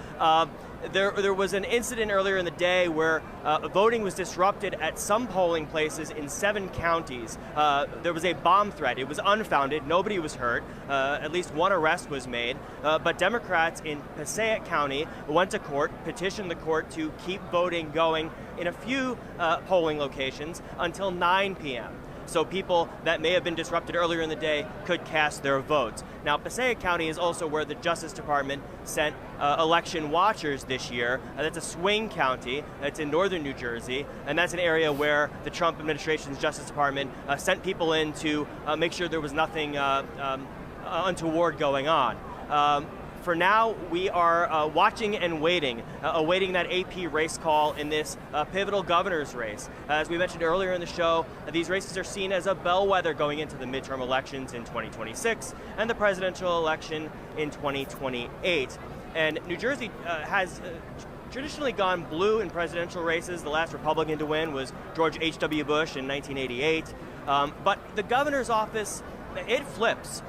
There was an incident earlier in the day where voting was disrupted at some polling places in 7 counties. There was a bomb threat. It was unfounded. Nobody was hurt. At least one arrest was made. But Democrats in Passaic County went to court, petitioned the court to keep voting going in a few polling locations until 9 p.m. So people that may have been disrupted earlier in the day could cast their votes. Now, Passaic County is also where the Justice Department sent election watchers this year. That's a swing county. It's in northern New Jersey, and that's an area where the Trump administration's Justice Department sent people in to make sure there was nothing untoward going on. For now, we are watching and waiting, awaiting that AP race call in this pivotal governor's race. As we mentioned earlier in the show, these races are seen as a bellwether going into the midterm elections in 2026 and the presidential election in 2028. And New Jersey has traditionally gone blue in presidential races. The last Republican to win was George H.W. Bush in 1988. But the governor's office, it flips.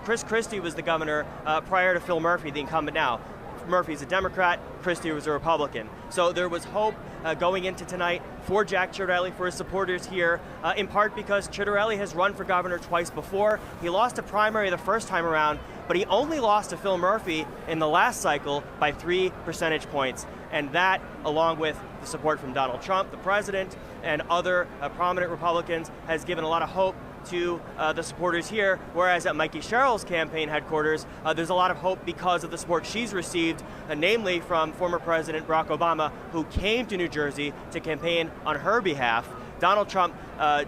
Chris Christie was the governor prior to Phil Murphy, the incumbent now. Murphy's a Democrat, Christie was a Republican. So there was hope going into tonight for Jack Ciattarelli, for his supporters here, in part because Ciattarelli has run for governor twice before. He lost a primary the first time around, but he only lost to Phil Murphy in the last cycle by 3 percentage points. And that, along with the support from Donald Trump, the president, and other prominent Republicans, has given a lot of hope to the supporters here, whereas at Mikie Sherrill's campaign headquarters, there's a lot of hope because of the support she's received, namely from former President Barack Obama, who came to New Jersey to campaign on her behalf. Donald Trump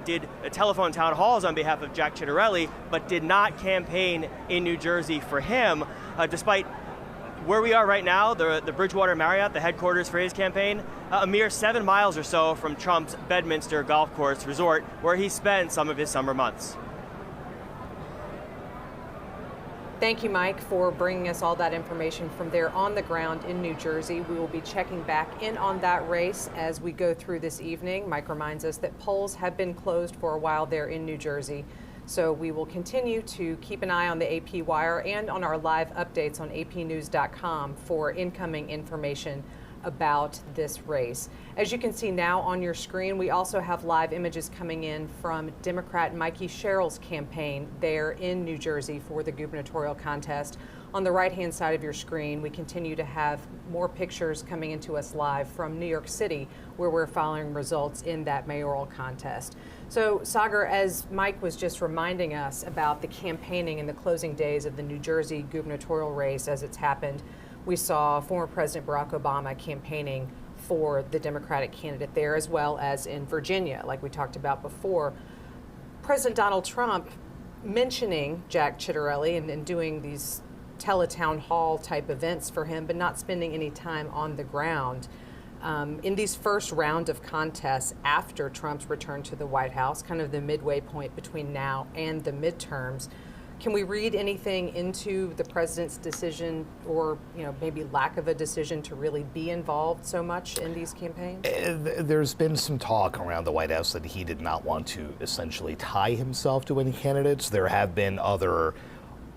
did telephone town halls on behalf of Jack Ciattarelli, but did not campaign in New Jersey for him, despite where we are right now, the Bridgewater Marriott, the headquarters for his campaign, a mere 7 miles or so from Trump's Bedminster Golf Course resort, where he spends some of his summer months. Thank you, Mike, for bringing us all that information from there on the ground in New Jersey. We will be checking back in on that race as we go through this evening. Mike reminds us that polls have been closed for a while there in New Jersey. So we will continue to keep an eye on the AP Wire and on our live updates on apnews.com for incoming information about this race. As you can see now on your screen, we also have live images coming in from Democrat Mikie Sherrill's campaign there in New Jersey for the gubernatorial contest. On the right-hand side of your screen, we continue to have more pictures coming into us live from New York City, where we're following results in that mayoral contest. So, Sagar, as Mike was just reminding us about the campaigning in the closing days of the New Jersey gubernatorial race as it's happened, we saw former President Barack Obama campaigning for the Democratic candidate there, as well as in Virginia, like we talked about before. President Donald Trump mentioning Jack Ciattarelli and doing these teletown hall type events for him, but not spending any time on the ground. In these first round of contests after Trump's return to the White House, kind of the midway point between now and the midterms, can we read anything into the president's decision, or maybe lack of a decision, to really be involved so much in these campaigns? There's been some talk around the White House that he did not want to essentially tie himself to any candidates. There have been other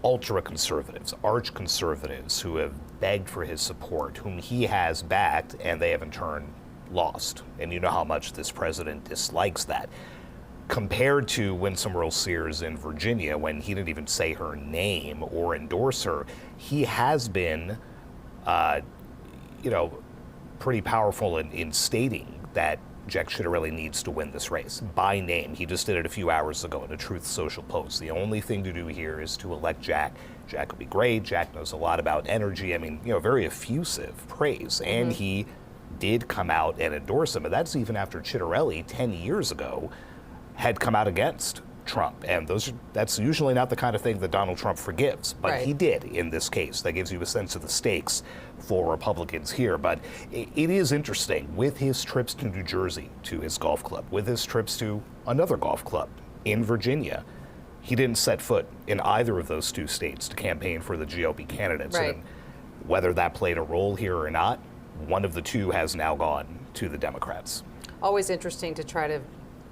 ultra-conservatives, arch-conservatives, who have begged for his support, whom he has backed, and they have in turn lost. And you know how much this president dislikes that. Compared to Winsome Earle-Sears in Virginia, when he didn't even say her name or endorse her, he has been, pretty powerful in stating that Jack Ciattarelli needs to win this race by name. He just did it a few hours ago in a Truth Social post. The only thing to do here is to elect Jack. Jack will be great. Jack knows a lot about energy. I mean, very effusive praise. Mm-hmm. And he did come out and endorse him. And that's even after Ciattarelli 10 years ago had come out against Trump. And that's usually not the kind of thing that Donald Trump forgives. But right. He did in this case. That gives you a sense of the stakes for Republicans here. But it is interesting, with his trips to New Jersey, to his golf club, with his trips to another golf club in Virginia, he didn't set foot in either of those two states to campaign for the GOP candidates. Right. And whether that played a role here or not, one of the two has now gone to the Democrats. Always interesting to try to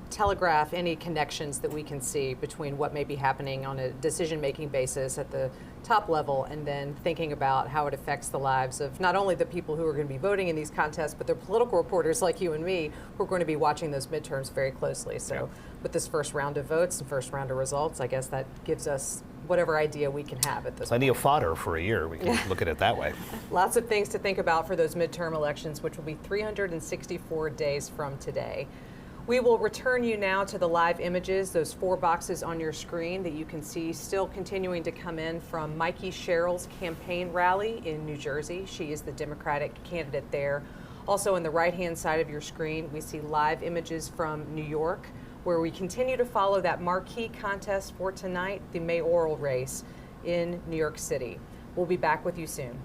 telegraph any connections that we can see between what may be happening on a decision-making basis at the top level, and then thinking about how it affects the lives of not only the people who are going to be voting in these contests, but the political reporters like you and me who are going to be watching those midterms very closely. So with this first round of votes and first round of results, I guess that gives us whatever idea we can have at this Plenty point. of fodder for a year. We can look at it that way. Lots of things to think about for those midterm elections, which will be 364 days from today. We will return you now to the live images, those 4 boxes on your screen that you can see still continuing to come in from Mikie Sherrill's campaign rally in New Jersey. She is the Democratic candidate there. Also on the right-hand side of your screen, we see live images from New York, where we continue to follow that marquee contest for tonight, the mayoral race in New York City. We'll be back with you soon.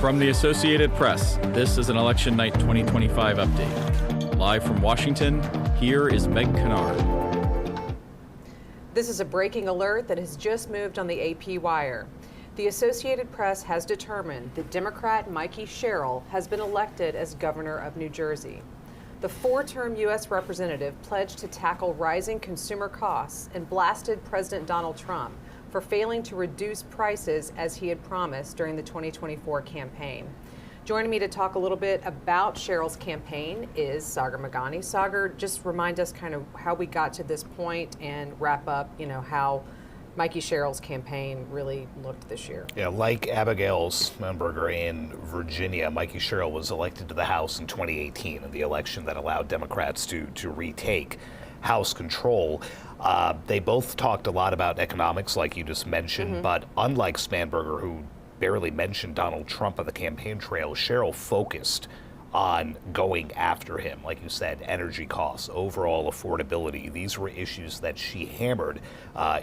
From the Associated Press, this is an Election Night 2025 update. Live from Washington, here is Meg Kennard. This is a breaking alert that has just moved on the AP wire. The Associated Press has determined that Democrat Mikie Sherrill has been elected as governor of New Jersey. The four-term U.S. representative pledged to tackle rising consumer costs and blasted President Donald Trump for failing to reduce prices as he had promised during the 2024 campaign. Joining me to talk a little bit about Sherrill's campaign is Zohran Mamdani. Zohran, just remind us kind of how we got to this point and wrap up, how Mikie Sherrill's campaign really looked this year. Yeah, like Abigail Spanberger in Virginia, Mikie Sherrill was elected to the House in 2018 in the election that allowed Democrats to retake House control. They both talked a lot about economics, like you just mentioned, but unlike Spanberger, who barely mentioned Donald Trump on the campaign trail, Sherrill focused on going after him. Like you said, energy costs, overall affordability. These were issues that she hammered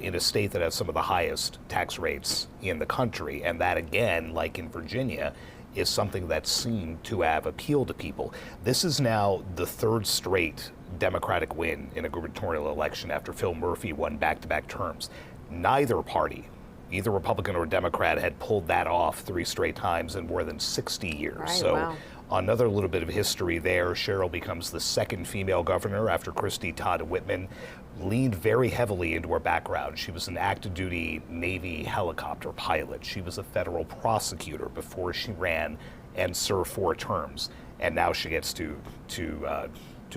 in a state that has some of the highest tax rates in the country. And that, again, like in Virginia, is something that seemed to have appealed to people. This is now the third straight Democratic win in a gubernatorial election after Phil Murphy won back-to-back terms. Neither party, either Republican or Democrat, had pulled that off 3 straight times in more than 60 years. Right, so wow. Another little bit of history there. Sherrill becomes the second female governor after Christy Todd Whitman leaned very heavily into her background. She was an active duty Navy helicopter pilot. She was a federal prosecutor before she ran and served 4 terms. And now she gets to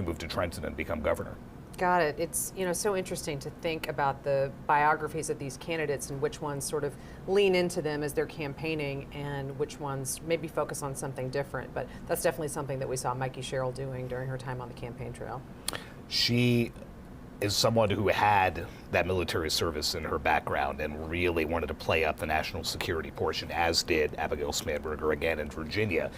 move to Trenton and become governor. Got it. It's so interesting to think about the biographies of these candidates and which ones sort of lean into them as they're campaigning and which ones maybe focus on something different. But that's definitely something that we saw Mikie Sherrill doing during her time on the campaign trail. She is someone who had that military service in her background and really wanted to play up the national security portion, as did Abigail Spanberger again in Virginia.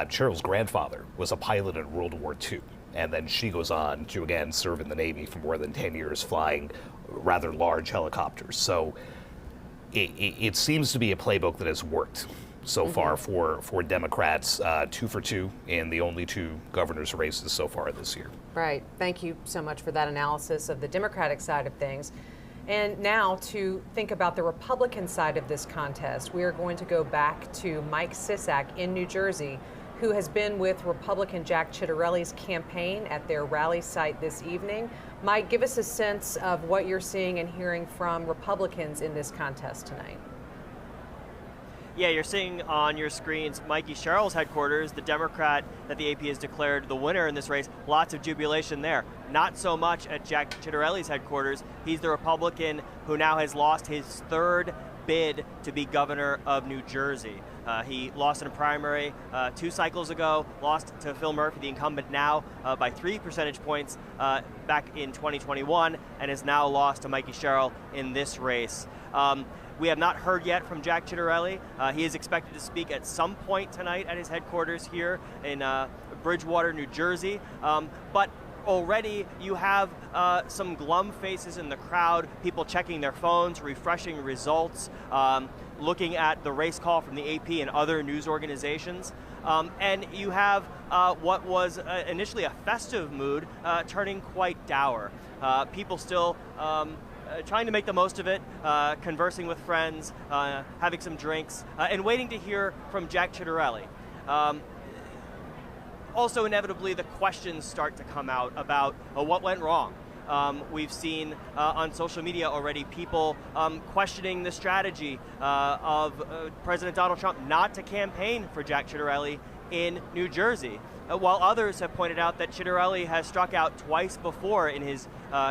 Sherrill's grandfather was a pilot in World War II. And then she goes on to, again, serve in the Navy for more than 10 years, flying rather large helicopters. So it seems to be a playbook that has worked so far for Democrats, 2 for 2 in the only 2 governors' races so far this year. Right. Thank you so much for that analysis of the Democratic side of things. And now to think about the Republican side of this contest, we are going to go back to Mike Sisak in New Jersey, who has been with Republican Jack Ciattarelli's campaign at their rally site this evening. Mike, give us a sense of what you're seeing and hearing from Republicans in this contest tonight. Yeah, you're seeing on your screens Mikie Sherrill's headquarters, the Democrat that the AP has declared the winner in this race. Lots of jubilation there. Not so much at Jack Ciattarelli's headquarters. He's the Republican who now has lost his 3rd bid to be governor of New Jersey. He lost in a primary 2 cycles ago, lost to Phil Murphy, the incumbent now, by 3 percentage points back in 2021, and has now lost to Mikie Sherrill in this race. We have not heard yet from Jack Ciattarelli. He is expected to speak at some point tonight at his headquarters here in Bridgewater, New Jersey. But already you have some glum faces in the crowd, people checking their phones, refreshing results, looking at the race call from the AP and other news organizations. And you have what was initially a festive mood turning quite dour. People still trying to make the most of it, conversing with friends, having some drinks, and waiting to hear from Jack Ciattarelli. Also, inevitably, the questions start to come out about what went wrong. We've seen on social media already people questioning the strategy of President Donald Trump not to campaign for Jack Ciattarelli in New Jersey, while others have pointed out that Ciattarelli has struck out twice before in his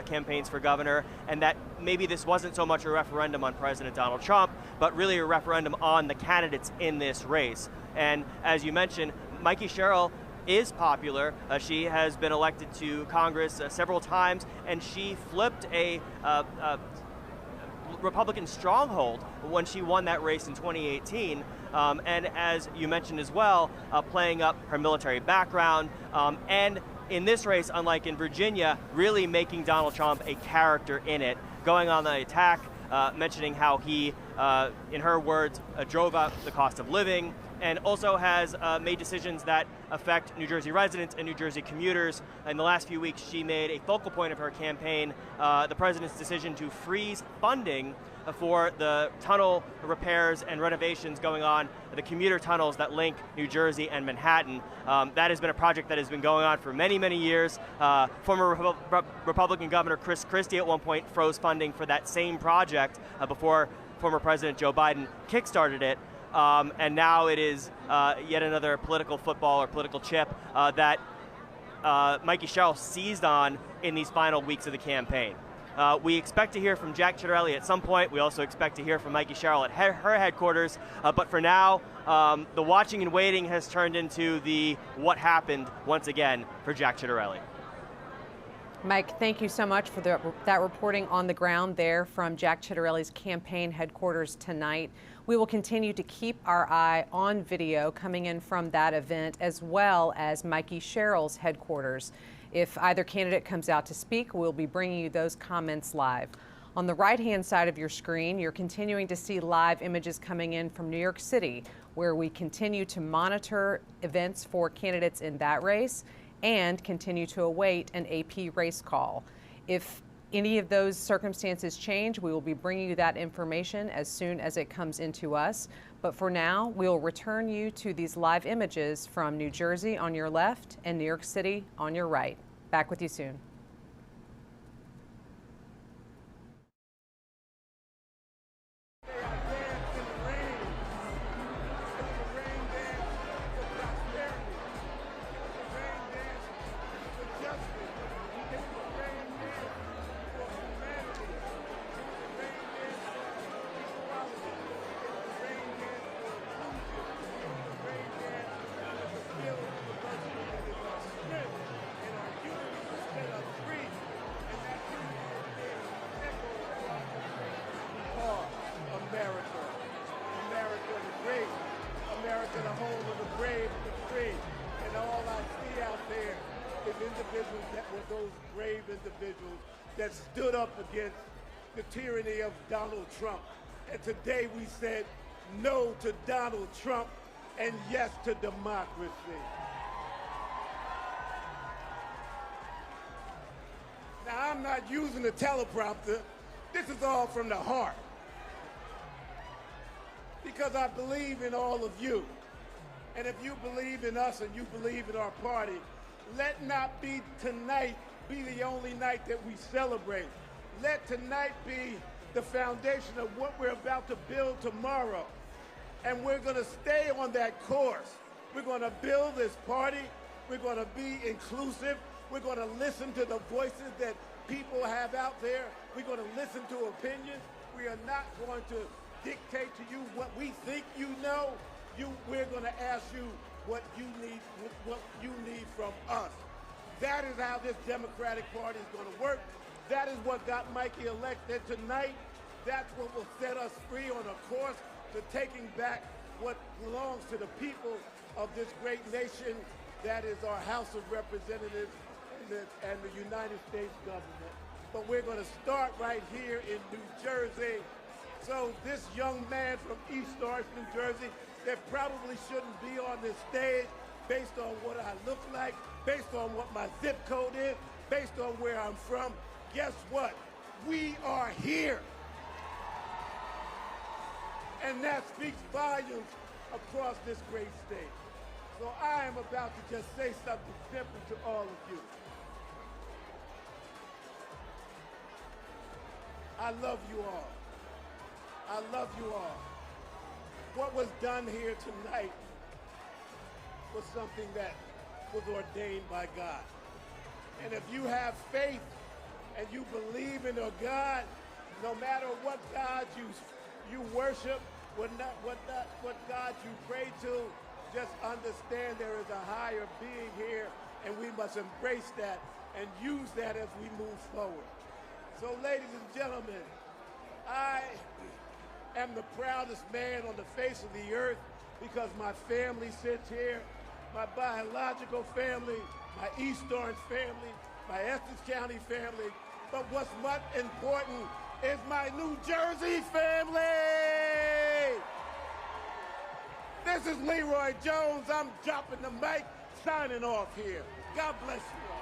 campaigns for governor, and that maybe this wasn't so much a referendum on President Donald Trump, but really a referendum on the candidates in this race. And as you mentioned, Mikie Sherrill is popular. She has been elected to Congress several times, and she flipped a Republican stronghold when she won that race in 2018. And as you mentioned as well, playing up her military background, and in this race, unlike in Virginia, really making Donald Trump a character in it, going on the attack, mentioning how he in her words, drove up the cost of living, and also has made decisions that affect New Jersey residents and New Jersey commuters. In the last few weeks, she made a focal point of her campaign the president's decision to freeze funding for the tunnel repairs and renovations going on, the commuter tunnels that link New Jersey and Manhattan. That has been a project that has been going on for many, many years. Former Republican Governor Chris Christie at one point froze funding for that same project before former President Joe Biden kickstarted it. And now it is yet another political football or political chip that Mikie Sherrill seized on in these final weeks of the campaign. We expect to hear from Jack Ciattarelli at some point. We also expect to hear from Mikie Sherrill at her headquarters. But for now, the watching and waiting has turned into the what happened once again for Jack Ciattarelli. Mike, thank you so much for that reporting on the ground there from Jack Ciattarelli's campaign headquarters tonight. We will continue to keep our eye on video coming in from that event, as well as Mikie Sherrill's headquarters. If either candidate comes out to speak, we'll be bringing you those comments live. On the right-hand side of your screen, you're continuing to see live images coming in from New York City, where we continue to monitor events for candidates in that race and continue to await an AP race call. If any of those circumstances change, we will be bringing you that information as soon as it comes into us. But for now, we'll return you to these live images from New Jersey on your left and New York City on your right. Back with you soon. That stood up against the tyranny of Donald Trump. And today we said no to Donald Trump and yes to democracy. Now, I'm not using a teleprompter. This is all from the heart. Because I believe in all of you. And if you believe in us and you believe in our party, let not be tonight be the only night that we celebrate. Let tonight be the foundation of what we're about to build tomorrow. And we're going to stay on that course. We're going to build this party. We're going to be inclusive. We're going to listen to the voices that people have out there. We're going to listen to opinions. We are not going to dictate to you what we think you know. We're going to ask you what you need from us. That is how this Democratic Party is going to work. That is what got Mikie elected tonight. That's what will set us free on a course to taking back what belongs to the people of this great nation. That is our House of Representatives and the United States government. But we're going to start right here in New Jersey. So this young man from East Orange, New Jersey, that probably shouldn't be on this stage based on what I look like, based on what my zip code is, based on where I'm from. Guess what? We are here. And that speaks volumes across this great state. So I am about to just say something simple to all of you. I love you all. I love you all. What was done here tonight was something that was ordained by God. And if you have faith and you believe in a God, no matter what God you worship, what God you pray to, just understand there is a higher being here, and we must embrace that and use that as we move forward. So, ladies and gentlemen, I am the proudest man on the face of the earth because my family sits here, my biological family, my East Orange family, my Essex County family, but what's much important is my New Jersey family! This is Leroy Jones. I'm dropping the mic, signing off here. God bless you all.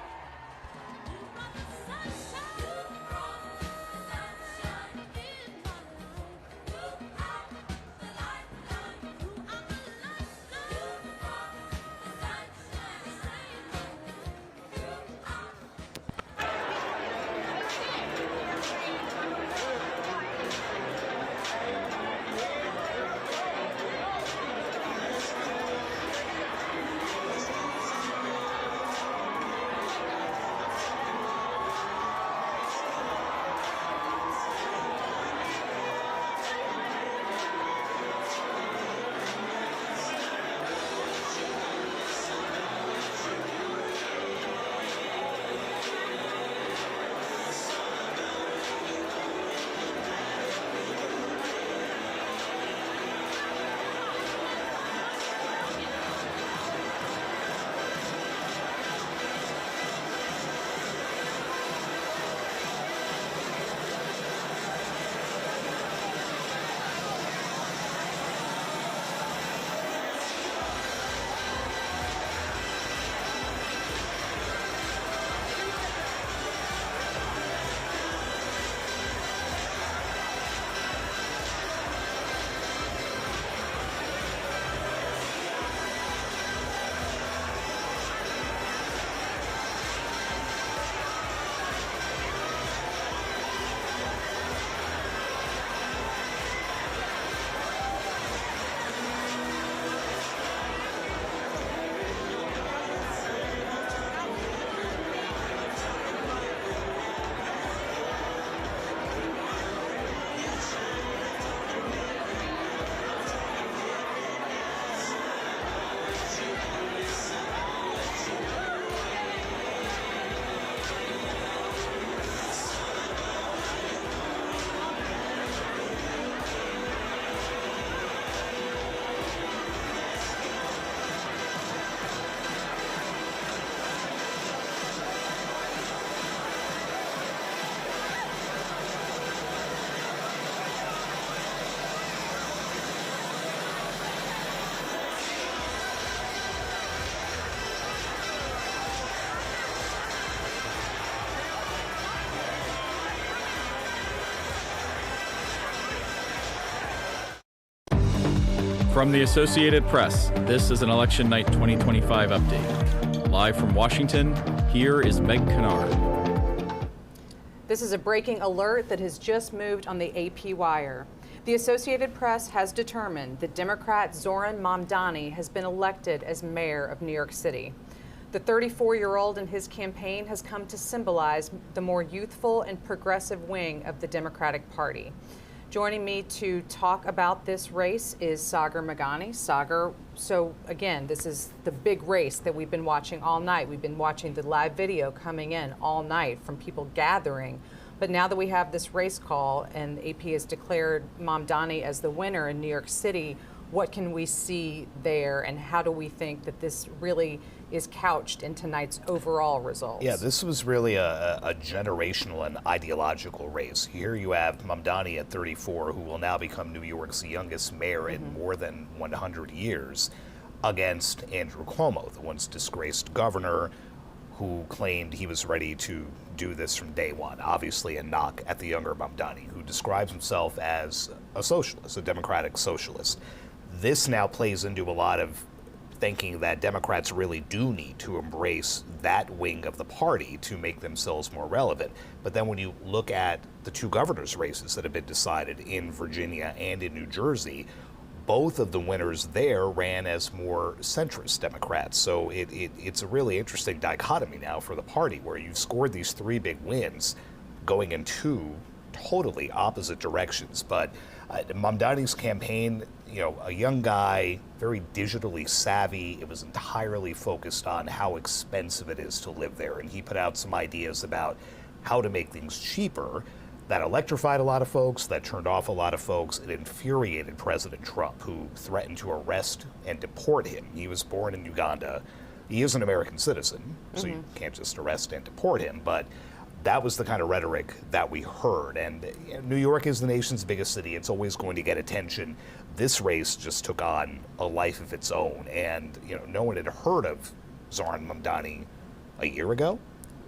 From the Associated Press, this is an Election Night 2025 update. Live from Washington, here is Meg Kennard. This is a breaking alert that has just moved on the AP wire. The Associated Press has determined that Democrat Zohran Mamdani has been elected as mayor of New York City. The 34-year-old and his campaign has come to symbolize the more youthful and progressive wing of the Democratic Party. Joining me to talk about this race is Zohran Mamdani. Zohran, so again, this is the big race that we've been watching all night. We've been watching the live video coming in all night from people gathering. But now that we have this race call and AP has declared Mamdani as the winner in New York City, what can we see there and how do we think that this really is couched in tonight's overall results? Yeah, this was really a generational and ideological race. Here you have Mamdani at 34, who will now become New York's youngest mayor in more than 100 years, against Andrew Cuomo, the once disgraced governor, who claimed he was ready to do this from day one. Obviously a knock at the younger Mamdani, who describes himself as a socialist, a democratic socialist. This now plays into a lot of thinking that Democrats really do need to embrace that wing of the party to make themselves more relevant. But then when you look at the two governors' races that have been decided in Virginia and in New Jersey, both of the winners there ran as more centrist Democrats. So it's a really interesting dichotomy now for the party, where you've scored these three big wins going in two totally opposite directions. But Mamdani's campaign, you know, a young guy, very digitally savvy. It was entirely focused on how expensive it is to live there. And he put out some ideas about how to make things cheaper. That electrified a lot of folks, that turned off a lot of folks. It infuriated President Trump, who threatened to arrest and deport him. He was born in Uganda. He is an American citizen, so you can't just arrest and deport him. But that was the kind of rhetoric that we heard. And New York is the nation's biggest city. It's always going to get attention. this race just took on a life of its own. And, no one had heard of Zohran Mamdani a year ago.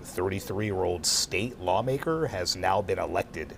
33-year-old state lawmaker has now been elected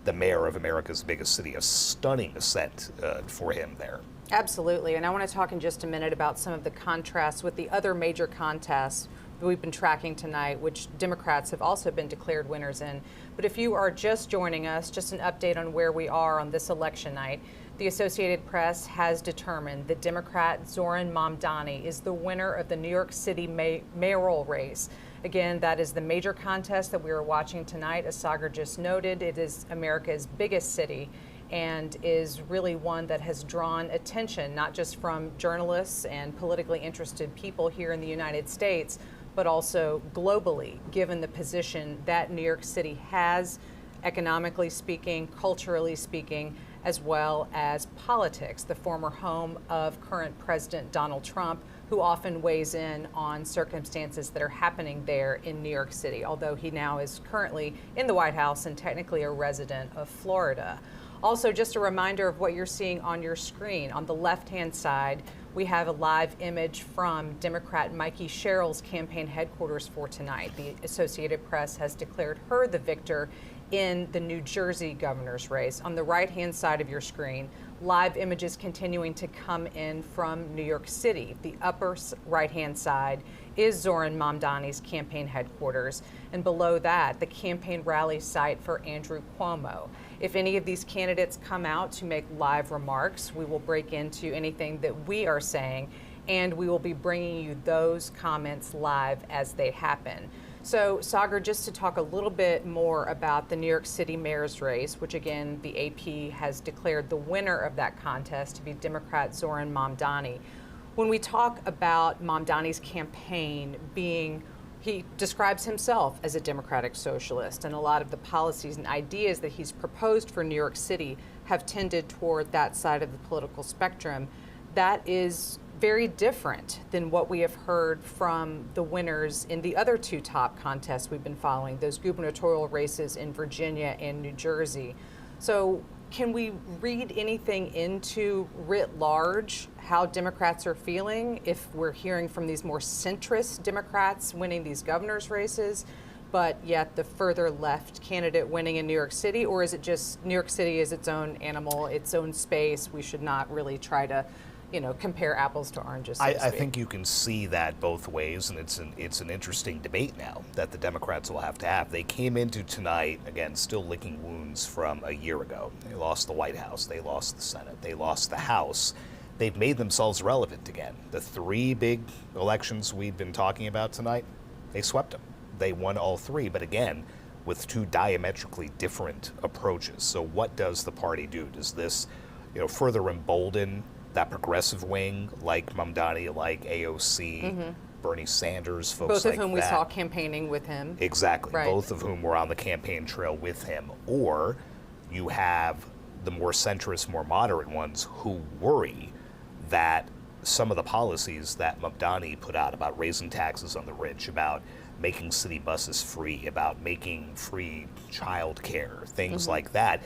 the mayor of America's biggest city. A stunning ascent for him there. Absolutely. And I want to talk in just a minute about some of the contrasts with the other major contests that we've been tracking tonight, which Democrats have also been declared winners in. But if you are just joining us, just an update on where we are on this election night. The Associated Press has determined that Democrat Zohran Mamdani is the winner of the New York City mayoral race. Again, that is the major contest that we are watching tonight. As Sagar just noted, it is America's biggest city and is really one that has drawn attention, not just from journalists and politically interested people here in the United States, but also globally, given the position that New York City has, economically speaking, culturally speaking, as well as politics, the former home of current President Donald Trump, who often weighs in on circumstances that are happening there in New York City, although he now is currently in the White House and technically a resident of Florida. Also, just a reminder of what you're seeing on your screen. On the left-hand side, we have a live image from Democrat Mikie Sherrill's campaign headquarters for tonight. The Associated Press has declared her the victor in the New Jersey governor's race. On the right-hand side of your screen, live images continuing to come in from New York City. The upper right-hand side is Zohran Mamdani's campaign headquarters, and below that, the campaign rally site for Andrew Cuomo. If any of these candidates come out to make live remarks, we will break into anything that we are saying, and we will be bringing you those comments live as they happen. So, Sagar, just to talk a little bit more about the New York City mayor's race, which again, the AP has declared the winner of that contest to be Democrat Zohran Mamdani. When we talk about Mamdani's campaign being, he describes himself as a democratic socialist, and a lot of the policies and ideas that he's proposed for New York City have tended toward that side of the political spectrum. That is very different than what we have heard from the winners in the other two top contests we've been following, those gubernatorial races in Virginia and New Jersey. So can we read anything into writ large how Democrats are feeling if we're hearing from these more centrist Democrats winning these governor's races, but yet the further left candidate winning in New York City? Or is it just New York City is its own animal, its own space? We should not really try to compare apples to oranges. So I think you can see that both ways, and it's an interesting debate now that the Democrats will have to have. They came into tonight, again, still licking wounds from a year ago. They lost the White House, they lost the Senate, they lost the House. They've made themselves relevant again. The three big elections we've been talking about tonight, they swept them. They won all three, but again, with two diametrically different approaches. So what does the party do? Does this, further embolden that progressive wing, like Mamdani, like AOC, Bernie Sanders, folks like that. Both of whom we saw campaigning with him. Exactly. Right. Both of whom were on the campaign trail with him. Or you have the more centrist, more moderate ones who worry that some of the policies that Mamdani put out about raising taxes on the rich, about making city buses free, about making free child care, things like that,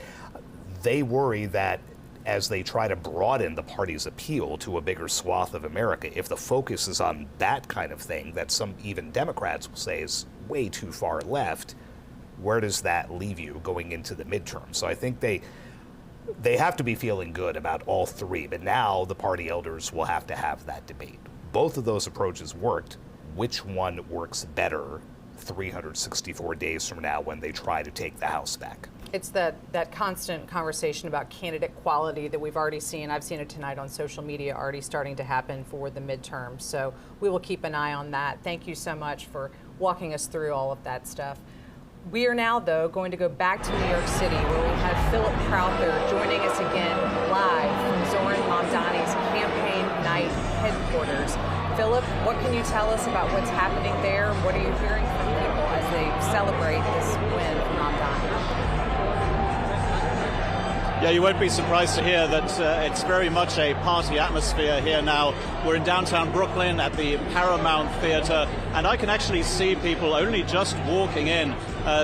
they worry that as they try to broaden the party's appeal to a bigger swath of America, if the focus is on that kind of thing that some even Democrats will say is way too far left, where does that leave you going into the midterm? So I think they have to be feeling good about all three, but now the party elders will have to have that debate. Both of those approaches worked. Which one works better 364 days from now when they try to take the House back? It's that constant conversation about candidate quality that we've already seen. I've seen it tonight on social media already starting to happen for the midterms. So we will keep an eye on that. Thank you so much for walking us through all of that stuff. We are now, though, going to go back to New York City, where we have Philip Crowther joining us again live from Zohran Mamdani's campaign night headquarters. Philip, what can you tell us about what's happening there? What are you hearing from people as they celebrate this win for Mamdani? Yeah, you won't be surprised to hear that it's very much a party atmosphere here now. We're in downtown Brooklyn at the Paramount Theater, and I can actually see people only just walking in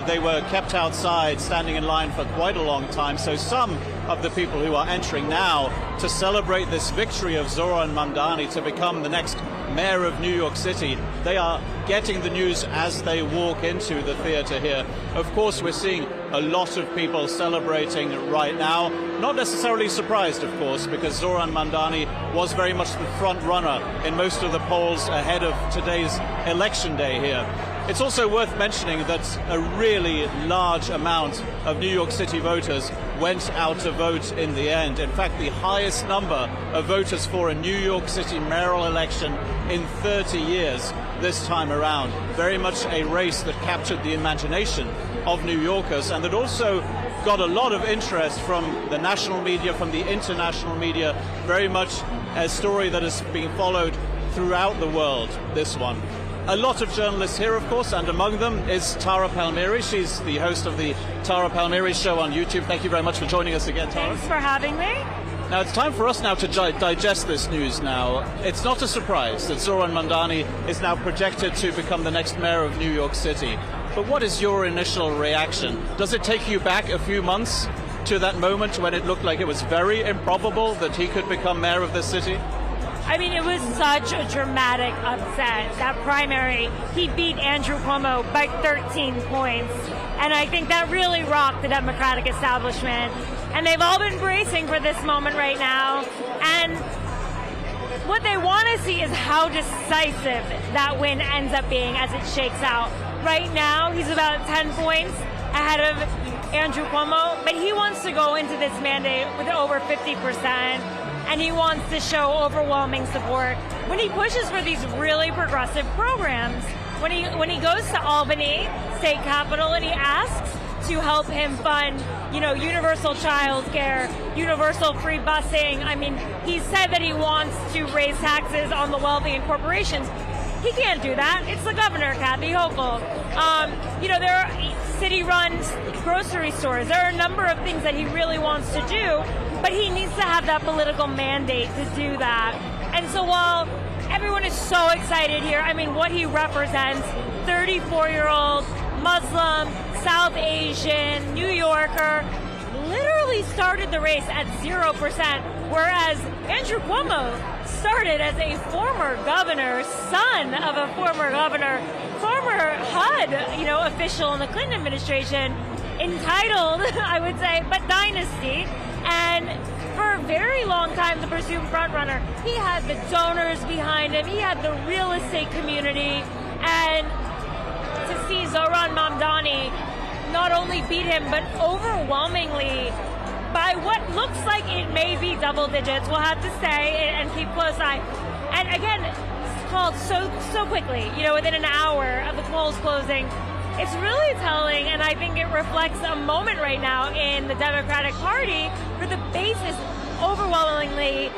they were kept outside, standing in line for quite a long time. So some of the people who are entering now to celebrate this victory of Zohran Mamdani to become the next mayor of New York City, they are getting the news as they walk into the theater here. Of course, we're seeing a lot of people celebrating right now. Not necessarily surprised, of course, because Zohran Mamdani was very much the front runner in most of the polls ahead of today's election day here. It's also worth mentioning that a really large amount of New York City voters went out to vote in the end. In fact, the highest number of voters for a New York City mayoral election in 30 years this time around. Very much a race that captured the imagination of New Yorkers and that also got a lot of interest from the national media, from the international media. Very much a story that has been followed throughout the world, this one. A lot of journalists here, of course, and among them is Tara Palmieri. She's the host of the Tara Palmieri Show on YouTube. Thank you very much for joining us again, Tara. Thanks for having me. Now, it's time for us now to digest this news now. It's not a surprise that Zohran Mamdani is now projected to become the next mayor of New York City. But what is your initial reaction? Does it take you back a few months to that moment when it looked like it was very improbable that he could become mayor of this city? I mean, it was such a dramatic upset. That primary, he beat Andrew Cuomo by 13 points. And I think that really rocked the Democratic establishment. And they've all been bracing for this moment right now. And what they want to see is how decisive that win ends up being as it shakes out. Right now, he's about 10 points ahead of Andrew Cuomo, but he wants to go into this mandate with over 50%. And he wants to show overwhelming support when he pushes for these really progressive programs. When he goes to Albany, state capital, and he asks to help him fund, universal child care, universal free busing. I mean, he said that he wants to raise taxes on the wealthy and corporations. He can't do that. It's the governor, Kathy Hochul. There are city-run grocery stores. There are a number of things that he really wants to do, but he needs to have that political mandate to do that. And so while everyone is so excited here, I mean, what he represents, 34-year-old, Muslim, South Asian, New Yorker, literally started the race at 0%, whereas Andrew Cuomo started as a former governor, son of a former governor, former HUD, official in the Clinton administration, entitled, I would say, but dynasty. And for a very long time, the presumed frontrunner, he had the donors behind him, he had the real estate community, and to see Zohran Mamdani not only beat him, but overwhelmingly by what looks like it may be double digits. We'll have to say and keep close eye. And again, it's called so quickly, within an hour of the polls closing. It's really telling, and I think it reflects a moment right now in the Democratic Party where the base is overwhelmingly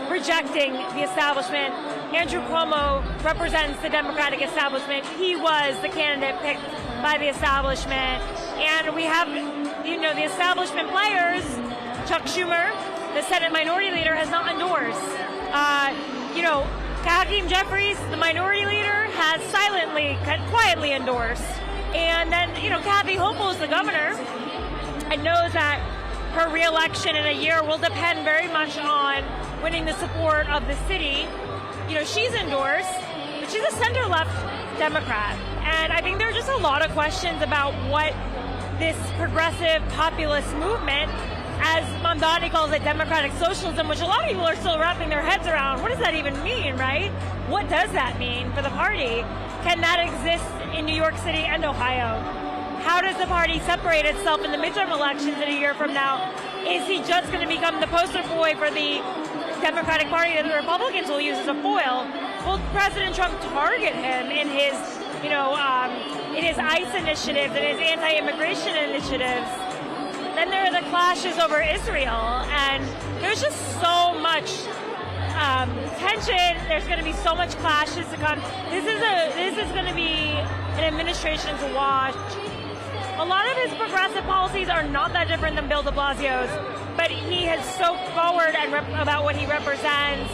rejecting the establishment. Andrew Cuomo represents the Democratic establishment. He was the candidate picked by the establishment. And we have, the establishment players. Chuck Schumer, the Senate Minority Leader, has not endorsed. Hakeem Jeffries, the Minority Leader, has quietly endorsed. And then, Kathy Hochul is the governor and knows that her re-election in a year will depend very much on winning the support of the city. She's endorsed, but she's a center-left Democrat. And I think there are just a lot of questions about what this progressive populist movement, as Mamdani calls it, democratic socialism, which a lot of people are still wrapping their heads around. What does that even mean, right? What does that mean for the party? Can that exist in New York City and Ohio? How does the party separate itself in the midterm elections in a year from now? Is he just going to become the poster boy for the Democratic Party that the Republicans will use as a foil? Will President Trump target him in his, in his ICE initiatives and his anti-immigration initiatives? Then there are the clashes over Israel, and there's just so much tension. There's going to be so much clashes to come. This is going to be an administration to watch. A lot of his progressive policies are not that different than Bill de Blasio's, but he has so forward about what he represents,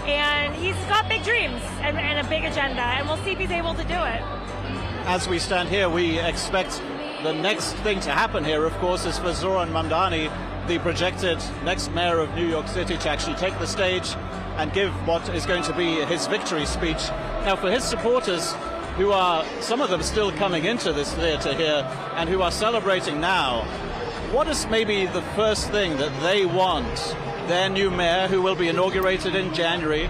and he's got big dreams and a big agenda, and we'll see if he's able to do it. as we stand here, we expect the next thing to happen here, of course, is for Zohran Mamdani, the projected next mayor of New York City, to actually take the stage and give what is going to be his victory speech. Now, for his supporters, who are, some of them still coming into this theater here, and who are celebrating now, what is maybe the first thing that they want their new mayor, who will be inaugurated in January,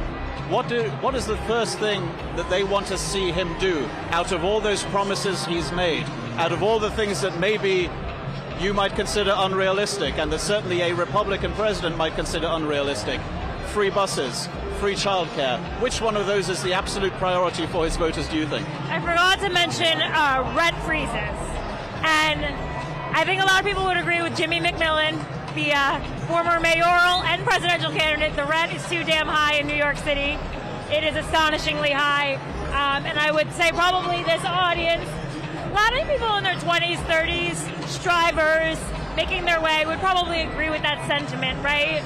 what is the first thing that they want to see him do out of all those promises he's made, out of all the things that maybe you might consider unrealistic, and that certainly a Republican president might consider unrealistic? Free buses, free childcare. Which one of those is the absolute priority for his voters, do you think? I forgot to mention rent freezes. And I think a lot of people would agree with Jimmy McMillan, the former mayoral and presidential candidate. The rent is too damn high in New York City. It is astonishingly high. And I would say probably this audience, a lot of people in their 20s, 30s, strivers, making their way, would probably agree with that sentiment, right?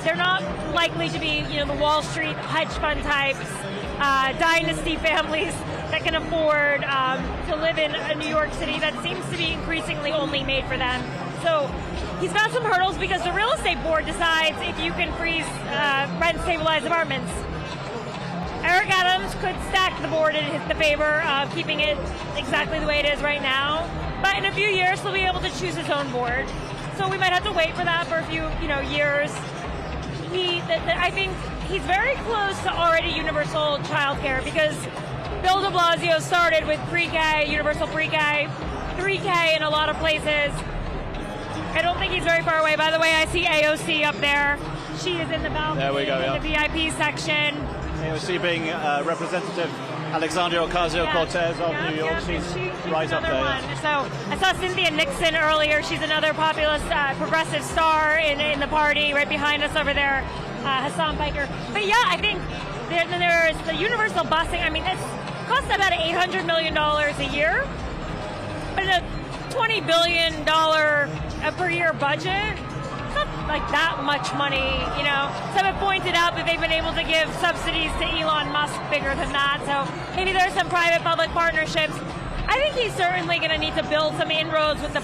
They're not likely to be, the Wall Street hedge fund types, dynasty families that can afford to live in a New York City that seems to be increasingly only made for them. So he's got some hurdles because the real estate board decides if you can freeze rent-stabilized apartments. Eric Adams could stack the board in the favor of keeping it exactly the way it is right now, but in a few years he'll be able to choose his own board. So we might have to wait for that for a few, years. I think he's very close to already universal childcare because Bill de Blasio started with pre-K, universal pre-K, 3K in a lot of places. I don't think he's very far away. By the way, I see AOC up there. She is in the balcony, there we go, in the VIP section. AOC being Representative Alexandria Ocasio-Cortez of New York. She's right up there. One. So I saw Cynthia Nixon earlier. She's another populist, progressive star in the party right behind us over there, Hassan Piker. But yeah, I think there's the universal busing. I mean, it costs about $800 million a year. But in a $20 billion per year budget, it's not like that much money, Some have pointed out that they've been able to give subsidies to Elon Musk bigger than that, so maybe there's some private-public partnerships. I think he's certainly going to need to build some inroads with the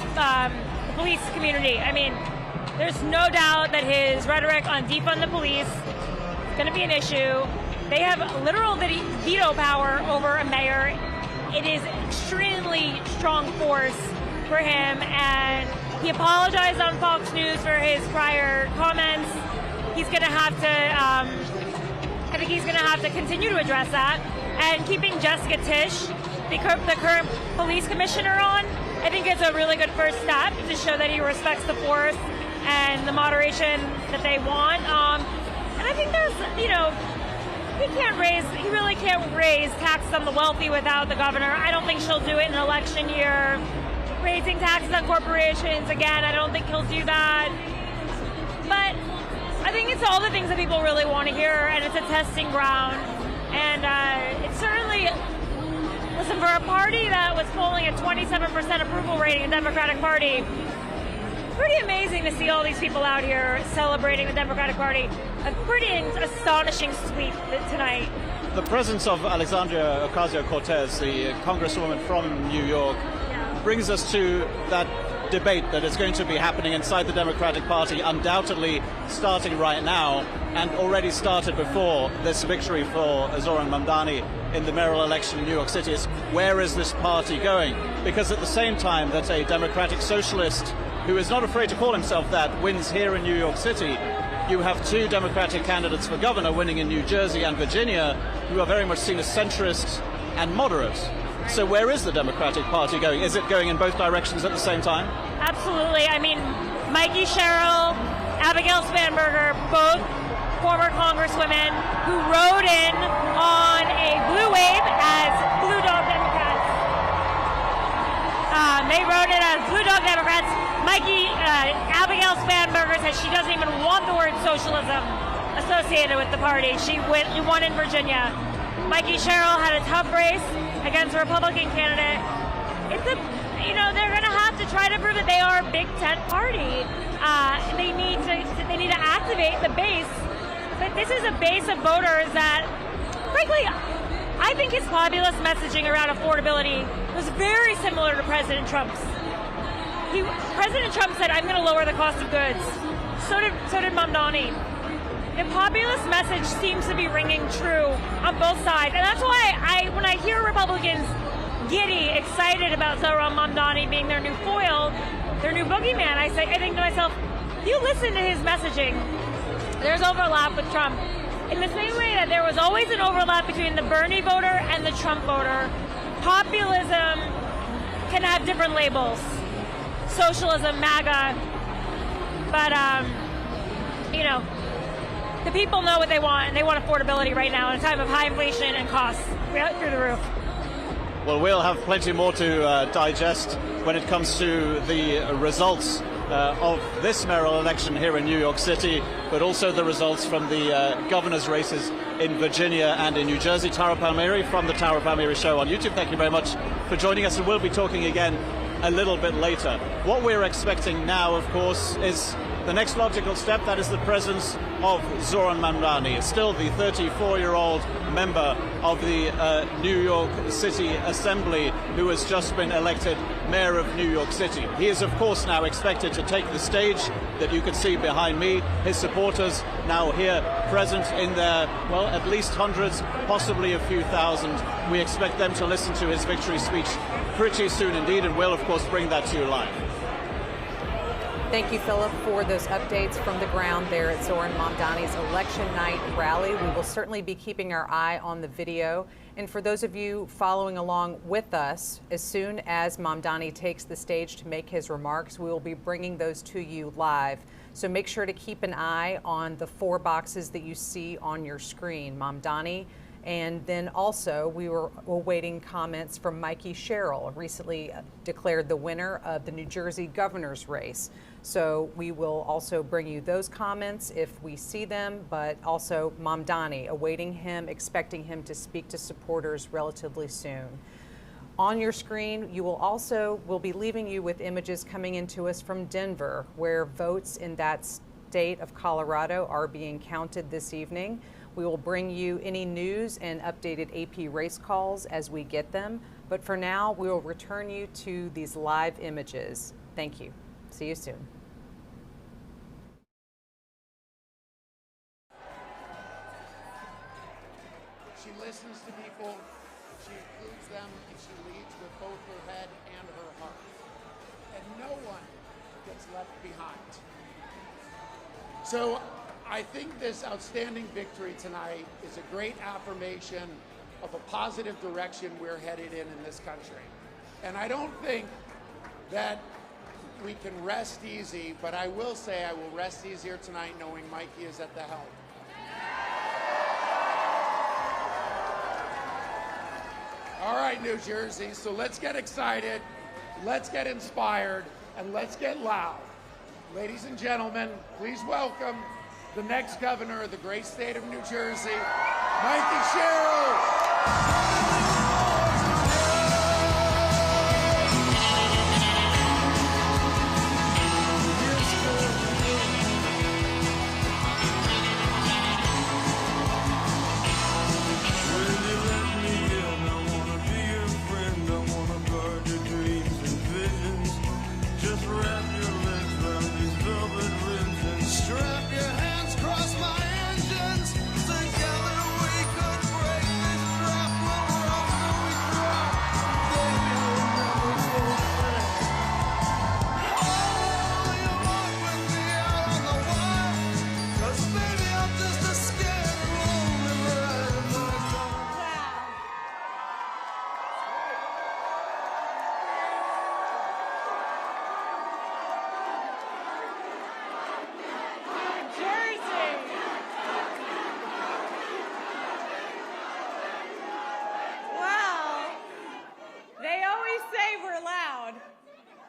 police community. I mean, there's no doubt that his rhetoric on defund the police is going to be an issue. They have literal veto power over a mayor. It is extremely strong force for him, and he apologized on Fox News for his prior comments. He's going to have to, I think he's going to have to continue to address that. And keeping Jessica Tisch, the current police commissioner, on, I think it's a really good first step to show that he respects the force and the moderation that they want. And I think there's, he really can't raise taxes on the wealthy without the governor. I don't think she'll do it in an election year. Raising taxes on corporations, again, I don't think he'll do that. But I think it's all the things that people really want to hear, and it's a testing ground. And it's certainly, listen, for a party that was polling a 27% approval rating, the Democratic Party, pretty amazing to see all these people out here celebrating the Democratic Party. A pretty astonishing sweep tonight. The presence of Alexandria Ocasio-Cortez, the congresswoman from New York, brings us to that debate that is going to be happening inside the Democratic Party, undoubtedly starting right now, and already started before this victory for Zohran Mamdani in the mayoral election in New York City. Is where is this party going? Because at the same time that a democratic socialist, who is not afraid to call himself that, wins here in New York City, you have two Democratic candidates for governor winning in New Jersey and Virginia, who are very much seen as centrist and moderate. So where is the Democratic Party going? Is it going in both directions at the same time? Absolutely. I mean, Mikie, Sherrill, Abigail Spanberger, both former congresswomen who rode in on a blue wave as Blue Dog Democrats. They rode in as Blue Dog Democrats. Abigail Spanberger says she doesn't even want the word socialism associated with the party. She won in Virginia. Mikie Sherrill had a tough race against a Republican candidate. They're going to have to try to prove that they are a Big Tent party. They need to activate the base, but this is a base of voters that, frankly, I think his populist messaging around affordability was very similar to President Trump's. President Trump said, "I'm going to lower the cost of goods." So did Mamdani. The populist message seems to be ringing true on both sides, and that's why when I hear Republicans giddy, excited about Zohran Mamdani being their new foil, their new boogeyman, I think to myself, you listen to his messaging. There's overlap with Trump. In the same way that there was always an overlap between the Bernie voter and the Trump voter, populism can have different labels. Socialism, MAGA, but the people know what they want, and they want affordability right now in a time of high inflation and costs through the roof. Well, we'll have plenty more to digest when it comes to the results of this mayoral election here in New York City, but also the results from the governor's races in Virginia and in New Jersey. Tara Palmieri from the Tara Palmieri Show on YouTube, thank you very much for joining us, and we'll be talking again a little bit later. What we're expecting now, of course, is the next logical step. That is the presence of Zohran Mamdani, still the 34-year-old member of the New York City Assembly who has just been elected mayor of New York City. He is, of course, now expected to take the stage that you can see behind me. His supporters now here present in their, well, at least hundreds, possibly a few thousand. We expect them to listen to his victory speech pretty soon indeed, and we'll, of course, bring that to you live. Thank you, Philip, for those updates from the ground there at Zohran Mamdani's election night rally. We will certainly be keeping our eye on the video. And for those of you following along with us, as soon as Mamdani takes the stage to make his remarks, we will be bringing those to you live. So make sure to keep an eye on the 4 boxes that you see on your screen. Mamdani. And then also, we were awaiting comments from Mikie Sherrill, recently declared the winner of the New Jersey governor's race. So we will also bring you those comments if we see them, but also Mamdani, awaiting him, expecting him to speak to supporters relatively soon. On your screen, we'll be leaving you with images coming into us from Denver, where votes in that state of Colorado are being counted this evening. We will bring you any news and updated AP race calls as we get them. But for now, we will return you to these live images. Thank you. See you soon. She listens to people, she includes them, and she leads with both her head and her heart. And no one gets left behind. So I think this outstanding victory tonight is a great affirmation of a positive direction we're headed in this country. And I don't think that we can rest easy, but I will say I will rest easier tonight knowing Mikie is at the helm. All right, New Jersey, so let's get excited, let's get inspired, and let's get loud. Ladies and gentlemen, please welcome the next governor of the great state of New Jersey, Mikie Sherrill.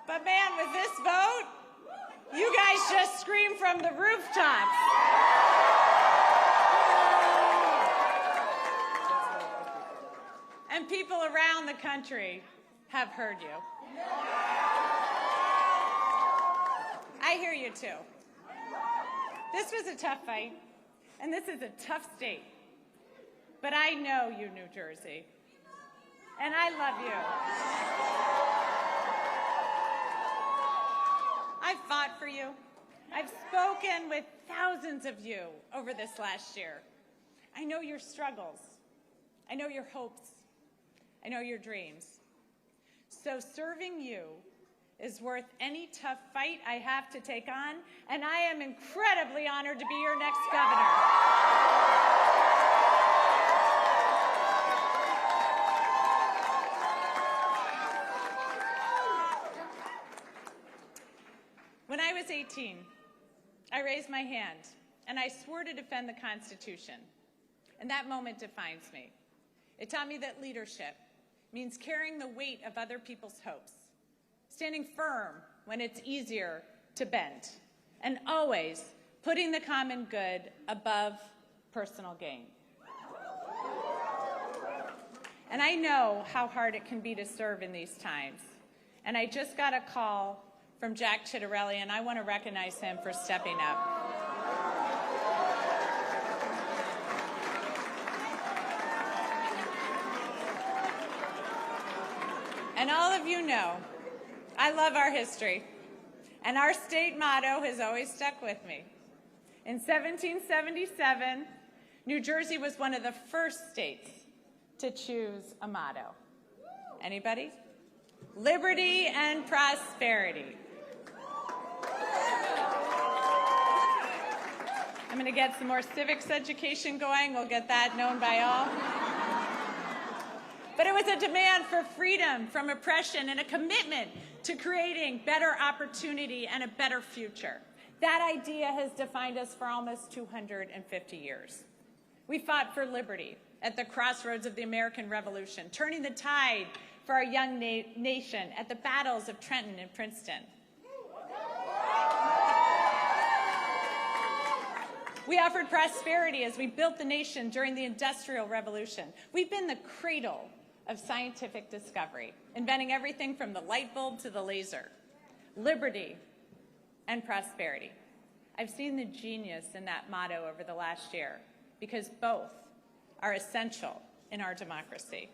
But man, with this vote, you guys just screamed from the rooftops. And people around the country have heard you. I hear you too. This was a tough fight, and this is a tough state. but I know you, New Jersey, and I love you. I've fought for you. I've spoken with thousands of you over this last year. I know your struggles. I know your hopes. I know your dreams. So serving you is worth any tough fight I have to take on, and I am incredibly honored to be your next governor. When I was 18, I raised my hand and I swore to defend the Constitution. And that moment defines me. It taught me that leadership means carrying the weight of other people's hopes, standing firm when it's easier to bend, and always putting the common good above personal gain. And I know how hard it can be to serve in these times. And I just got a call from Jack Ciattarelli, and I want to recognize him for stepping up. And all of you know, I love our history, and our state motto has always stuck with me. In 1777, New Jersey was one of the first states to choose a motto. Anybody? Liberty and prosperity. I'm going to get some more civics education going. We'll get that known by all. But it was a demand for freedom from oppression and a commitment to creating better opportunity and a better future. That idea has defined us for almost 250 years. We fought for liberty at the crossroads of the American Revolution, turning the tide for our young nation at the battles of Trenton and Princeton. We offered prosperity as we built the nation during the Industrial Revolution. We've been the cradle of scientific discovery, inventing everything from the light bulb to the laser. Liberty and prosperity. I've seen the genius in that motto over the last year because both are essential in our democracy.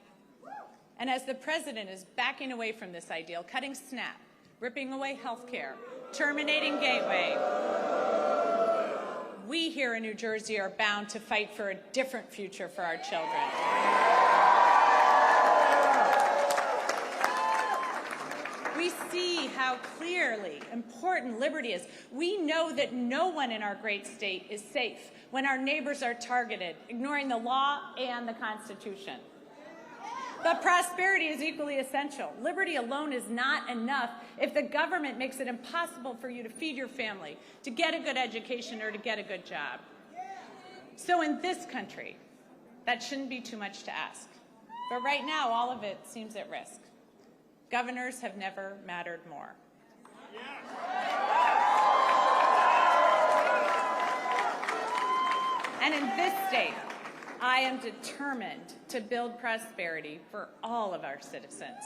And as the president is backing away from this ideal, cutting SNAP, ripping away health care, terminating Gateway, we here in New Jersey are bound to fight for a different future for our children. We see how clearly important liberty is. We know that no one in our great state is safe when our neighbors are targeted, ignoring the law and the Constitution. But prosperity is equally essential. Liberty alone is not enough if the government makes it impossible for you to feed your family, to get a good education, or to get a good job. So in this country, that shouldn't be too much to ask. But right now, all of it seems at risk. Governors have never mattered more. And in this state, I am determined to build prosperity for all of our citizens.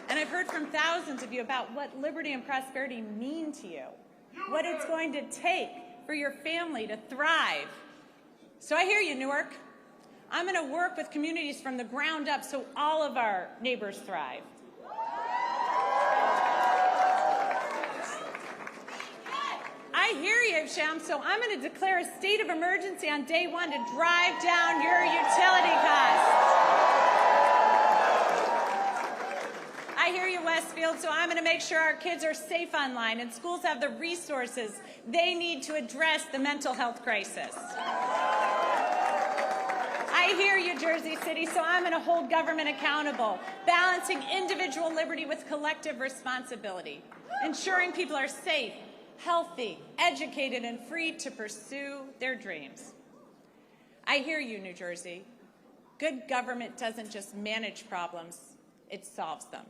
And I've heard from thousands of you about what liberty and prosperity mean to you, what it's going to take for your family to thrive. So I hear you, Newark. I'm going to work with communities from the ground up so all of our neighbors thrive. I hear you, Sham, so I'm going to declare a state of emergency on day one to drive down your utility costs. I hear you, Westfield, so I'm going to make sure our kids are safe online and schools have the resources they need to address the mental health crisis. I hear you, Jersey City, so I'm going to hold government accountable, balancing individual liberty with collective responsibility, ensuring people are safe, healthy, educated, and free to pursue their dreams. I hear you, New Jersey. Good government doesn't just manage problems, it solves them.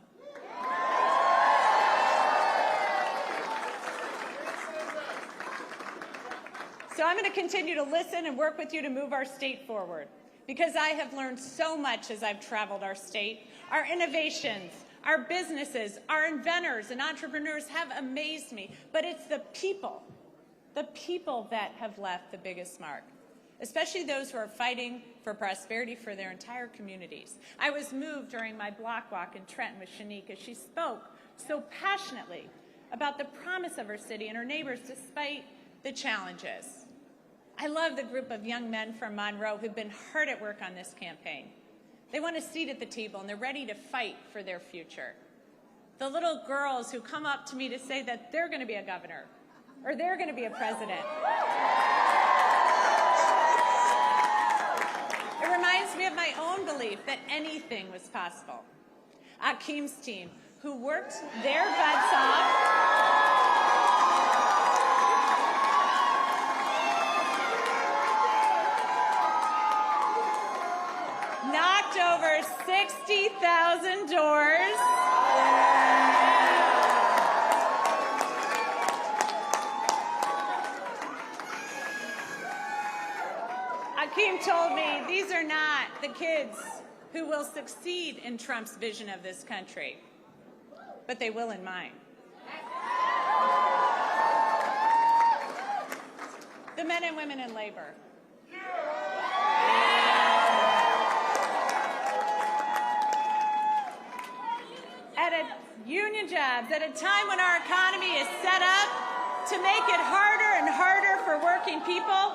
So I'm going to continue to listen and work with you to move our state forward, because I have learned so much as I've traveled our state. Our innovations, our businesses, our inventors and entrepreneurs have amazed me, but it's the people that have left the biggest mark. especially those who are fighting for prosperity for their entire communities. I was moved during my block walk in Trenton with Shanique as she spoke so passionately about the promise of her city and her neighbors despite the challenges. I love the group of young men from Monroe who've been hard at work on this campaign. They want a seat at the table and they're ready to fight for their future. The little girls who come up to me to say that they're going to be a governor or they're going to be a president. It reminds me of my own belief that anything was possible. Akeem's team, who worked their butts off knocked over 60,000 doors. Akeem told me these are not the kids who will succeed in Trump's vision of this country, but they will in mine. The men and women in labor. Union jobs at a time when our economy is set up to make it harder and harder for working people.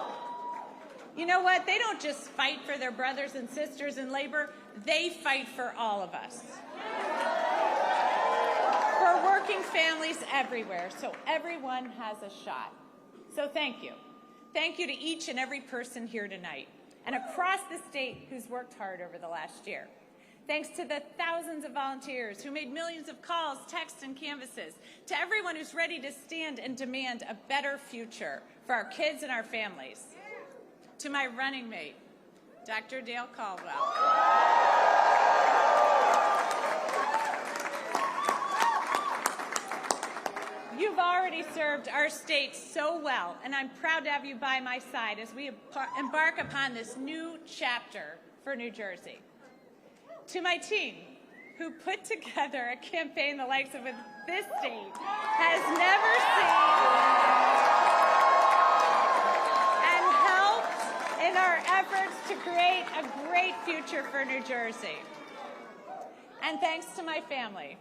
You know what? They don't just fight for their brothers and sisters in labor. They fight for all of us. For working families everywhere, so everyone has a shot. So thank you. Thank you to each and every person here tonight and across the state who's worked hard over the last year. Thanks to the thousands of volunteers who made millions of calls, texts, and canvases, to everyone who's ready to stand and demand a better future for our kids and our families. To my running mate, Dr. Dale Caldwell. You've already served our state so well, and I'm proud to have you by my side as we embark upon this new chapter for New Jersey. To my team, who put together a campaign the likes of this state has never seen, and helped in our efforts to create a great future for New Jersey. And thanks to my family,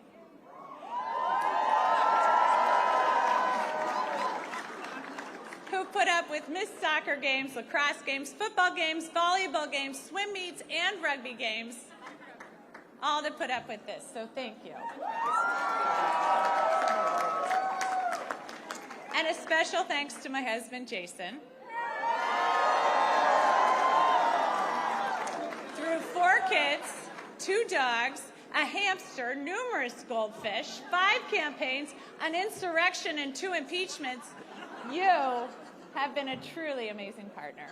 who put up with missed soccer games, lacrosse games, football games, volleyball games, swim meets, and rugby games, all to put up with this, so thank you. And a special thanks to my husband, Jason. Through 4 kids, 2 dogs, a hamster, numerous goldfish, 5 campaigns, an insurrection, and 2 impeachments, you have been a truly amazing partner.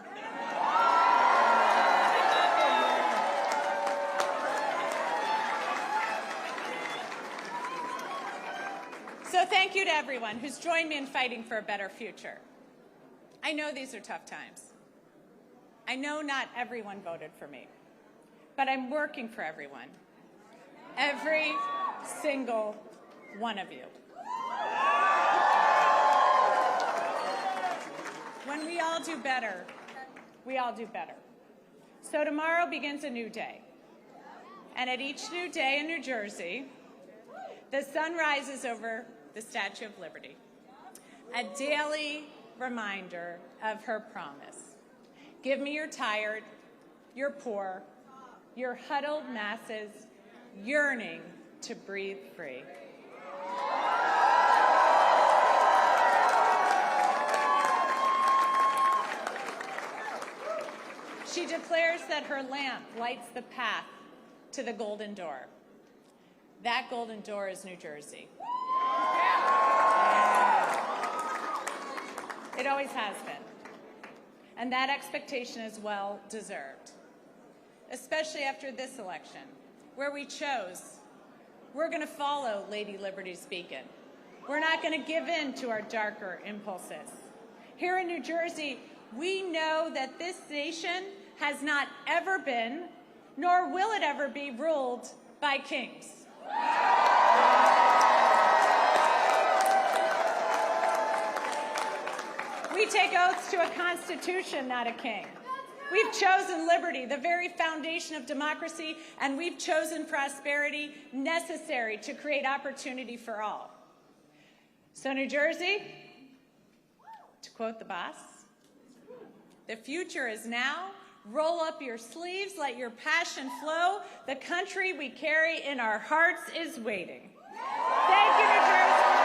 So thank you to everyone who's joined me in fighting for a better future. I know these are tough times. I know not everyone voted for me, but I'm working for everyone. Every single one of you. When we all do better, we all do better. So tomorrow begins a new day. And at each new day in New Jersey, the sun rises over the Statue of Liberty, a daily reminder of her promise. Give me your tired, your poor, your huddled masses yearning to breathe free. She declares that her lamp lights the path to the golden door. That golden door is New Jersey. It always has been. And that expectation is well deserved, especially after this election, where we chose, we're going to follow Lady Liberty's beacon. We're not going to give in to our darker impulses. Here in New Jersey, we know that this nation has not ever been, nor will it ever be, ruled by kings. We take oaths to a constitution, not a king. We've chosen liberty, the very foundation of democracy, and we've chosen prosperity necessary to create opportunity for all. So New Jersey, to quote the boss, the future is now. Roll up your sleeves, let your passion flow. The country we carry in our hearts is waiting. Thank you, New Jersey.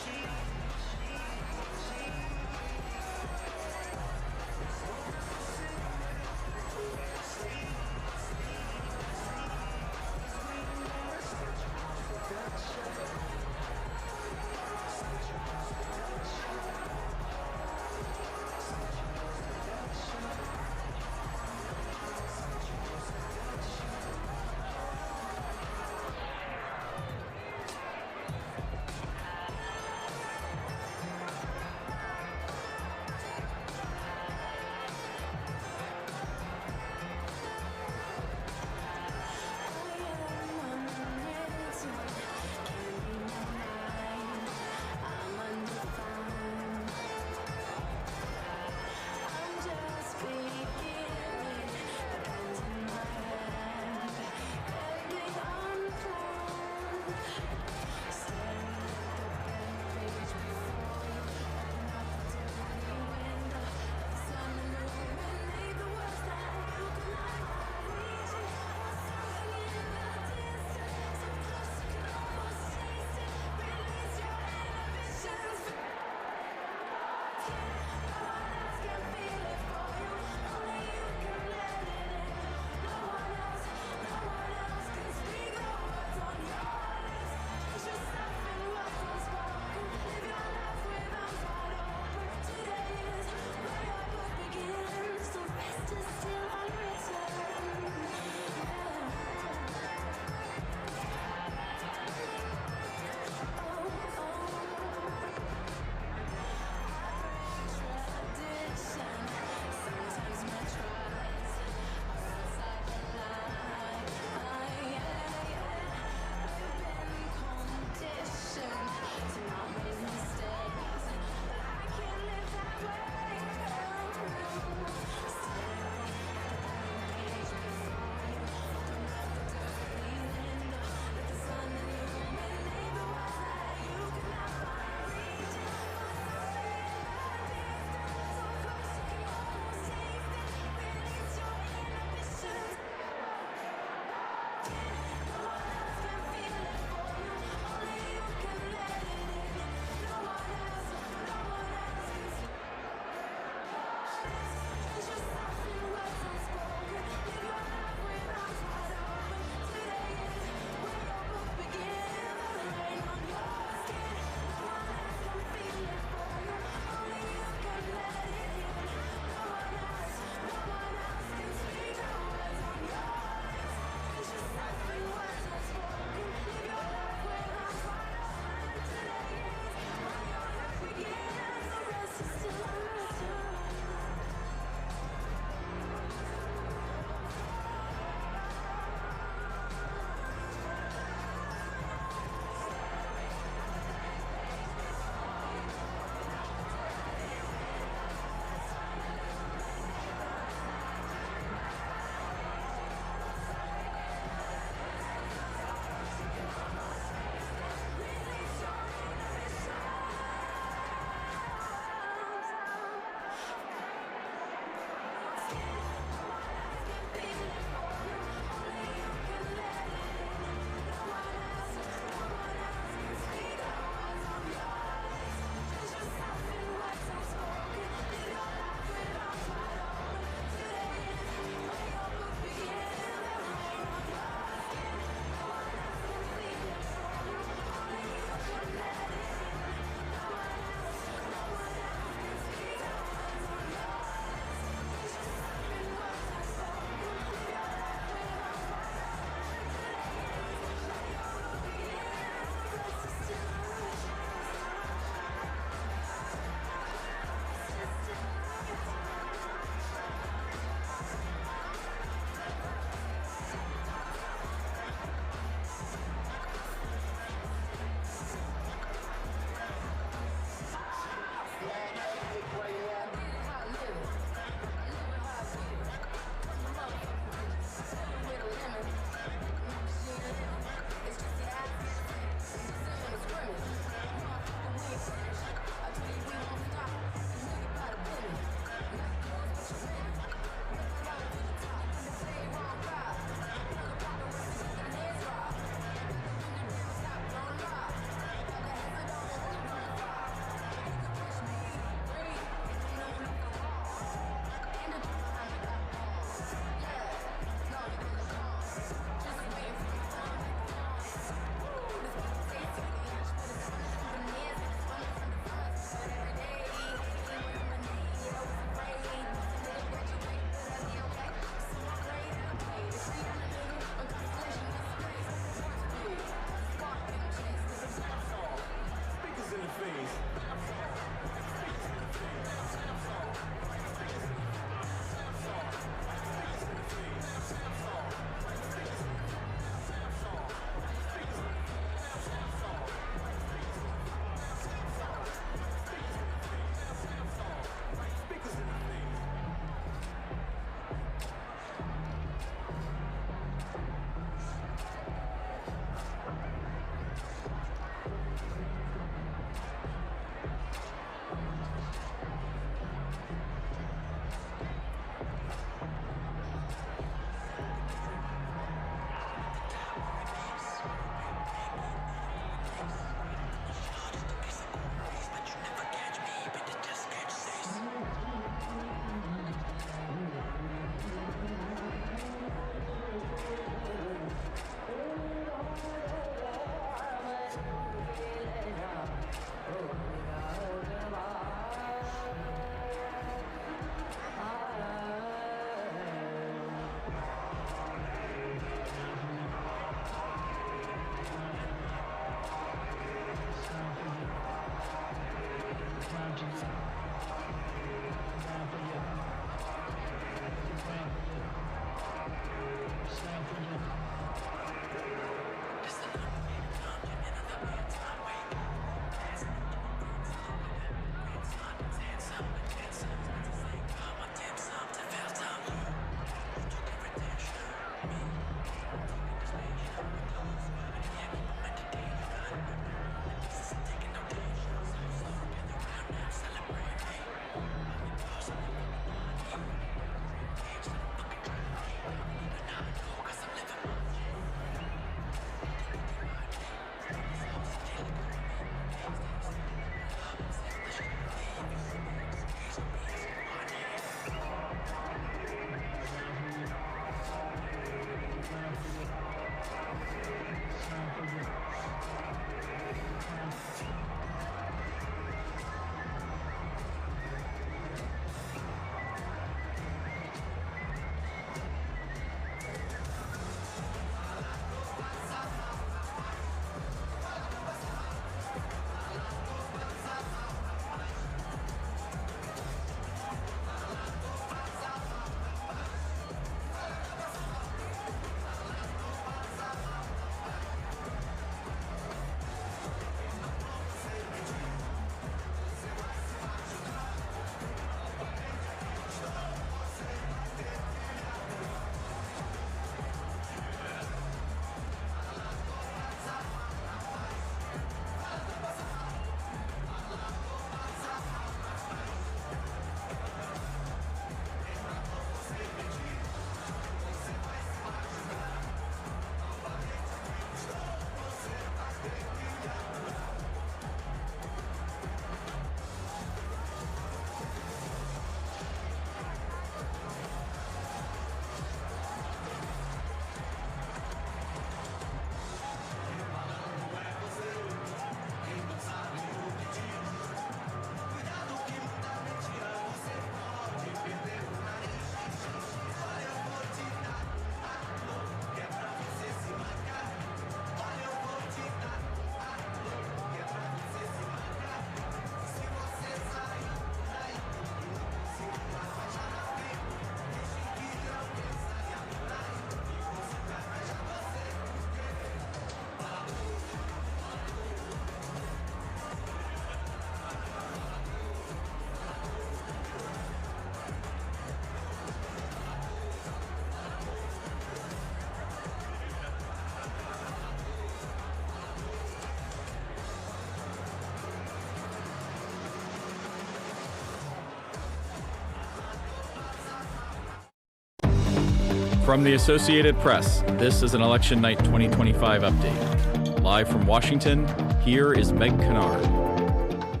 From the Associated Press, this is an Election Night 2025 update. Live from Washington, here is Meg Kennard.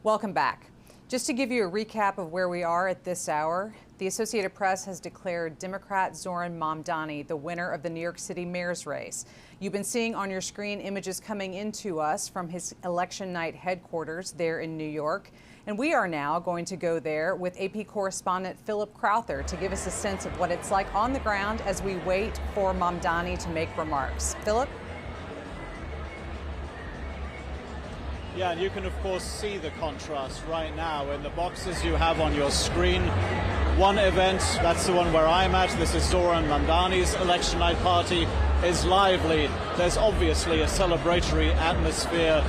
Welcome back. Just to give you a recap of where we are at this hour, the Associated Press has declared Democrat Zohran Mamdani the winner of the New York City mayor's race. You've been seeing on your screen images coming into us from his election night headquarters there in New York. And we are now going to go there with AP correspondent Philip Crowther to give us a sense of what it's like on the ground as we wait for Mamdani to make remarks. Philip? Yeah, and you can, of course, see the contrast right now in the boxes you have on your screen. One event, that's the one where I'm at. This is Zohran Mamdani's election night party, is lively. There's obviously a celebratory atmosphere.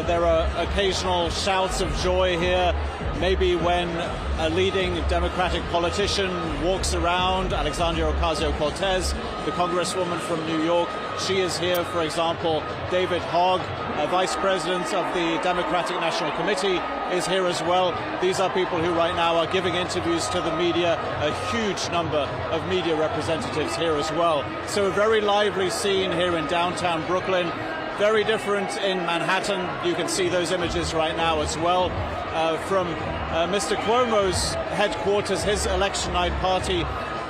There are occasional shouts of joy here. Maybe when a leading Democratic politician walks around, Alexandria Ocasio-Cortez, the congresswoman from New York, she is here, for example. David Hogg, vice president of the Democratic National Committee, is here as well. These are people who right now are giving interviews to the media, a huge number of media representatives here as well. So a very lively scene here in downtown Brooklyn. Very different in Manhattan. You can see those images right now as well. From Mr. Cuomo's headquarters, his election night party,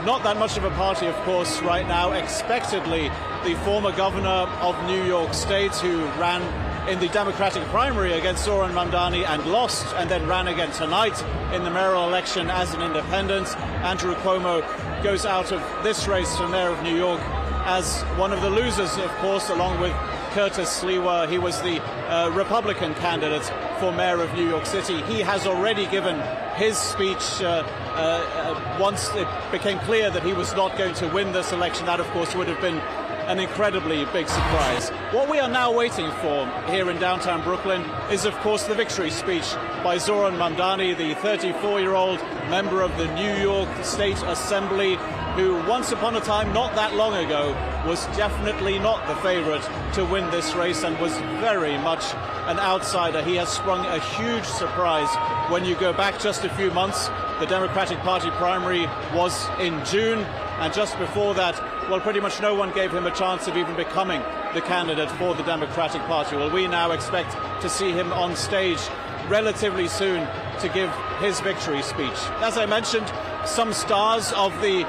Not that much of a party, of course, right now. Expectedly, the former governor of New York State, who ran in the Democratic primary against Zohran Mamdani and lost, and then ran again tonight in the mayoral election as an independent. Andrew Cuomo goes out of this race for mayor of New York as one of the losers, of course, along with Curtis Sliwa. He was the Republican candidate for mayor of New York City. He has already given his speech once it became clear that he was not going to win this election. That, of course, would have been an incredibly big surprise. What we are now waiting for here in downtown Brooklyn is, of course, the victory speech by Zohran Mamdani, the 34-year-old member of the New York State Assembly, who once upon a time, not that long ago, was definitely not the favorite to win this race and was very much an outsider. He has sprung a huge surprise. When you go back just a few months, the Democratic Party primary was in June, and just before that, well, pretty much no one gave him a chance of even becoming the candidate for the Democratic Party. Well, we now expect to see him on stage relatively soon to give his victory speech. As I mentioned, some stars of the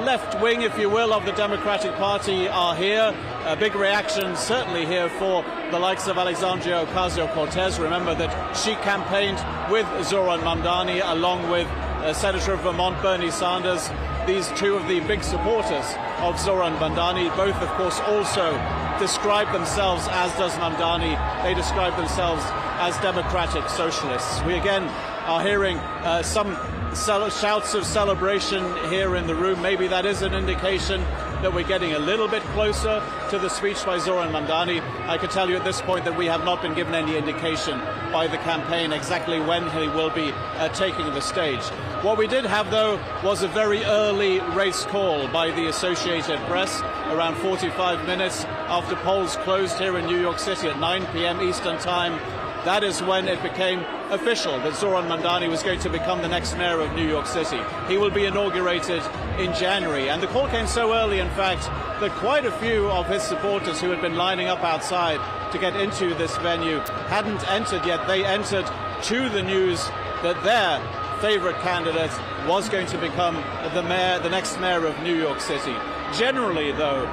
left wing, if you will, of the Democratic Party are here. A big reaction certainly here for the likes of Alexandria Ocasio-Cortez. Remember that she campaigned with Zohran Mamdani along with Senator of Vermont Bernie Sanders. These two of the big supporters of Zohran Mamdani, both of course also describe themselves, as does Mamdani, they describe themselves as democratic socialists. We again are hearing some shouts of celebration here in the room. Maybe that is an indication that we're getting a little bit closer to the speech by Zohran Mamdani. I can tell you at this point that we have not been given any indication by the campaign exactly when he will be taking the stage. What we did have, though, was a very early race call by the Associated Press, around 45 minutes after polls closed here in New York City at 9 p.m. Eastern Time. That is when it became official that Zohran Mamdani was going to become the next mayor of New York City. He will be inaugurated in January. And the call came so early, in fact, that quite a few of his supporters who had been lining up outside to get into this venue hadn't entered yet. They entered to the news that their favorite candidate was going to become the mayor, the next mayor of New York City. Generally, though,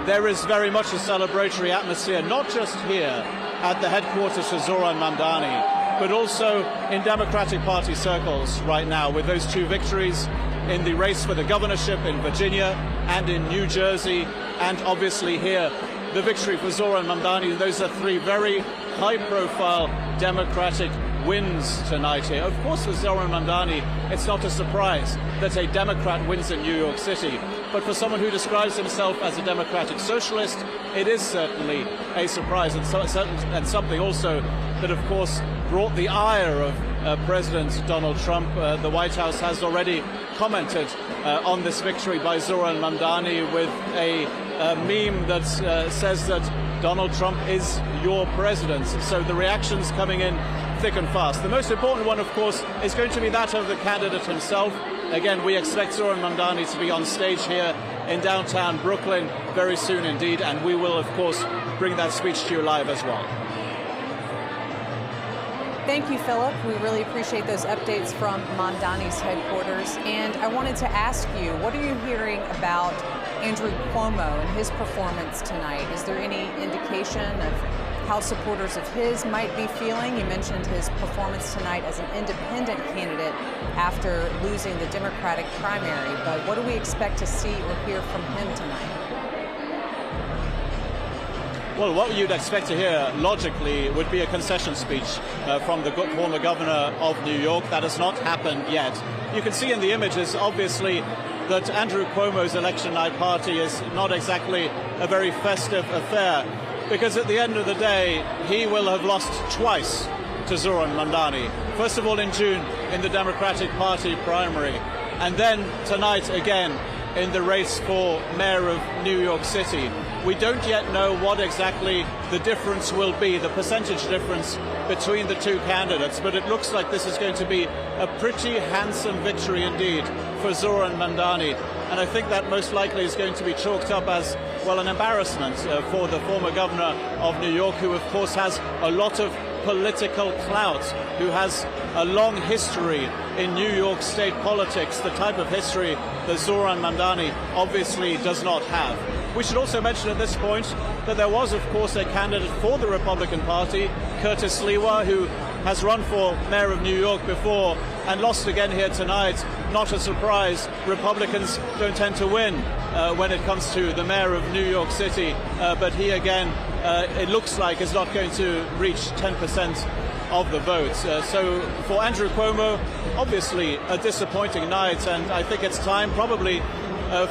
there is very much a celebratory atmosphere, not just here at the headquarters for Zohran Mamdani, but also in Democratic Party circles right now, with those two victories in the race for the governorship in Virginia and in New Jersey, and obviously here, the victory for Zohran Mamdani. Those are three very high-profile Democratic wins tonight here. Of course, for Zohran Mamdani, it's not a surprise that a Democrat wins in New York City. But for someone who describes himself as a democratic socialist, it is certainly a surprise, and something also that, of course, brought the ire of President Donald Trump. The White House has already commented on this victory by Zohran Mamdani with a meme that says that Donald Trump is your president. So the reactions coming in thick and fast. The most important one, of course, is going to be that of the candidate himself. Again, we expect Zohran Mamdani to be on stage here in downtown Brooklyn very soon indeed, and we will, of course, bring that speech to you live as well. Thank you, Philip. We really appreciate those updates from Mamdani's headquarters. And I wanted to ask you, what are you hearing about Andrew Cuomo and his performance tonight? Is there any indication of how supporters of his might be feeling? You mentioned his performance tonight as an independent candidate after losing the Democratic primary, but what do we expect to see or hear from him tonight? Well, what you'd expect to hear, logically, would be a concession speech from the former governor of New York. That has not happened yet. You can see in the images, obviously, that Andrew Cuomo's election night party is not exactly a very festive affair, because at the end of the day, he will have lost twice to Zohran Mamdani. First of all in June in the Democratic Party primary, and then tonight again in the race for mayor of New York City. We don't yet know what exactly the difference will be, the percentage difference between the two candidates, but it looks like this is going to be a pretty handsome victory indeed for Zohran Mamdani. And I think that most likely is going to be chalked up as, well, an embarrassment for the former governor of New York, who of course has a lot of political clout, who has a long history in New York state politics, the type of history that Zohran Mamdani obviously does not have. We should also mention at this point that there was, of course, a candidate for the Republican Party, Curtis Sliwa, who has run for mayor of New York before and lost again here tonight. Not a surprise. Republicans don't tend to win when it comes to the mayor of New York City, but he again, it looks like, is not going to reach 10% of the vote. So for Andrew Cuomo, obviously a disappointing night, and I think it's time probably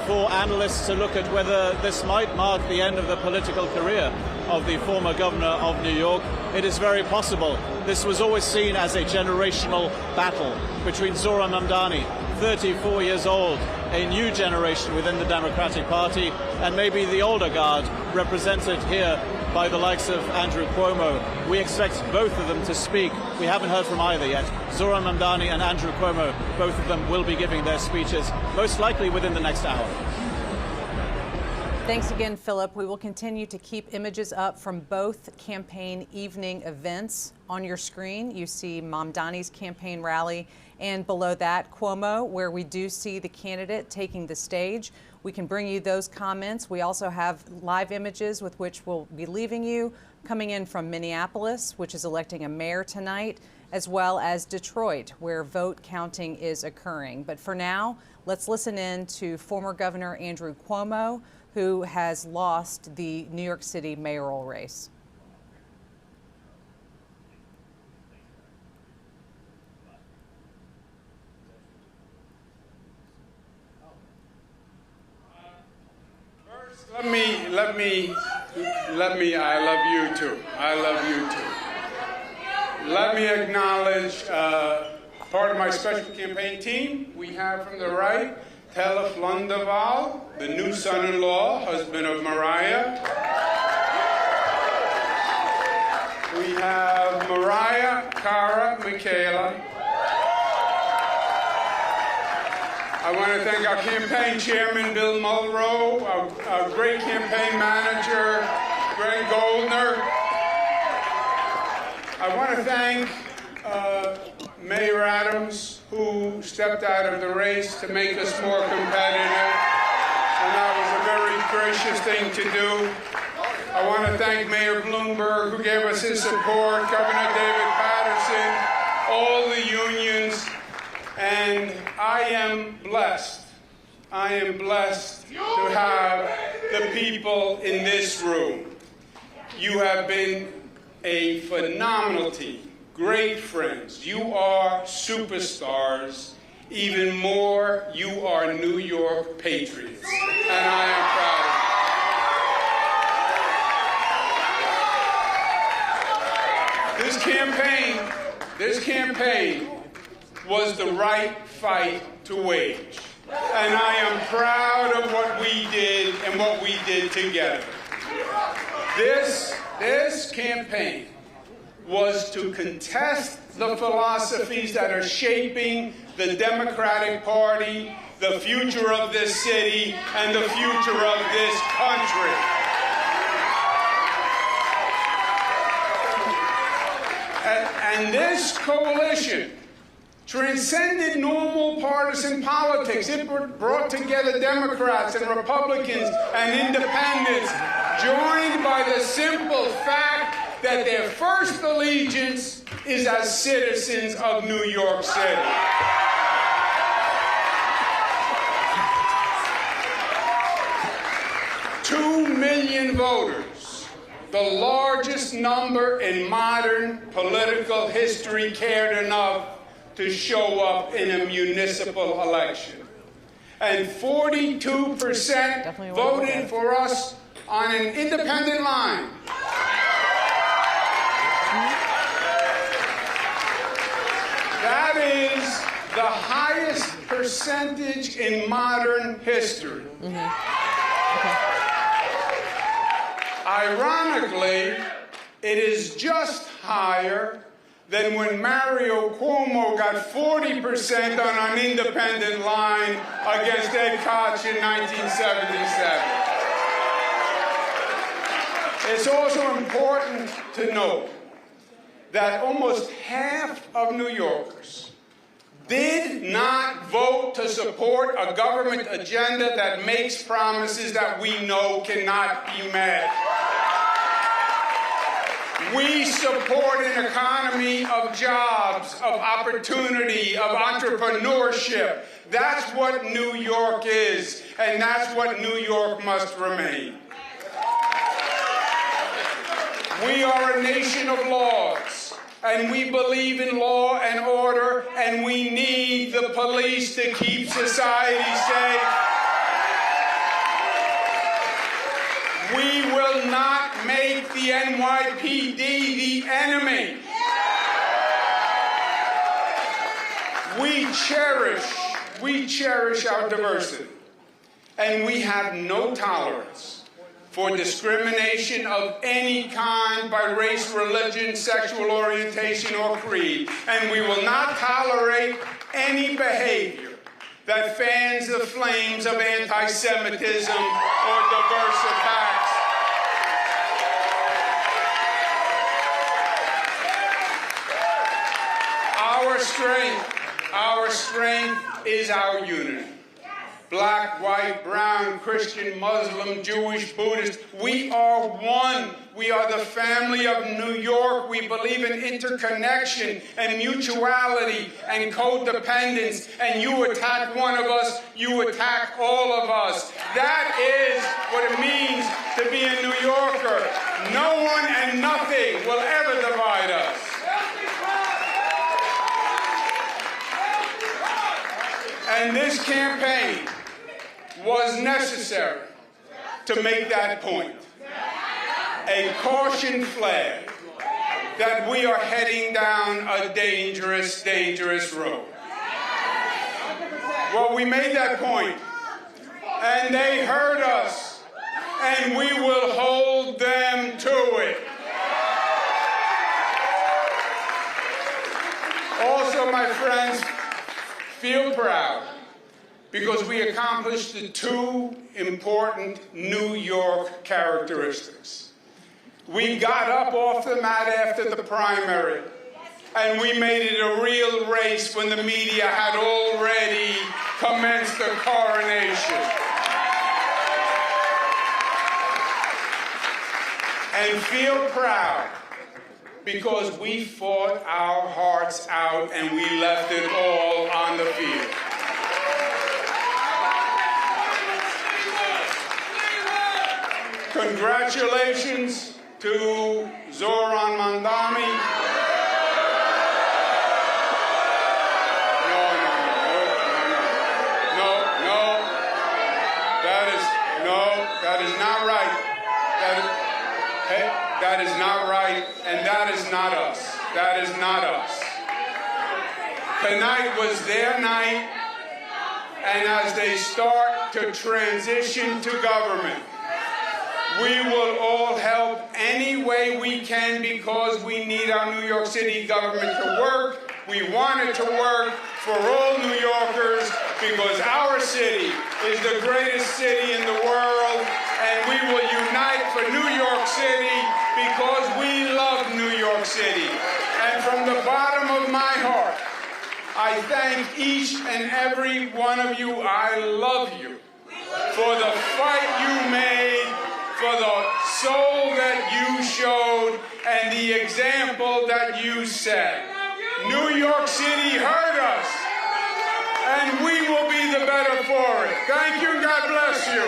for analysts to look at whether this might mark the end of the political career of the former governor of New York. It is very possible. This was always seen as a generational battle between Zohran Mamdani, 34 years old, a new generation within the Democratic Party, and maybe the older guard represented here by the likes of Andrew Cuomo. We expect both of them to speak. We haven't heard from either yet. Zohran Mamdani and Andrew Cuomo, both of them will be giving their speeches, most likely within the next hour. Thanks again, Philip. We will continue to keep images up from both campaign evening events. On your screen, you see Mamdani's campaign rally, and below that, Cuomo, where we do see the candidate taking the stage. We can bring you those comments. We also have live images with which we'll be leaving you, coming in from Minneapolis, which is electing a mayor tonight, as well as Detroit, where vote counting is occurring. But for now, let's listen in to former Governor Andrew Cuomo, who has lost the New York City mayoral race. Let me, I love you too. I love you too. Let me acknowledge part of my special campaign team. We have from the right, Telef Lundaval, the new son-in-law, husband of Mariah. We have Mariah, Cara, Michaela. I want to thank our campaign chairman, Bill Mulrow, our great campaign manager, Greg Goldner. I want to thank Mayor Adams, who stepped out of the race to make us more competitive, and that was a very gracious thing to do. I want to thank Mayor Bloomberg, who gave us his support, Governor David Patterson, all the unions, and I am blessed. I am blessed to have the people in this room. You have been a phenomenal team, great friends. You are superstars. Even more, you are New York patriots, and I am proud of you. This campaign was the right fight to wage. And I am proud of what we did and what we did together. This campaign was to contest the philosophies that are shaping the Democratic Party, the future of this city, and the future of this country. And this coalition transcended normal partisan politics. It brought together Democrats and Republicans and independents, joined by the simple fact that their first allegiance is as citizens of New York City. Two million voters, the largest number in modern political history, cared enough to show up in a municipal election. And 42% voted for us on an independent line. That is the highest percentage in modern history. Ironically, it is just higher than when Mario Cuomo got 40% on an independent line against Ed Koch in 1977. It's also important to note that almost half of New Yorkers did not vote to support a government agenda that makes promises that we know cannot be met. We support an economy of jobs, of opportunity, of entrepreneurship. That's what New York is, and that's what New York must remain. We are a nation of laws, and we believe in law and order, and we need the police to keep society safe. We will not make the NYPD the enemy. We cherish our diversity, and we have no tolerance for discrimination of any kind by race, religion, sexual orientation, or creed. And we will not tolerate any behavior that fans the flames of anti-Semitism or diverse attacks. Our strength is our unity. Black, white, brown, Christian, Muslim, Jewish, Buddhist, we are one. We are the family of New York. We believe in interconnection and mutuality and codependence. And you attack one of us, you attack all of us. That is what it means to be a New Yorker. No one and nothing will ever divide us. And this campaign was necessary to make that point. A caution flag that we are heading down a dangerous, dangerous road. Well, we made that point, and they heard us, and we will hold them to it. Also, my friends, feel proud, because we accomplished the two important New York characteristics. We got up off the mat after the primary, and we made it a real race when the media had already commenced the coronation. And feel proud, because we fought our hearts out and we left it all on the field. Congratulations to Zohran Mamdani. That is not right. That is not right, and that is not us. That is not us. Tonight was their night, and as they start to transition to government, we will all help any way we can, because we need our New York City government to work. We want it to work for all New Yorkers, because our city is the greatest city in the world, and we will unite for New York City because we love New York City. And from the bottom of my heart, I thank each and every one of you. I love you for the fight you made, for the soul that you showed, and the example that you set. New York City heard us, and we will be the better for it. Thank you, God bless you.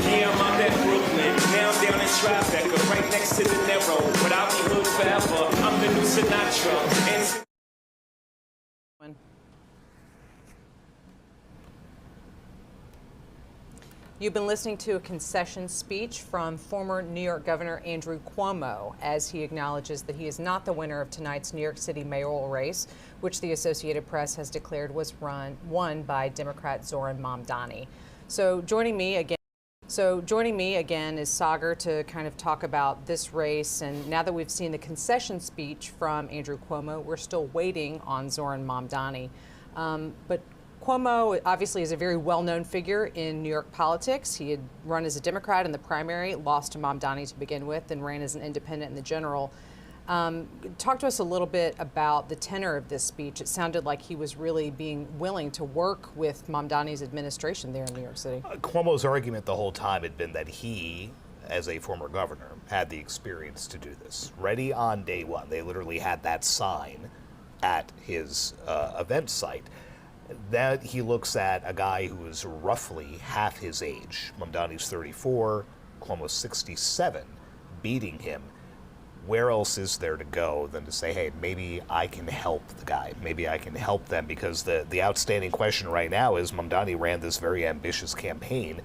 Yeah, I'm out at Brooklyn. Now I'm down in Tribeca, right next to the Narrow. But I'll be hood forever. I'm the new Sinatra. And You've been listening to a concession speech from former New York Governor Andrew Cuomo as he acknowledges that he is not the winner of tonight's New York City mayoral race, which the Associated Press has declared was won by Democrat Zohran Mamdani. So joining me again, So joining me again is Sagar to kind of talk about this race. And now that we've seen the concession speech from Andrew Cuomo, we're still waiting on Zohran Mamdani. But Cuomo obviously is a very well-known figure in New York politics. He had run as a Democrat in the primary, lost to Mamdani to begin with, and ran as an independent in the general. Talk to us a little bit about the tenor of this speech. It sounded like he was really being willing to work with Mamdani's administration there in New York City. Cuomo's argument the whole time had been that he, as a former governor, had the experience to do this. Ready on day one. They literally had that sign at his event site. That he looks at a guy who is roughly half his age. Mamdani's 34, Cuomo's 67, beating him. Where else is there to go than to say, hey, maybe I can help the guy. Maybe I can help them, because the outstanding question right now is Mamdani ran this very ambitious campaign.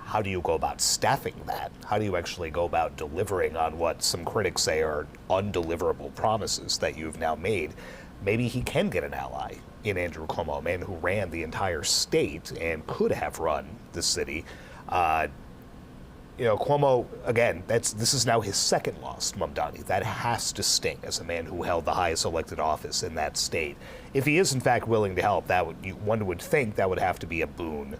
How do you go about staffing that? How do you actually go about delivering on what some critics say are undeliverable promises that you've now made? Maybe he can get an ally in Andrew Cuomo, a man who ran the entire state and could have run the city. Cuomo, again, this is now his second loss, Mamdani. That has to sting as a man who held the highest elected office in that state. If he is in fact willing to help, one would think that would have to be a boon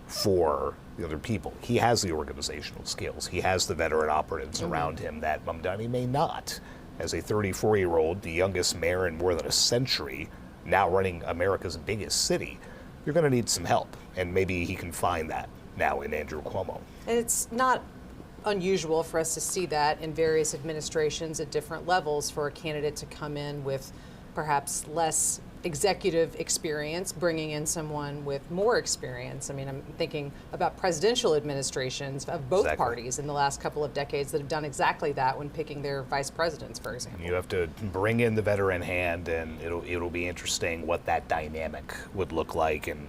for the other people. He has the organizational skills. He has the veteran operatives around him that Mamdani may not. As a 34-year-old, the youngest mayor in more than a century, now running America's biggest city, you're going to need some help. And maybe he can find that now in Andrew Cuomo. And it's not unusual for us to see that in various administrations at different levels for a candidate to come in with perhaps less executive experience, bringing in someone with more experience. I mean, I'm thinking about presidential administrations of both parties in the last couple of decades that have done exactly that when picking their vice presidents, for example. You have to bring in the veteran hand, and it'll be interesting what that dynamic would look like and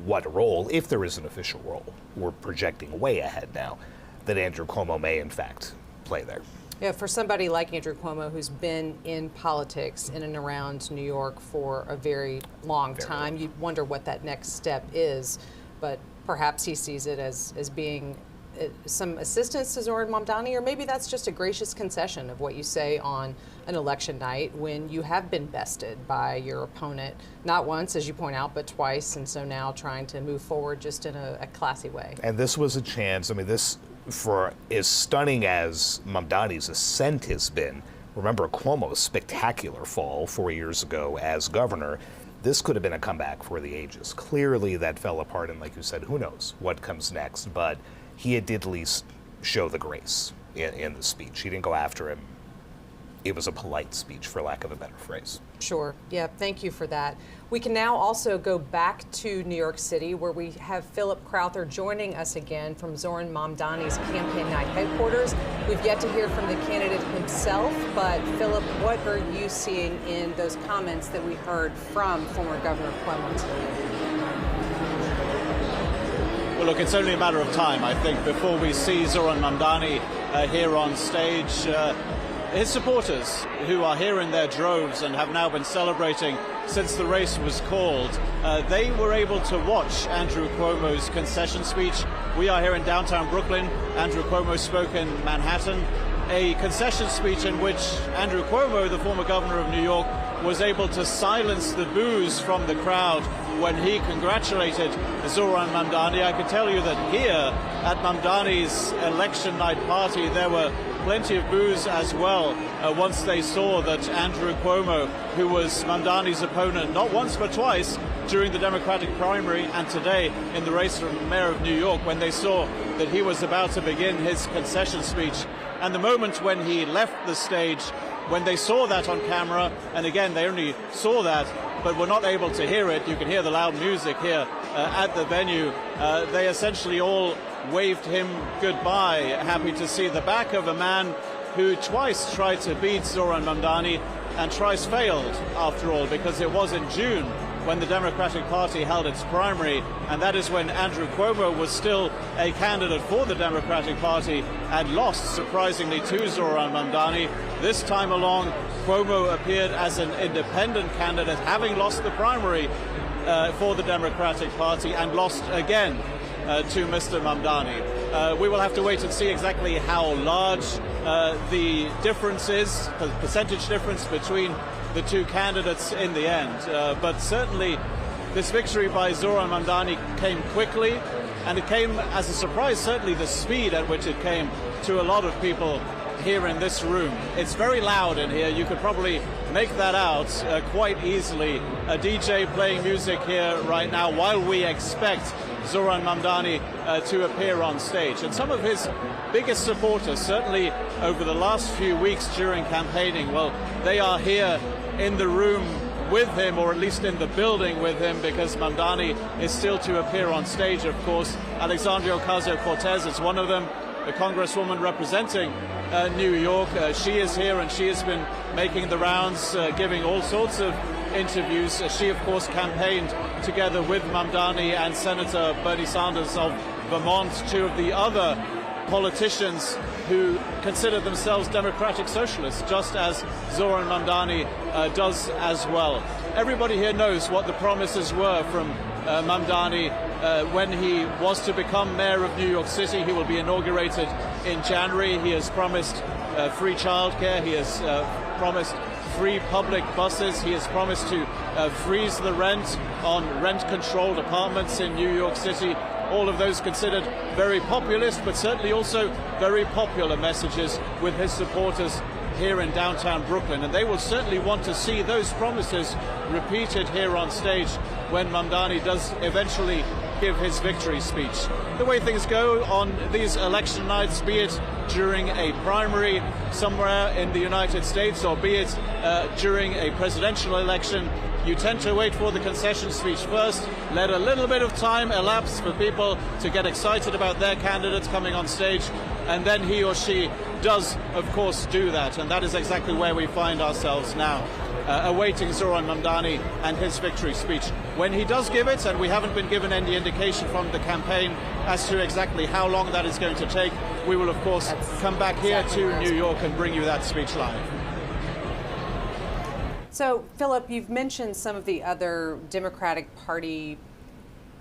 what role, if there is an official role, we're projecting way ahead now, that Andrew Cuomo may in fact play there. Yeah, for somebody like Andrew Cuomo, who's been in politics in and around New York for a very long time, you'd wonder what that next step is. But perhaps he sees it as being some assistance to Zohran Mamdani, or maybe that's just a gracious concession of what you say on an election night when you have been bested by your opponent, not once, as you point out, but twice, and so now trying to move forward just in a classy way. And this was a chance, I mean, this, for as stunning as Mamdani's ascent has been, remember Cuomo's spectacular fall 4 years ago as governor, this could have been a comeback for the ages. Clearly that fell apart, and like you said, who knows what comes next, but he did at least show the grace in the speech. He didn't go after him. It was a polite speech, for lack of a better phrase. Sure. Yeah, thank you for that. We can now also go back to New York City, where we have Philip Crowther joining us again from Zohran Mamdani's campaign night headquarters. We've yet to hear from the candidate himself, but Philip, what are you seeing in those comments that we heard from former Governor Cuomo today? Well, look, it's only a matter of time, I think, before we see Zohran Mamdani here on stage. His supporters, who are here in their droves and have now been celebrating since the race was called, they were able to watch Andrew Cuomo's concession speech. We are here in downtown Brooklyn. Andrew Cuomo spoke in Manhattan. A concession speech in which Andrew Cuomo, the former governor of New York, was able to silence the boos from the crowd when he congratulated Zohran Mamdani. I can tell you that here at Mamdani's election night party, there were plenty of boos as well once they saw that Andrew Cuomo, who was Mamdani's opponent not once but twice during the Democratic primary and today in the race for mayor of New York, when they saw that he was about to begin his concession speech. And the moment when he left the stage, when they saw that on camera, and again, they only saw that, but were not able to hear it. You can hear the loud music here at the venue. They essentially all waved him goodbye, happy to see the back of a man who twice tried to beat Zohran Mamdani and twice failed, after all, because it was in June when the Democratic Party held its primary, and that is when Andrew Cuomo was still a candidate for the Democratic Party and lost, surprisingly, to Zohran Mamdani. This time along, Cuomo appeared as an independent candidate, having lost the primary for the Democratic Party and lost again to Mr. Mamdani. We will have to wait and see exactly how large the difference is, the percentage difference between the two candidates in the end. But certainly this victory by Zohran Mamdani came quickly, and it came as a surprise, certainly the speed at which it came to a lot of people here in this room. It's very loud in here. You could probably make that out quite easily. A DJ playing music here right now while we expect Zohran Mamdani to appear on stage. And some of his biggest supporters, certainly over the last few weeks during campaigning, well, they are here in the room with him, or at least in the building with him, because Mamdani is still to appear on stage, of course. Alexandria Ocasio-Cortez is one of them, the congresswoman representing New York. She is here, and she has been making the rounds, giving all sorts of interviews. She, of course, campaigned together with Mamdani and Senator Bernie Sanders of Vermont, two of the other politicians who consider themselves democratic socialists, just as Zohran Mamdani does as well. Everybody here knows what the promises were from Mamdani when he was to become mayor of New York City. He will be inaugurated in January. He has promised free childcare. He has promised free public buses. He has promised to freeze the rent on rent-controlled apartments in New York City. All of those considered very populist, but certainly also very popular messages with his supporters here in downtown Brooklyn. And they will certainly want to see those promises repeated here on stage when Mamdani does eventually give his victory speech. The way things go on these election nights, be it during a primary somewhere in the United States or be it during a presidential election, you tend to wait for the concession speech first, let a little bit of time elapse for people to get excited about their candidates coming on stage, and then he or she does, of course, do that. And that is exactly where we find ourselves now, awaiting Zohran Mamdani and his victory speech. When he does give it, and we haven't been given any indication from the campaign as to exactly how long that is going to take, we will, of course, come back here to New York and bring you that speech live. So, Philip, you've mentioned some of the other Democratic Party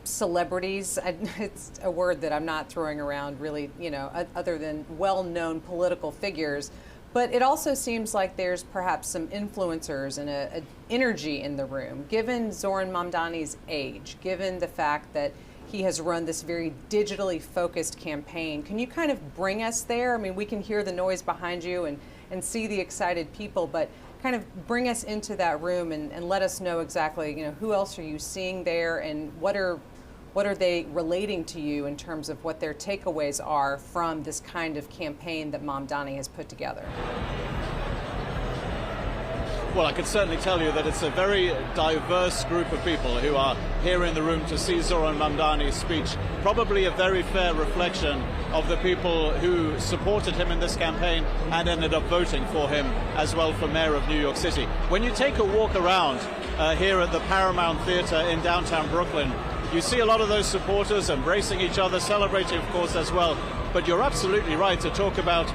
celebrities. It's a word that I'm not throwing around really, other than well-known political figures. But it also seems like there's perhaps some influencers and an energy in the room. Given Zohran Mamdani's age, given the fact that he has run this very digitally focused campaign, can you kind of bring us there? I mean, we can hear the noise behind you and see the excited people, but kind of bring us into that room and let us know exactly, who else are you seeing there, and what are they relating to you in terms of what their takeaways are from this kind of campaign that Mamdani has put together? Well, I can certainly tell you that it's a very diverse group of people who are here in the room to see Zohran Mamdani's speech. Probably a very fair reflection of the people who supported him in this campaign and ended up voting for him as well for mayor of New York City. When you take a walk around here at the Paramount Theater in downtown Brooklyn, you see a lot of those supporters embracing each other, celebrating, of course, as well. But you're absolutely right to talk about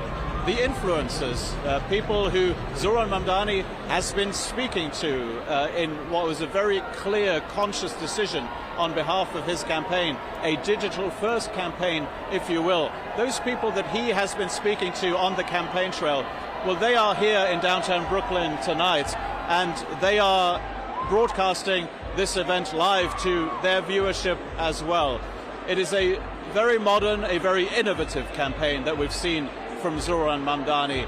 the influencers, people who Zohran Mamdani has been speaking to in what was a very clear, conscious decision on behalf of his campaign, a digital-first campaign, if you will. Those people that he has been speaking to on the campaign trail, well, they are here in downtown Brooklyn tonight, and they are broadcasting this event live to their viewership as well. It is a very modern, a very innovative campaign that we've seen from Zohran Mamdani.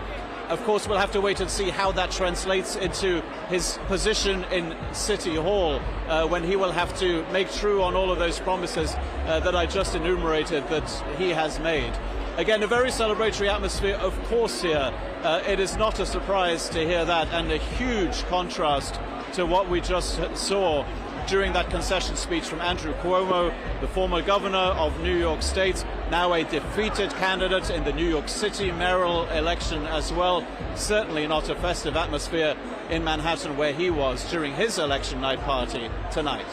Of course, we'll have to wait and see how that translates into his position in City Hall when he will have to make true on all of those promises that I just enumerated that he has made. Again, a very celebratory atmosphere, of course, here. It is not a surprise to hear that, and a huge contrast to what we just saw during that concession speech from Andrew Cuomo, the former governor of New York State, now a defeated candidate in the New York City mayoral election as well. Certainly not a festive atmosphere in Manhattan where he was during his election night party tonight.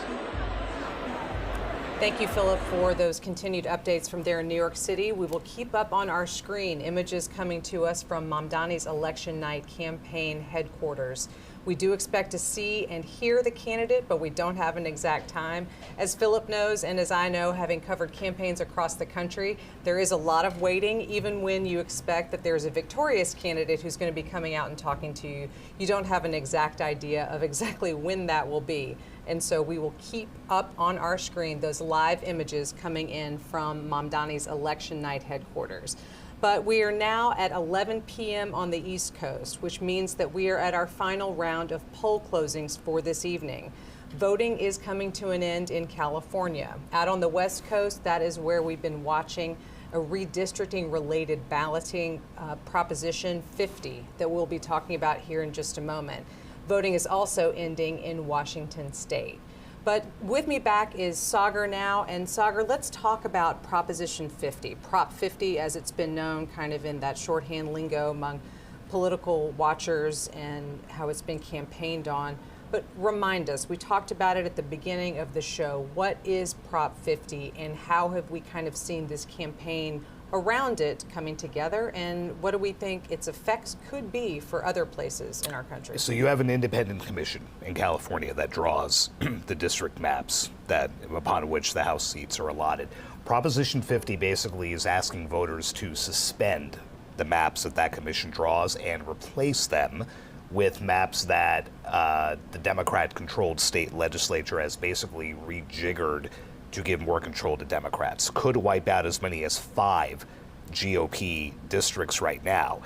Thank you, Philip, for those continued updates from there in New York City. We will keep up on our screen images coming to us from Mamdani's election night campaign headquarters. We do expect to see and hear the candidate, but we don't have an exact time. As Philip knows, and as I know, having covered campaigns across the country, there is a lot of waiting. Even when you expect that there's a victorious candidate who's going to be coming out and talking to you, you don't have an exact idea of exactly when that will be. And so we will keep up on our screen those live images coming in from Mamdani's election night headquarters. But we are now at 11 p.m. on the East Coast, which means that we are at our final round of poll closings for this evening. Voting is coming to an end in California. Out on the West Coast, that is where we've been watching a redistricting-related balloting Proposition 50 that we'll be talking about here in just a moment. Voting is also ending in Washington State. But with me back is Sagar now. And Sagar, let's talk about Proposition 50. Prop 50, as it's been known kind of in that shorthand lingo among political watchers and how it's been campaigned on. But remind us, we talked about it at the beginning of the show. What is Prop 50 and how have we kind of seen this campaign around it coming together, and what do we think its effects could be for other places in our country? So you have an independent commission in California that draws the district maps that upon which the House seats are allotted. Proposition 50 basically is asking voters to suspend the maps that commission draws and replace them with maps that the Democrat-controlled state legislature has basically rejiggered to give more control to Democrats. Could wipe out as many as 5 GOP districts right now.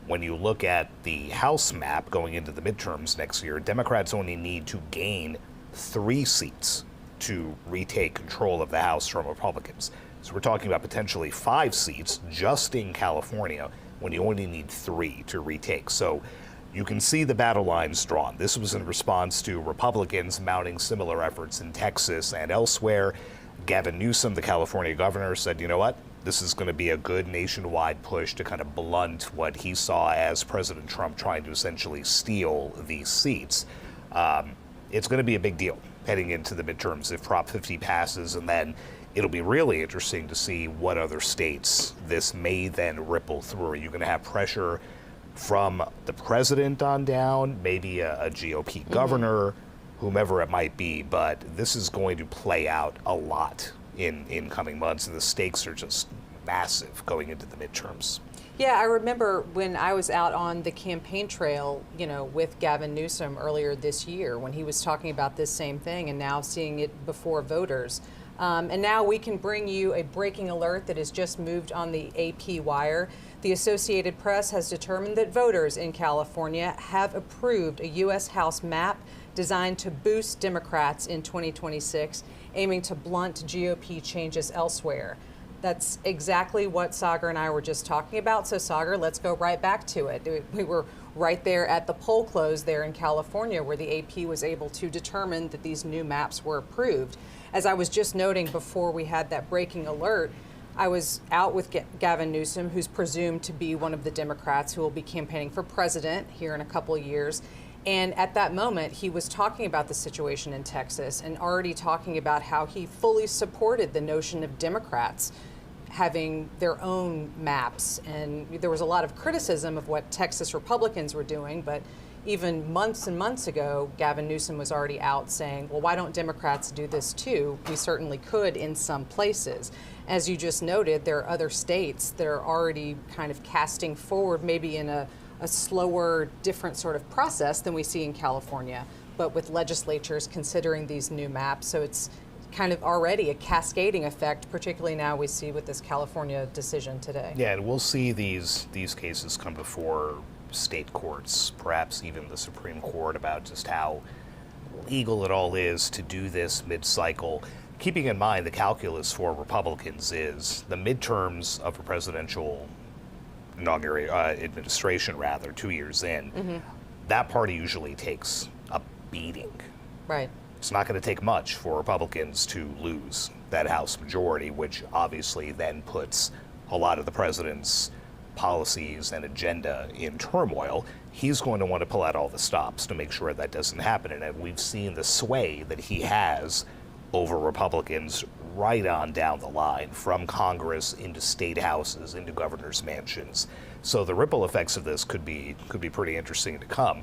When you look at the House map going into the midterms next year, Democrats only need to gain 3 seats to retake control of the House from Republicans. So we're talking about potentially 5 seats just in California when you only need 3 to retake. So you can see the battle lines drawn. This was in response to Republicans mounting similar efforts in Texas and elsewhere. Gavin Newsom, the California governor, said, you know what, this is going to be a good nationwide push to kind of blunt what he saw as President Trump trying to essentially steal these seats. It's going to be a big deal heading into the midterms if Prop 50 passes, and then it'll be really interesting to see what other states this may then ripple through. Are you going to have pressure from the president on down, maybe a GOP governor, whomever it might be, but this is going to play out a lot in coming months, and the stakes are just massive going into the midterms. Yeah, I remember when I was out on the campaign trail, with Gavin Newsom earlier this year when he was talking about this same thing and now seeing it before voters. And now we can bring you a breaking alert that has just moved on the AP wire. The Associated Press has determined that voters in California have approved a U.S. House map designed to boost Democrats in 2026, aiming to blunt GOP changes elsewhere. That's exactly what Sagar and I were just talking about. So Sagar, let's go right back to it. We were right there at the poll close there in California where the AP was able to determine that these new maps were approved. As I was just noting before we had that breaking alert, I was out with Gavin Newsom, who's presumed to be one of the Democrats who will be campaigning for president here in a couple of years. And at that moment, he was talking about the situation in Texas and already talking about how he fully supported the notion of Democrats having their own maps. And there was a lot of criticism of what Texas Republicans were doing, but even months and months ago, Gavin Newsom was already out saying, well, why don't Democrats do this too? We certainly could in some places. As you just noted, there are other states that are already kind of casting forward, maybe in a slower, different sort of process than we see in California, but with legislatures considering these new maps. So it's kind of already a cascading effect, particularly now we see with this California decision today. Yeah, and we'll see these cases come before state courts, perhaps even the Supreme Court, about just how legal it all is to do this mid-cycle. Keeping in mind the calculus for Republicans is the midterms of a presidential administration, 2 years in, that party usually takes a beating. Right. It's not going to take much for Republicans to lose that House majority, which obviously then puts a lot of the president's policies and agenda in turmoil. He's going to want to pull out all the stops to make sure that doesn't happen. And we've seen the sway that he has over Republicans right on down the line, from Congress into state houses, into governors' mansions. So the ripple effects of this could be pretty interesting to come.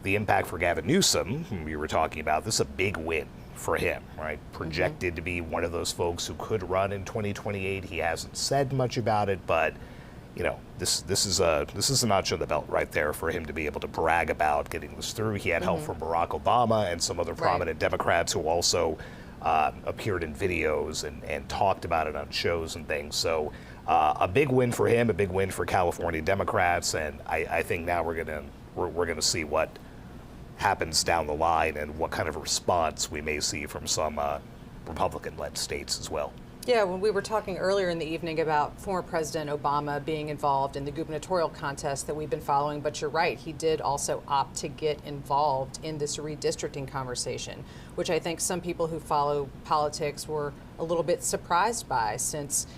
the impact for Gavin Newsom, whom we were talking about, this is a big win for him, right? Projected to be one of those folks who could run in 2028. He hasn't said much about it, but you know, this is a notch on the belt right there for him to be able to brag about getting this through. He had help from Barack Obama and some other prominent Democrats who also appeared in videos and talked about it on shows and things. So a big win for him, a big win for California Democrats, and I think now we're gonna see what happens down the line and what kind of response we may see from some Republican-led states as well. Yeah, when we were talking earlier in the evening about former President Obama being involved in the gubernatorial contest that we've been following, but you're right, he did also opt to get involved in this redistricting conversation, which I think some people who follow politics were a little bit surprised by, since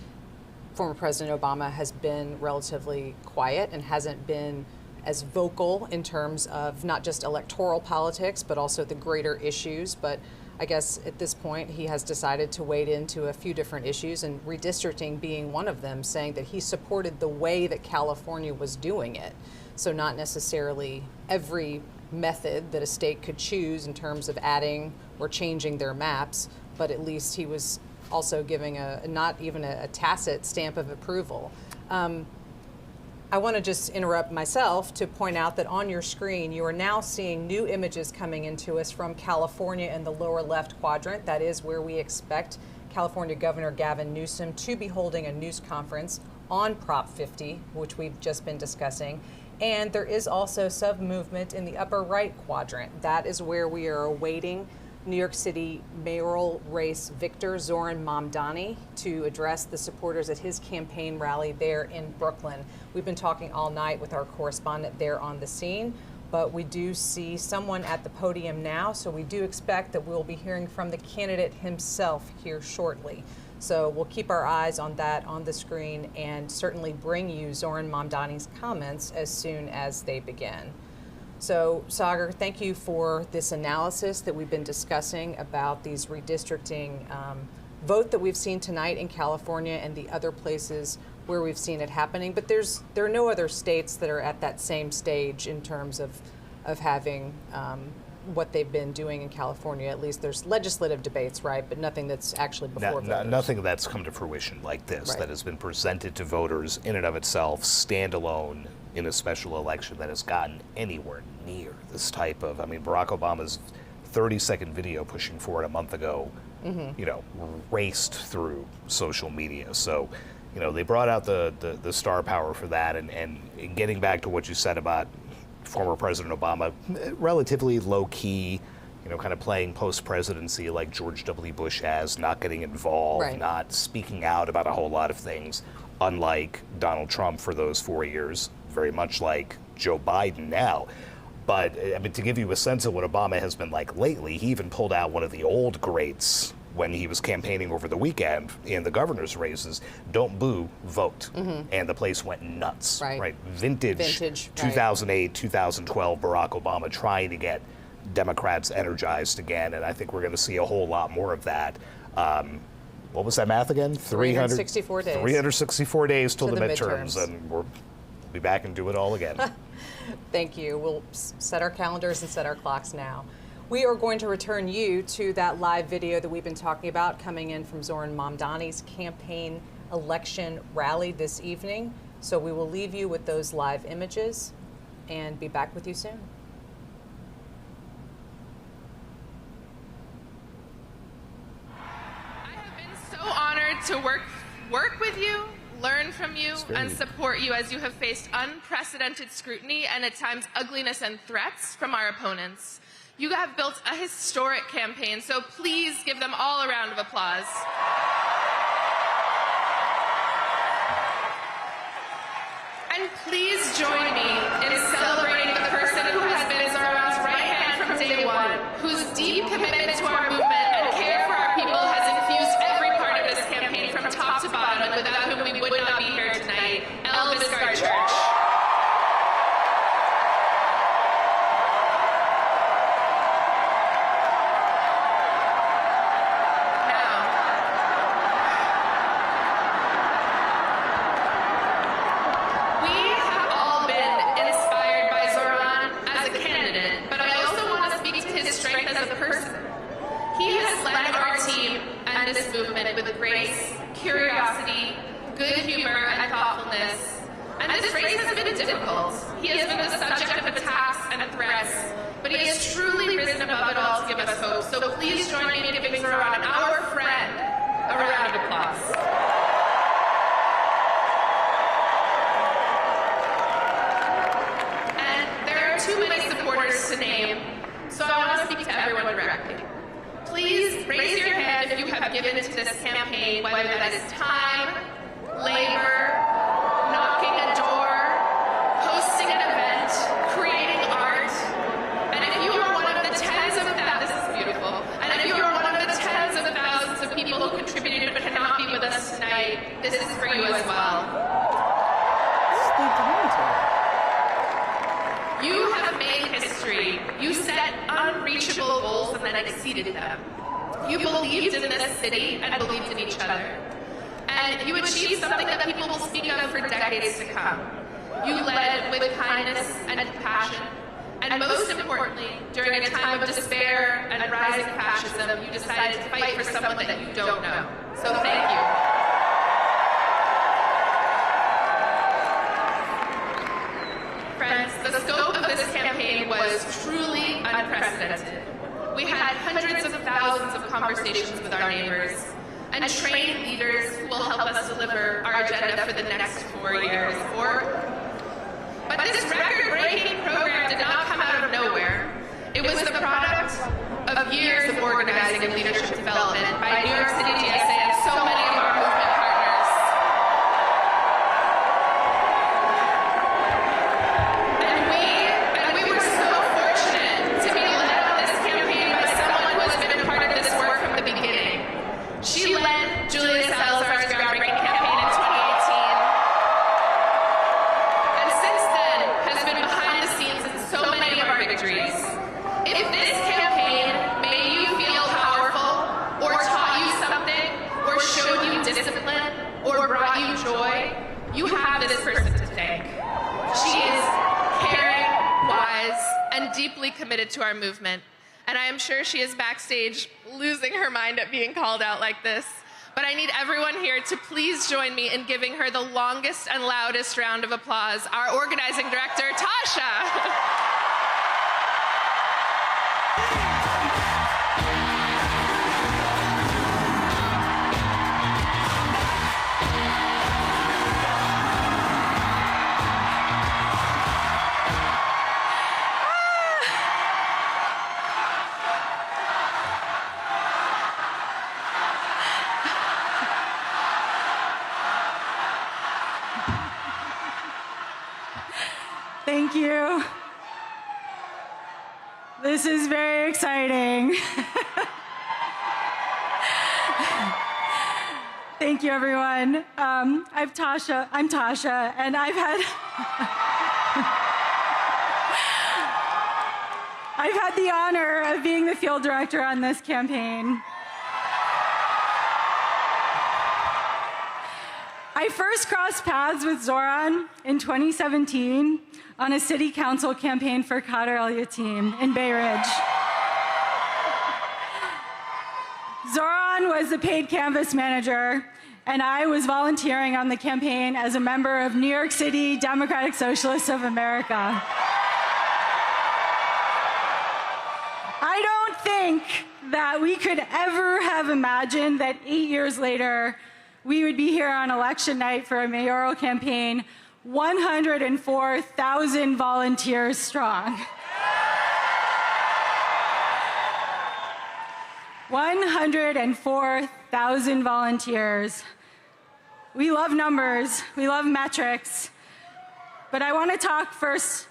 former President Obama has been relatively quiet and hasn't been as vocal in terms of not just electoral politics, but also the greater issues. But I guess at this point, he has decided to wade into a few different issues, and redistricting being one of them, saying that he supported the way that California was doing it. So not necessarily every method that a state could choose in terms of adding or changing their maps, but at least he was also giving not even a tacit stamp of approval. I want to just interrupt myself to point out that on your screen, you are now seeing new images coming into us from California in the lower left quadrant. That is where we expect California Governor Gavin Newsom to be holding a news conference on Prop 50, which we've just been discussing. And there is also sub-movement in the upper right quadrant. That is where we are awaiting New York City mayoral race victor Zohran Mamdani to address the supporters at his campaign rally there in Brooklyn. We've been talking all night with our correspondent there on the scene, but we do see someone at the podium now, so we do expect that we'll be hearing from the candidate himself here shortly. So we'll keep our eyes on that on the screen and certainly bring you Zohran Mamdani's comments as soon as they begin. So, Sagar, thank you for this analysis that we've been discussing about these redistricting vote that we've seen tonight in California and the other places where we've seen it happening. But there are no other states that are at that same stage in terms of having what they've been doing in California. At least there's legislative debates, right? But nothing that's actually before voters. Nothing that's come to fruition like this, that has been presented to voters in and of itself, standalone, in a special election that has gotten anywhere near this type of, I mean, Barack Obama's 30-second video pushing for it a month ago, you know, raced through social media. So, you know, they brought out the star power for that, and getting back to what you said about former President Obama, relatively low-key, you know, kind of playing post-presidency like George W. Bush has, not getting involved, not speaking out about a whole lot of things, unlike Donald Trump for those 4 years, very much like Joe Biden now. But, I mean, to give you a sense of what Obama has been like lately, he even pulled out one of the old greats when he was campaigning over the weekend in the governor's races, don't boo, vote. And the place went nuts, right? Vintage 2008, 2012 Barack Obama trying to get Democrats energized again, and I think we're going to see a whole lot more of that. What was that math again? 364 days. 364 days till the midterms, and we'll be back and do it all again. Thank you. We'll set our calendars and set our clocks now. We are going to return you to that live video that we've been talking about coming in from Zohran Mamdani's campaign election rally this evening. So we will leave you with those live images and be back with you soon. So honored to work with you, learn from you, and support you as you have faced unprecedented scrutiny and at times ugliness and threats from our opponents. You have built a historic campaign, so please give them all a round of applause. And please join me in celebrating the person who has been Zohran's right hand from day one, whose deep commitment to our movement and care for our people has infused every part of this campaign from top to bottom, and without whom we would not be here tonight, Earle-Sears Church. We have all been inspired by Zohran as a candidate, but led this movement with grace, curiosity, good humor, and thoughtfulness. And this race has been difficult. He has been the subject of attacks and threats, but he has truly risen above it all to give us hope. So please join me in giving Zohran, our friend, a round of applause. And there are too many supporters to name, so I want to speak to everyone directly. Please raise your hand if you have given to this campaign, whether that is time, labor, knocking a door, hosting an event, creating art. And if you are one of the tens of thousands, this is beautiful, and if you are one of the tens of thousands of people who contributed but cannot be with us tonight, this is for you as well. You have made history. You set unreachable goals and then exceeded them. You believed in this city and believed in each other. And you achieved something that people will speak of for decades to come. You led with kindness and compassion. And most importantly, during a time of despair and rising fascism, you decided to fight for someone that you don't know. So thank you. Friends, the scope of this campaign was truly unprecedented. We had hundreds of thousands of conversations with our neighbors and trained leaders who will help us deliver our agenda for the next 4 years. But this record-breaking program did not come out of nowhere. It was the product of years of organizing and leadership development by New York City GSA and so many of our movement partners. And we were so fortunate to be led on this campaign by someone who has been a part of this work from the beginning. She led Julia Salazar's groundbreaking campaign in 2018. And since then has been behind the scenes in so many of our victories. If this campaign made you feel powerful, or taught you something, or showed you discipline, or brought you joy, you have this person to thank. She is caring, wise, and deeply committed to our movement. And I am sure she is backstage losing her mind at being called out like this. But I need everyone here to please join me in giving her the longest and loudest round of applause, our organizing director, Tasha. Thank you. This is very exciting. Thank you, everyone. I'm Tasha, and I've had the honor of being the field director on this campaign. I first crossed paths with Zohran in 2017 on a city council campaign for Ciattarelli team in Bay Ridge. Zohran was the paid canvas manager, and I was volunteering on the campaign as a member of New York City Democratic Socialists of America. I don't think that we could ever have imagined that 8 years later, we would be here on election night for a mayoral campaign, 104,000 volunteers strong. 104,000 volunteers. We love numbers, we love metrics, but I want to talk first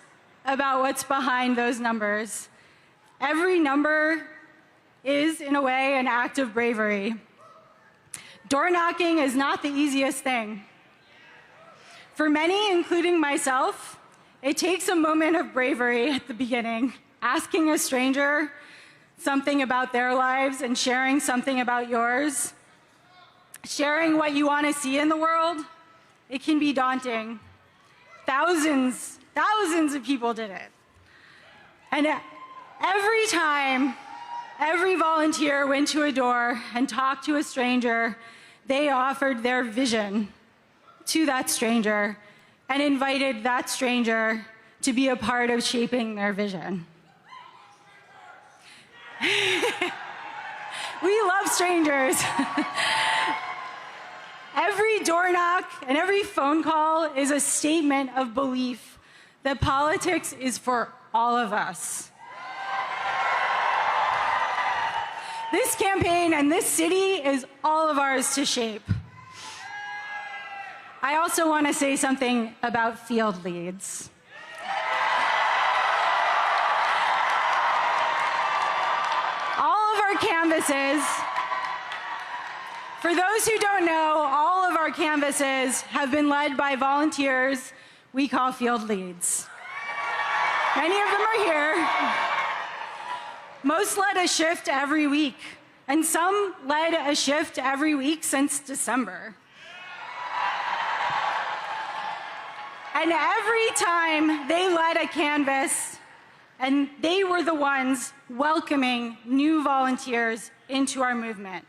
about what's behind those numbers. Every number is, in a way, an act of bravery. Door knocking is not the easiest thing. For many, including myself, it takes a moment of bravery at the beginning, asking a stranger something about their lives and sharing something about yours. Sharing what you want to see in the world, it can be daunting. Thousands of people did it. And every time Every volunteer went to a door and talked to a stranger. They offered their vision to that stranger and invited that stranger to be a part of shaping their vision. We love strangers. Every door knock and every phone call is a statement of belief that politics is for all of us. This campaign and this city is all of ours to shape. I also want to say something about field leads. All of our canvases, for those who don't know, all of our canvases have been led by volunteers we call field leads. Many of them are here. Most led a shift every week, and some led a shift every week since December. And every time they led a canvass, and they were the ones welcoming new volunteers into our movement.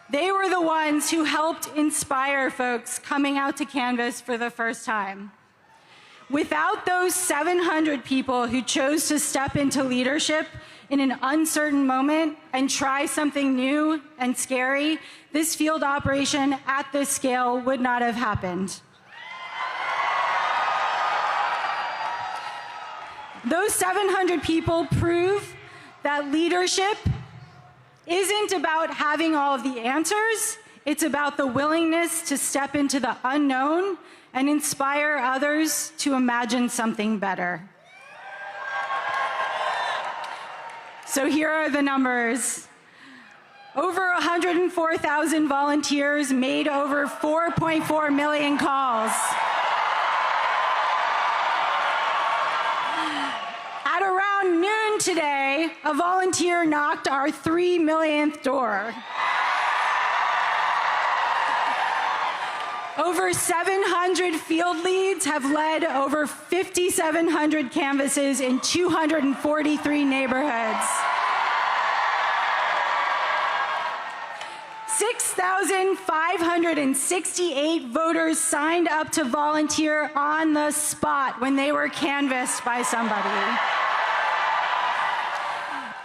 They were the ones who helped inspire folks coming out to canvass for the first time. Without those 700 people who chose to step into leadership in an uncertain moment and try something new and scary, this field operation at this scale would not have happened. Those 700 people prove that leadership isn't about having all of the answers. It's about the willingness to step into the unknown and inspire others to imagine something better. So here are the numbers. Over 104,000 volunteers made over 4.4 million calls. At around noon today, a volunteer knocked our 3 millionth door. Over 700 field leads have led over 5,700 canvasses in 243 neighborhoods. 6,568 voters signed up to volunteer on the spot when they were canvassed by somebody.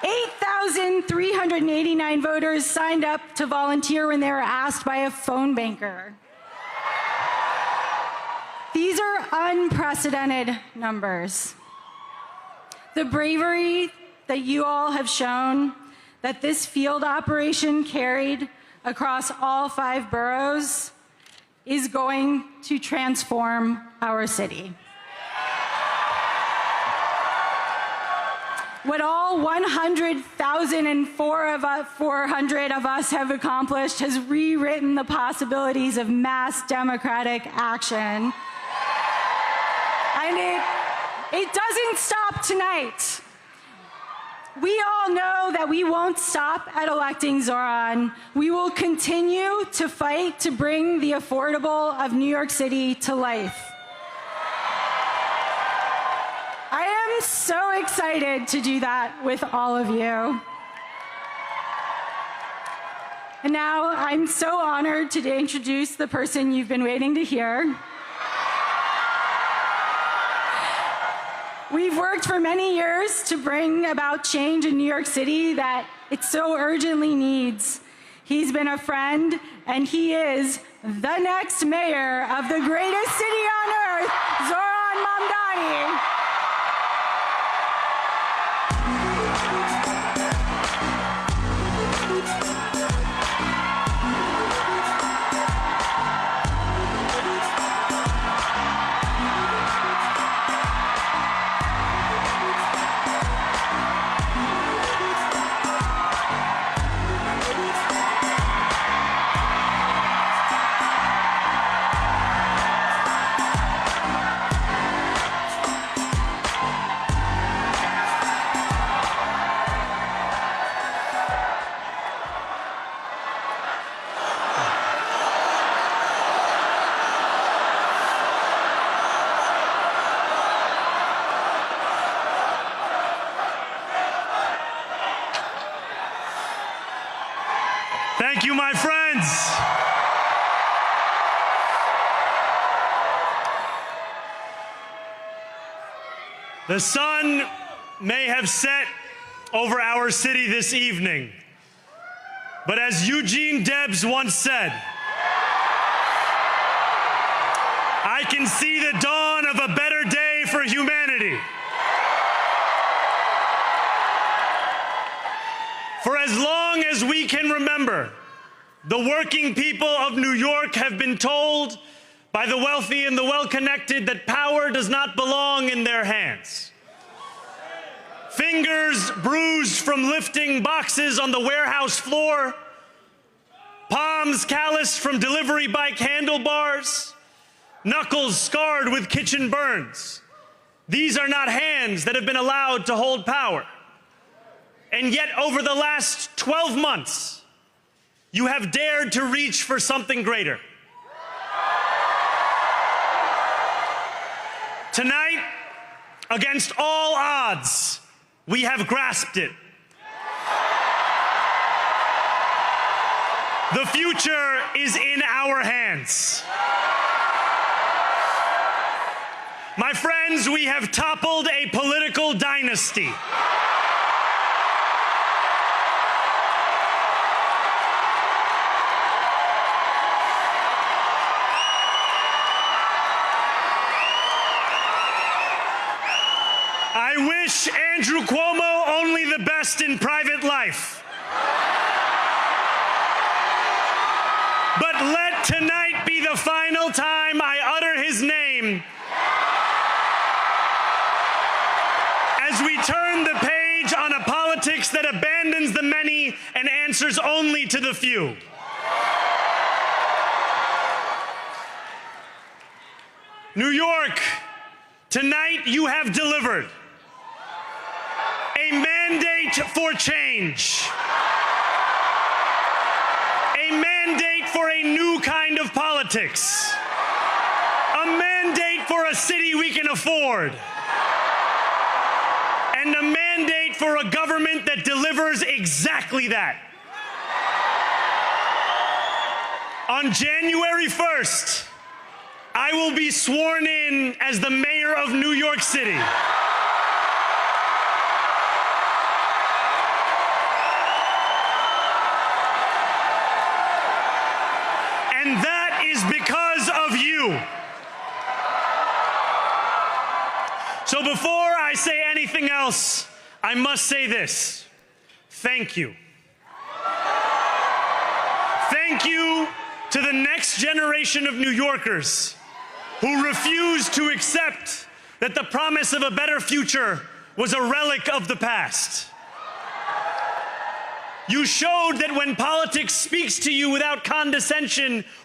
8,389 voters signed up to volunteer when they were asked by a phone banker. These are unprecedented numbers. The bravery that you all have shown, that this field operation carried across all 5 boroughs, is going to transform our city. What all 100,400 of us have accomplished has rewritten the possibilities of mass democratic action. And it doesn't stop tonight. We all know that we won't stop at electing Zohran. We will continue to fight to bring the affordable of New York City to life. I am so excited to do that with all of you. And now I'm so honored to introduce the person you've been waiting to hear. We've worked for many years to bring about change in New York City that it so urgently needs. He's been a friend, and he is the next mayor of the greatest city on earth, Zohran Mamdani. Thank you, my friends. The sun may have set over our city this evening, but as Eugene Debs once said, I can see the dawn of a better day for humanity. For as long as we can remember, the working people of New York have been told by the wealthy and the well-connected that power does not belong in their hands. Fingers bruised from lifting boxes on the warehouse floor, palms calloused from delivery bike handlebars, knuckles scarred with kitchen burns. These are not hands that have been allowed to hold power. And yet, over the last 12 months, you have dared to reach for something greater. Tonight, against all odds, we have grasped it. The future is in our hands. My friends, we have toppled a political dynasty. I wish Andrew Cuomo only the best in private life. But let tonight be the final time I utter his name as we turn the page on a politics that abandons the many and answers only to the few. New York, tonight you have delivered a mandate for change, a mandate for a new kind of politics, a mandate for a city we can afford, and a mandate for a government that delivers exactly that. On January 1st, I will be sworn in as the mayor of New York City. And that is because of you. So before I say anything else, I must say this. Thank you. Thank you to the next generation of New Yorkers who refused to accept that the promise of a better future was a relic of the past. You showed that when politics speaks to you without condescension